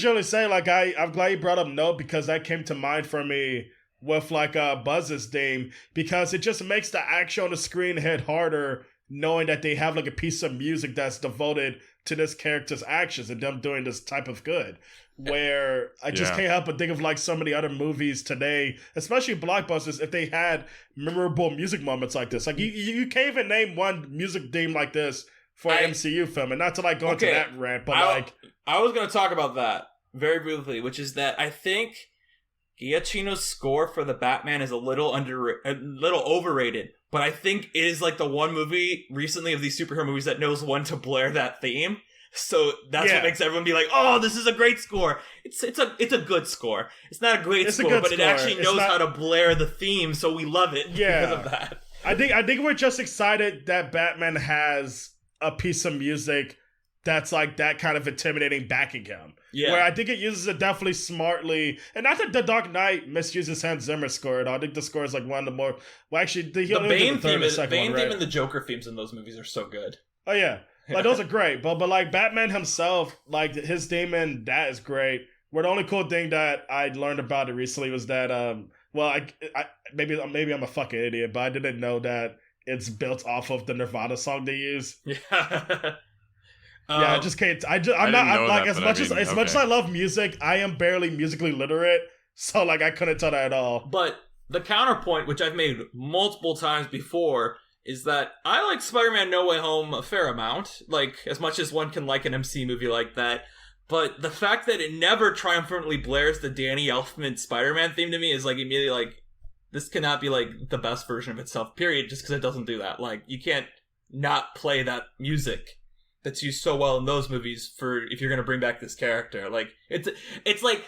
generally saying, like I'm glad you brought up Nope because that came to mind for me with like Buzz's theme, because it just makes the action on the screen hit harder knowing that they have like a piece of music that's devoted to this character's actions and them doing this type of good. Where I just can't help but think of like so many other movies today, especially blockbusters, if they had memorable music moments like this. Like you can't even name one music theme like this for an MCU film, and not to like go into that rant, but I was going to talk about that very briefly, which is that I think Giacchino's score for the Batman is a little overrated, but I think it is like the one movie recently of these superhero movies that knows when to blare that theme. So that's what makes everyone be like, "Oh, this is a great score." It's a good score. It's not a great score, but it actually knows how to blare the theme, so we love it because of that. I think we're just excited that Batman has a piece of music that's like that kind of intimidating backing him. Yeah. Where I think it uses it definitely smartly. And not that The Dark Knight misuses Hans Zimmer's score at all. I think the score is like one of the more... Well, actually, the Bane theme and the Joker themes in those movies are so good. Oh, yeah. Like, those are great. But like, Batman himself, like, his theme and that is great. Where the only cool thing that I learned about it recently was that, maybe I'm a fucking idiot, but I didn't know that it's built off of the Nirvana song they use. Yeah. I just can't. I'm not as much as I love music, I am barely musically literate, so like I couldn't tell that at all. But the counterpoint, which I've made multiple times before, is that I like Spider-Man No Way Home a fair amount, like, as much as one can like an MC movie like that. But the fact that it never triumphantly blares the Danny Elfman Spider-Man theme to me is, like, immediately, like, this cannot be, like, the best version of itself, period, just because it doesn't do that. Like, you can't not play that music that's used so well in those movies for if you're going to bring back this character. Like, it's like,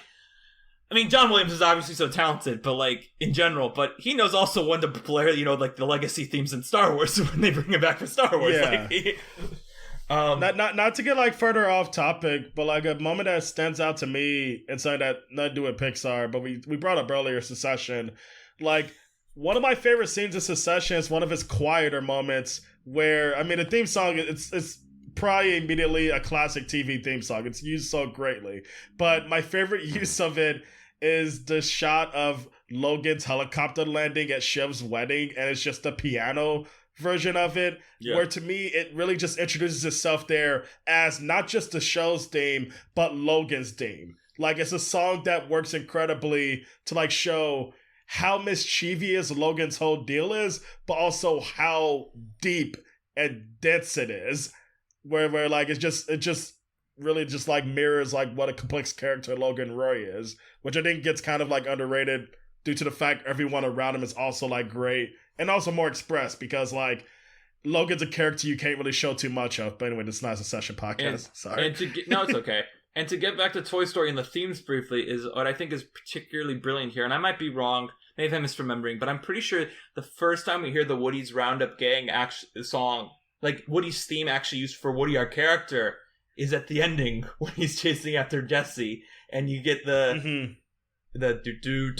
I mean, John Williams is obviously so talented, but, like, in general, but he knows also when to blare, you know, like, the legacy themes in Star Wars when they bring it back for Star Wars. Yeah. Like, not to get, like, further off topic, but, like, a moment that stands out to me and something that not to do with Pixar, but we brought up earlier, Succession. Like, one of my favorite scenes in Succession is one of his quieter moments where, I mean, the theme song, it's probably immediately a classic TV theme song. It's used so greatly. But my favorite use of it is the shot of Logan's helicopter landing at Shiv's wedding, and it's just the piano version of it, where to me, it really just introduces itself there as not just the show's theme, but Logan's theme. Like, it's a song that works incredibly to, like, show how mischievous Logan's whole deal is, but also how deep and dense it is. Where like it just really just like mirrors like what a complex character Logan Roy is, which I think gets kind of like underrated due to the fact everyone around him is also like great and also more expressed, because like Logan's a character you can't really show too much of. But anyway, this is not a session podcast. Sorry. No, it's okay. And to get back to Toy Story and the themes briefly, is what I think is particularly brilliant here, and I might be wrong, maybe I'm misremembering, but I'm pretty sure the first time we hear the Woody's Roundup Gang song, like Woody's theme actually used for Woody, our character, is at the ending when he's chasing after Jesse, and you get the do,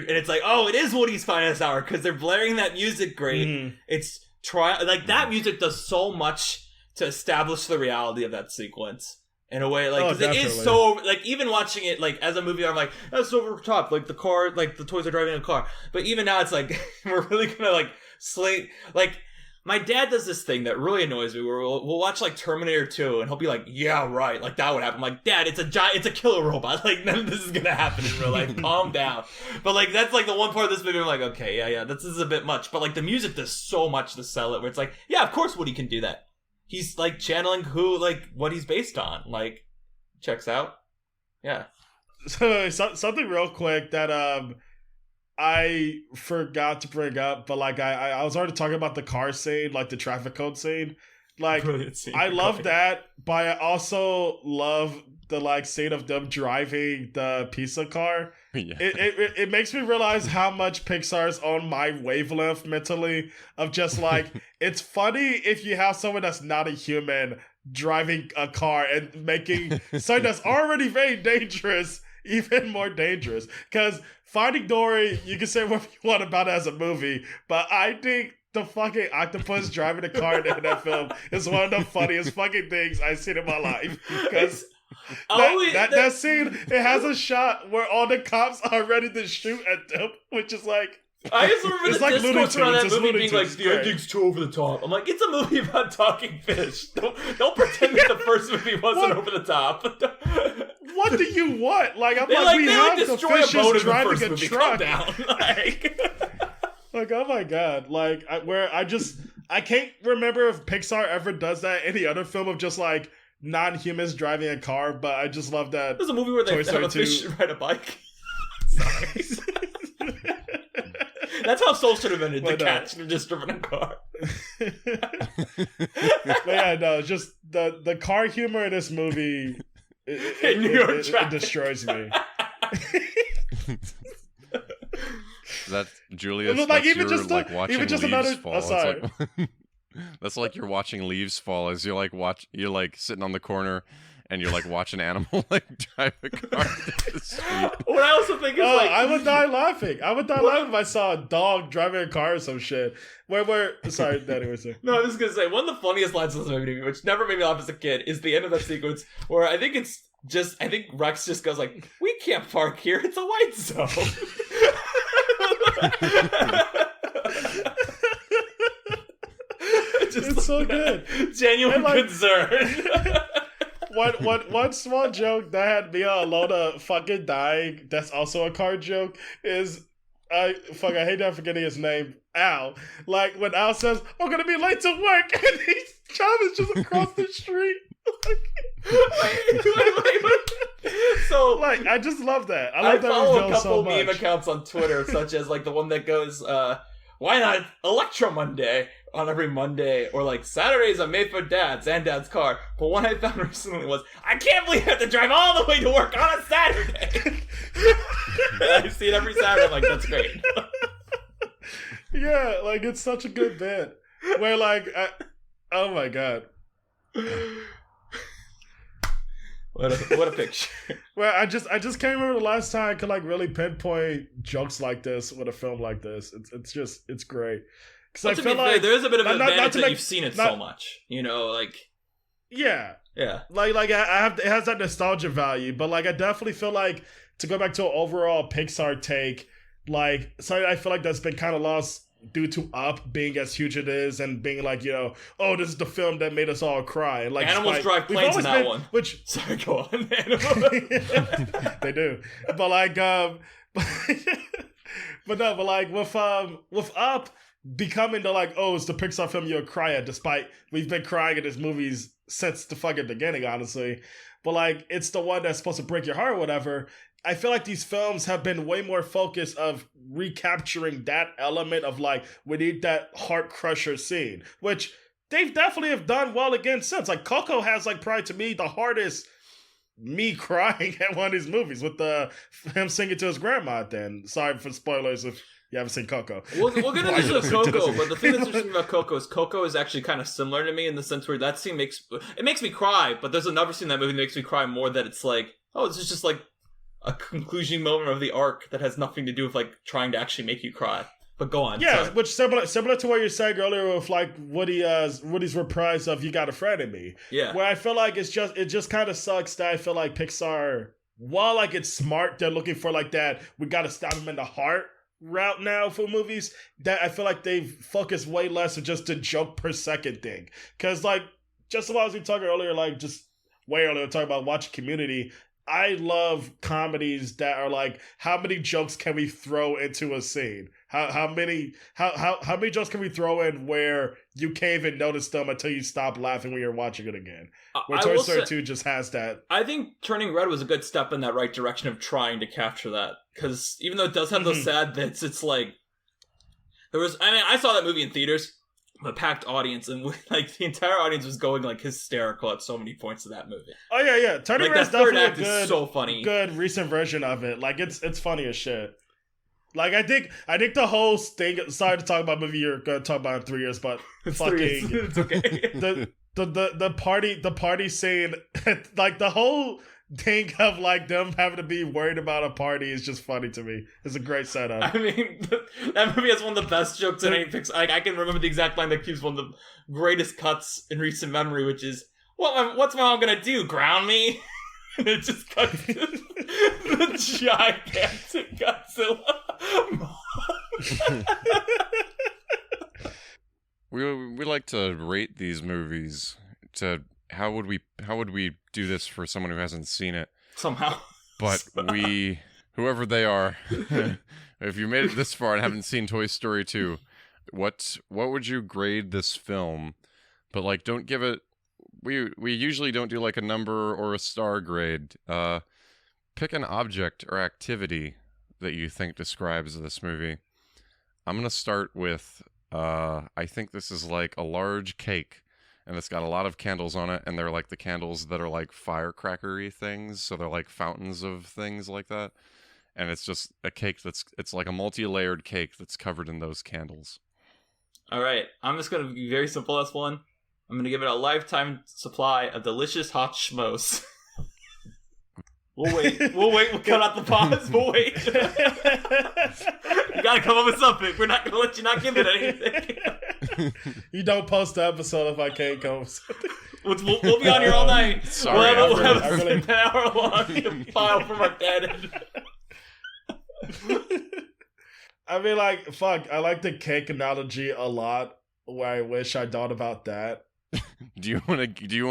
and it's like, oh, it is Woody's Finest Hour, because they're blaring that music great. Mm-hmm. It's like that music does so much to establish the reality of that sequence. In a way, like, because it is so, like, even watching it, like, as a movie, I'm like, that's over the top, like, the car, like, the toys are driving a car. But even now, it's like, we're really gonna, like, slate, like, my dad does this thing that really annoys me, where we'll watch, like, Terminator 2, and he'll be like, yeah, right, like, that would happen. I'm like, Dad, it's a killer robot, like, none of this is gonna happen in real life, calm down. But, like, that's, like, the one part of this movie I'm like, okay, yeah, this is a bit much. But, like, the music does so much to sell it, where it's like, yeah, of course Woody can do that. He's, like, channeling what he's based on. Like, checks out. Yeah. So, something real quick that I forgot to bring up, but, like, I was already talking about the car scene, like, the traffic code scene. Like, scene. I love that, but I also love the, like, scene of them driving the pizza car. Yeah. It makes me realize how much Pixar's on my wavelength mentally of just like, it's funny if you have someone that's not a human driving a car and making something that's already very dangerous even more dangerous. Because Finding Dory, you can say what you want about it as a movie, but I think the fucking octopus driving a car in that film is one of the funniest fucking things I've seen in my life. Because that scene, it has a shot where all the cops are ready to shoot at them, which is like, I just remember the like discourse around that movie being like, the ending's too over the top. I'm like, it's a movie about talking fish. Don't pretend that the first movie wasn't over the top. What do you want? Like, I'm like, we have the fishes driving a truck. Like, oh my god. Like, I can't remember if Pixar ever does that in any other film of just like non-humans driving a car, but I just love that. There's a movie where they have a fish ride a bike. Sorry. That's how Soul should have ended. The cat should have just driven a car. But yeah, no, just the car humor in this movie, it destroys me. That Julius, like, that's even your, just like watching even just leaves another. fall. Oh, sorry. Like, that's like you're watching leaves fall as you're like sitting on the corner. And you're like watching an animal like drive a car down the street. What I also think is like, I would die laughing. I would die laughing if I saw a dog driving a car or some shit. Sorry, Danny was saying. No, I was just gonna say one of the funniest lines of this movie, which never made me laugh as a kid, is the end of that sequence where I think Rex just goes like, "We can't park here. It's a white zone." It's so good. Genuine concern. One small joke that had me alone fucking dying, that's also a car joke, is I hate not forgetting his name, Al. Like when Al says, "I'm gonna be late to work," and Chum is just across the street. wait. So like, I just love that. I I love that follow a reveal couple so much. meme accounts on Twitter, such as like the one that goes, "Why not Electro Monday on every Monday?" or like "Saturdays are made for dads and dad's car." But one I found recently was, "I can't believe I have to drive all the way to work on a Saturday." I see it every Saturday. I'm like, that's great. Yeah, like it's such a good bit. Where like, oh my god. What a picture. Well, I just can't remember the last time I could like really pinpoint jokes like this with a film like this. It's great. Because Well, I to feel be fair, like there is a bit of an not advantage to that make- you've seen it not- so much. You know, like yeah, yeah. like I have it has that nostalgia value, but like I definitely feel like to go back to an overall Pixar take, like something I feel like that's been kind of lost due to Up being as huge it is and being like, you know, oh, this is the film that made us all cry. And like Animals drive we've planes in always that one. Which Sorry, go on. they do, but like but no, but like with Up becoming the like, oh, it's the Pixar film you'll cry at, despite we've been crying at his movies since the fucking beginning, honestly. But like it's the one that's supposed to break your heart or whatever. I feel like these films have been way more focused of recapturing that element of like, we need that heart crusher scene, which they've definitely have done well again since. Like Coco has like probably to me the hardest me crying at one of these movies with him singing to his grandma at the end. Sorry for spoilers if you haven't seen Coco. We'll get into Yes, it Coco, doesn't. but the thing that's interesting about Coco is actually kind of similar to me in the sense where that scene makes me cry, but there's another scene in that movie that makes me cry more that it's like, oh, this is just like a conclusion moment of the arc that has nothing to do with like trying to actually make you cry. But go on. Yeah, sorry. which similar to what you said earlier with like Woody's reprise of "You Got a Friend in Me." Yeah. Where I feel like it just kind of sucks that I feel like Pixar, while like it's smart, they're looking for like that we got to stab him in the heart route now for movies. That I feel like they've focused way less on just the joke per second thing. Because like just as we talked earlier, like just way earlier talking about watching Community. I love comedies that are like, how many jokes can we throw into a scene? How many jokes can we throw in where you can't even notice them until you stop laughing when you're watching it again? Where Toy Story 2 just has that. I think Turning Red was a good step in that right direction of trying to capture that. Because even though it does have those sad bits, it's like I saw that movie in theaters, a packed audience, and like the entire audience was going like hysterical at so many points of that movie. Oh yeah. Turning Like Red's that third definitely act is so funny. good recent version of it. Like it's funny as shit. Like I think the whole thing. Sorry to talk about a movie you're gonna talk about in 3 years, but It's fucking it's okay. the party scene, like the whole thing of like them having to be worried about a party is just funny to me. It's a great setup. I mean, that movie has one of the best jokes in any Pixar. I can remember the exact line that keeps one of the greatest cuts in recent memory, which is, what's my mom gonna do, ground me? And it just cuts to the gigantic Godzilla. We like to rate these movies. How would we do this for someone who hasn't seen it? Somehow. But whoever they are, if you made it this far and haven't seen Toy Story 2, what would you grade this film? But like, don't give it. We usually don't do like a number or a star grade. Pick an object or activity that you think describes this movie. I'm gonna start with. I think this is like a large cake. And it's got a lot of candles on it, and they're like the candles that are like firecrackery things, so they're like fountains of things like that. And it's just a cake it's like a multi-layered cake that's covered in those candles. All right, I'm just gonna be very simple as one. I'm gonna give it a lifetime supply of delicious hot schmoes. We'll wait. We'll cut out the pause. We'll wait. You gotta come up with something. We're not gonna let you not give it anything. You don't post the episode if I can't come. We'll be on here all night. Sorry, we'll have I really- an hour long file from our dad. I mean, like, fuck. I like the cake analogy a lot. Where I wish I thought about that. Do you want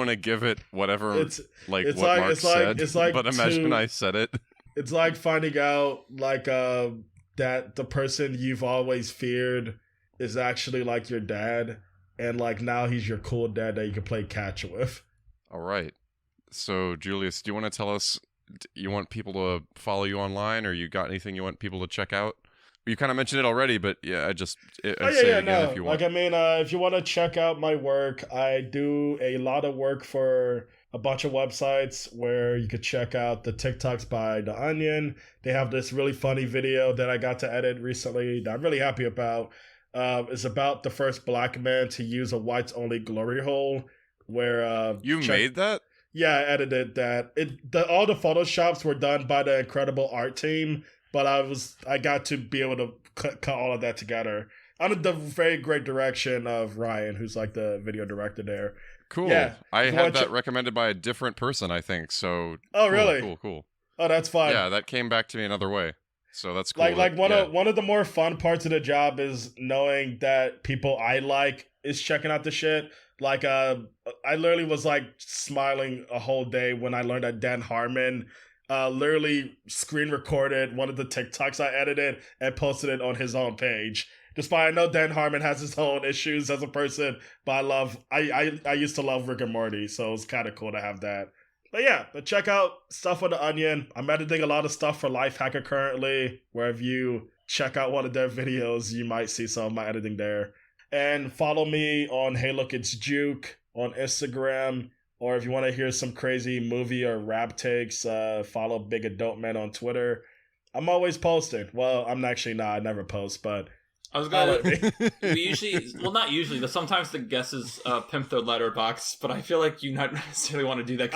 to give it whatever It's like it's what like- Mark it's like- said? it's like but imagine two- I said it. it's like finding out like that the person you've always feared is actually like your dad, and like now he's your cool dad that you can play catch with. All right. So, Julius, do you want to tell us, you want people to follow you online, or you got anything you want people to check out? You kind of mentioned it already, but yeah, I'd say it again if you want. Like, I mean, if you want to check out my work, I do a lot of work for a bunch of websites where you could check out the TikToks by The Onion. They have this really funny video that I got to edit recently that I'm really happy about. It's about the first black man to use a whites-only glory hole. Where you made that? Yeah, I edited that. All the photoshops were done by the incredible art team, but I got to be able to cut all of that together under the very great direction of Ryan, who's like the video director there. Cool. Yeah, I had that recommended by a different person, I think. So. Oh, cool, really? Cool. Oh, that's fine. Yeah, that came back to me another way. So that's cool. One of the more fun parts of the job is knowing that people I like is checking out the shit. Like, I literally was like smiling a whole day when I learned that Dan Harmon literally screen recorded one of the TikToks I edited and posted it on his own page. Despite I know Dan Harmon has his own issues as a person, but I used to love Rick and Morty, so it was kind of cool to have that. But yeah, check out stuff on The Onion. I'm editing a lot of stuff for Lifehacker currently, where if you check out one of their videos, you might see some of my editing there. And follow me on Hey Look It's Juke on Instagram. Or if you want to hear some crazy movie or rap takes, follow Big Adult Man on Twitter. I'm always posting. Well, I'm actually not. I never post, but I was gonna. Not usually, but sometimes the guesses pimp their letterbox. But I feel like you not necessarily want to do that.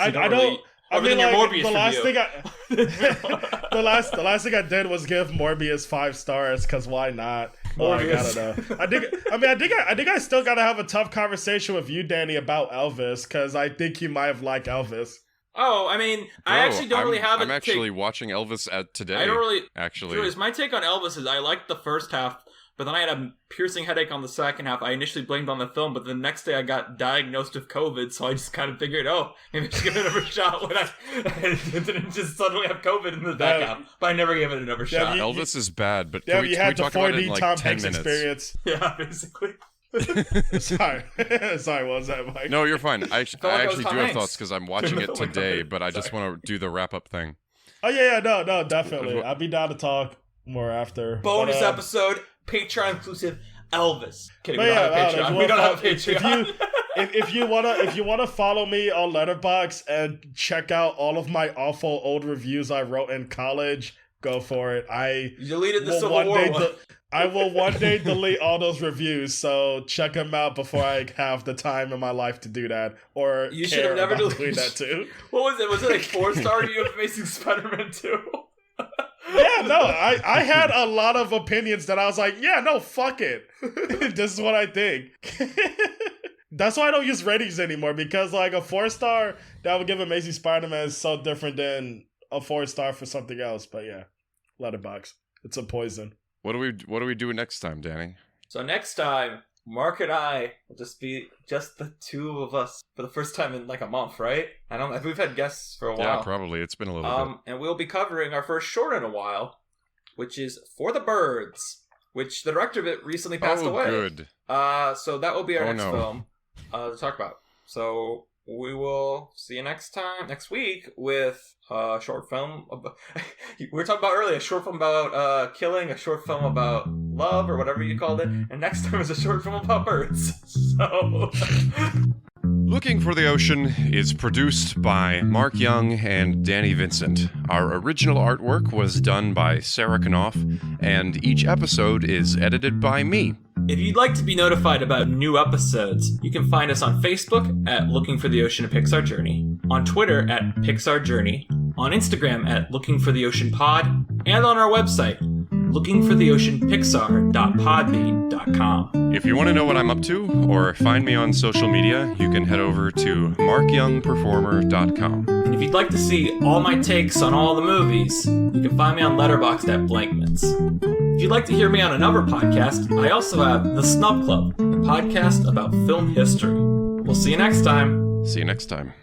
The last thing I did was give Morbius 5 stars because why not? Like, I don't know. I think I still gotta have a tough conversation with you, Danny, about Elvis because I think you might have liked Elvis. Oh, I mean, I actually don't really have. I'm actually watching Elvis today. I don't really. Actually, Julius, my take on Elvis is I liked the first half. But then I had a piercing headache on the second half. I initially blamed on the film, but the next day I got diagnosed with COVID, so I just kind of figured, maybe I should give it another shot when I didn't just suddenly have COVID in the back half. But I never gave it another shot. Elvis is bad, but you had the 4D like Tom 10 Hanks minutes? Experience. Yeah, basically. Sorry, what was that, Mike? No, you're fine. I actually do have thoughts because I'm watching it today, but I just want to do the wrap-up thing. Oh, yeah, no, definitely. I'll be down to talk more after. Bonus episode. Patreon exclusive Elvis. Kidding, we don't have Patreon. We don't have Patreon. If you wanna follow me on Letterboxd and check out all of my awful old reviews I wrote in college, go for it. You deleted the Civil War one. I will one day delete all those reviews, so check them out before I have the time in my life to do that. Or you should have never deleted that too. What was it? Was it like 4-star review of Amazing Spider-Man 2? Yeah, no, I had a lot of opinions that I was like, yeah, no, fuck it. This is what I think. That's why I don't use ratings anymore, because like a 4-star that I would give Amazing Spider-Man is so different than a 4-star for something else. But yeah, Letterboxd. It's a poison. What do we do next time, Danny? So next time, Mark and I will just be just the two of us for the first time in like a month, right? I don't know. We've had guests for a while. Yeah, probably. It's been a little bit. And we'll be covering our first short in a while, which is For the Birds, which the director of it recently passed away. Oh, good. So that will be our next film to talk about. So we will see you next week with a short film. We were talking about earlier, a short film about killing, a short film about love, or whatever you called it. And next time is a short film about birds. So... Looking for the Ocean is produced by Mark Young and Danny Vincent. Our original artwork was done by Sarah Knopf, and each episode is edited by me. If you'd like to be notified about new episodes, you can find us on Facebook at Looking for the Ocean: A Pixar Journey, on Twitter at Pixar Journey, on Instagram at Looking for the Ocean Pod, and on our website, lookingfortheoceanpixar.podbean.com. If you want to know what I'm up to, or find me on social media, you can head over to markyoungperformer.com. And if you'd like to see all my takes on all the movies, you can find me on Letterboxd at Blankmans. If you'd like to hear me on another podcast, I also have The Snub Club, a podcast about film history. We'll see you next time. See you next time.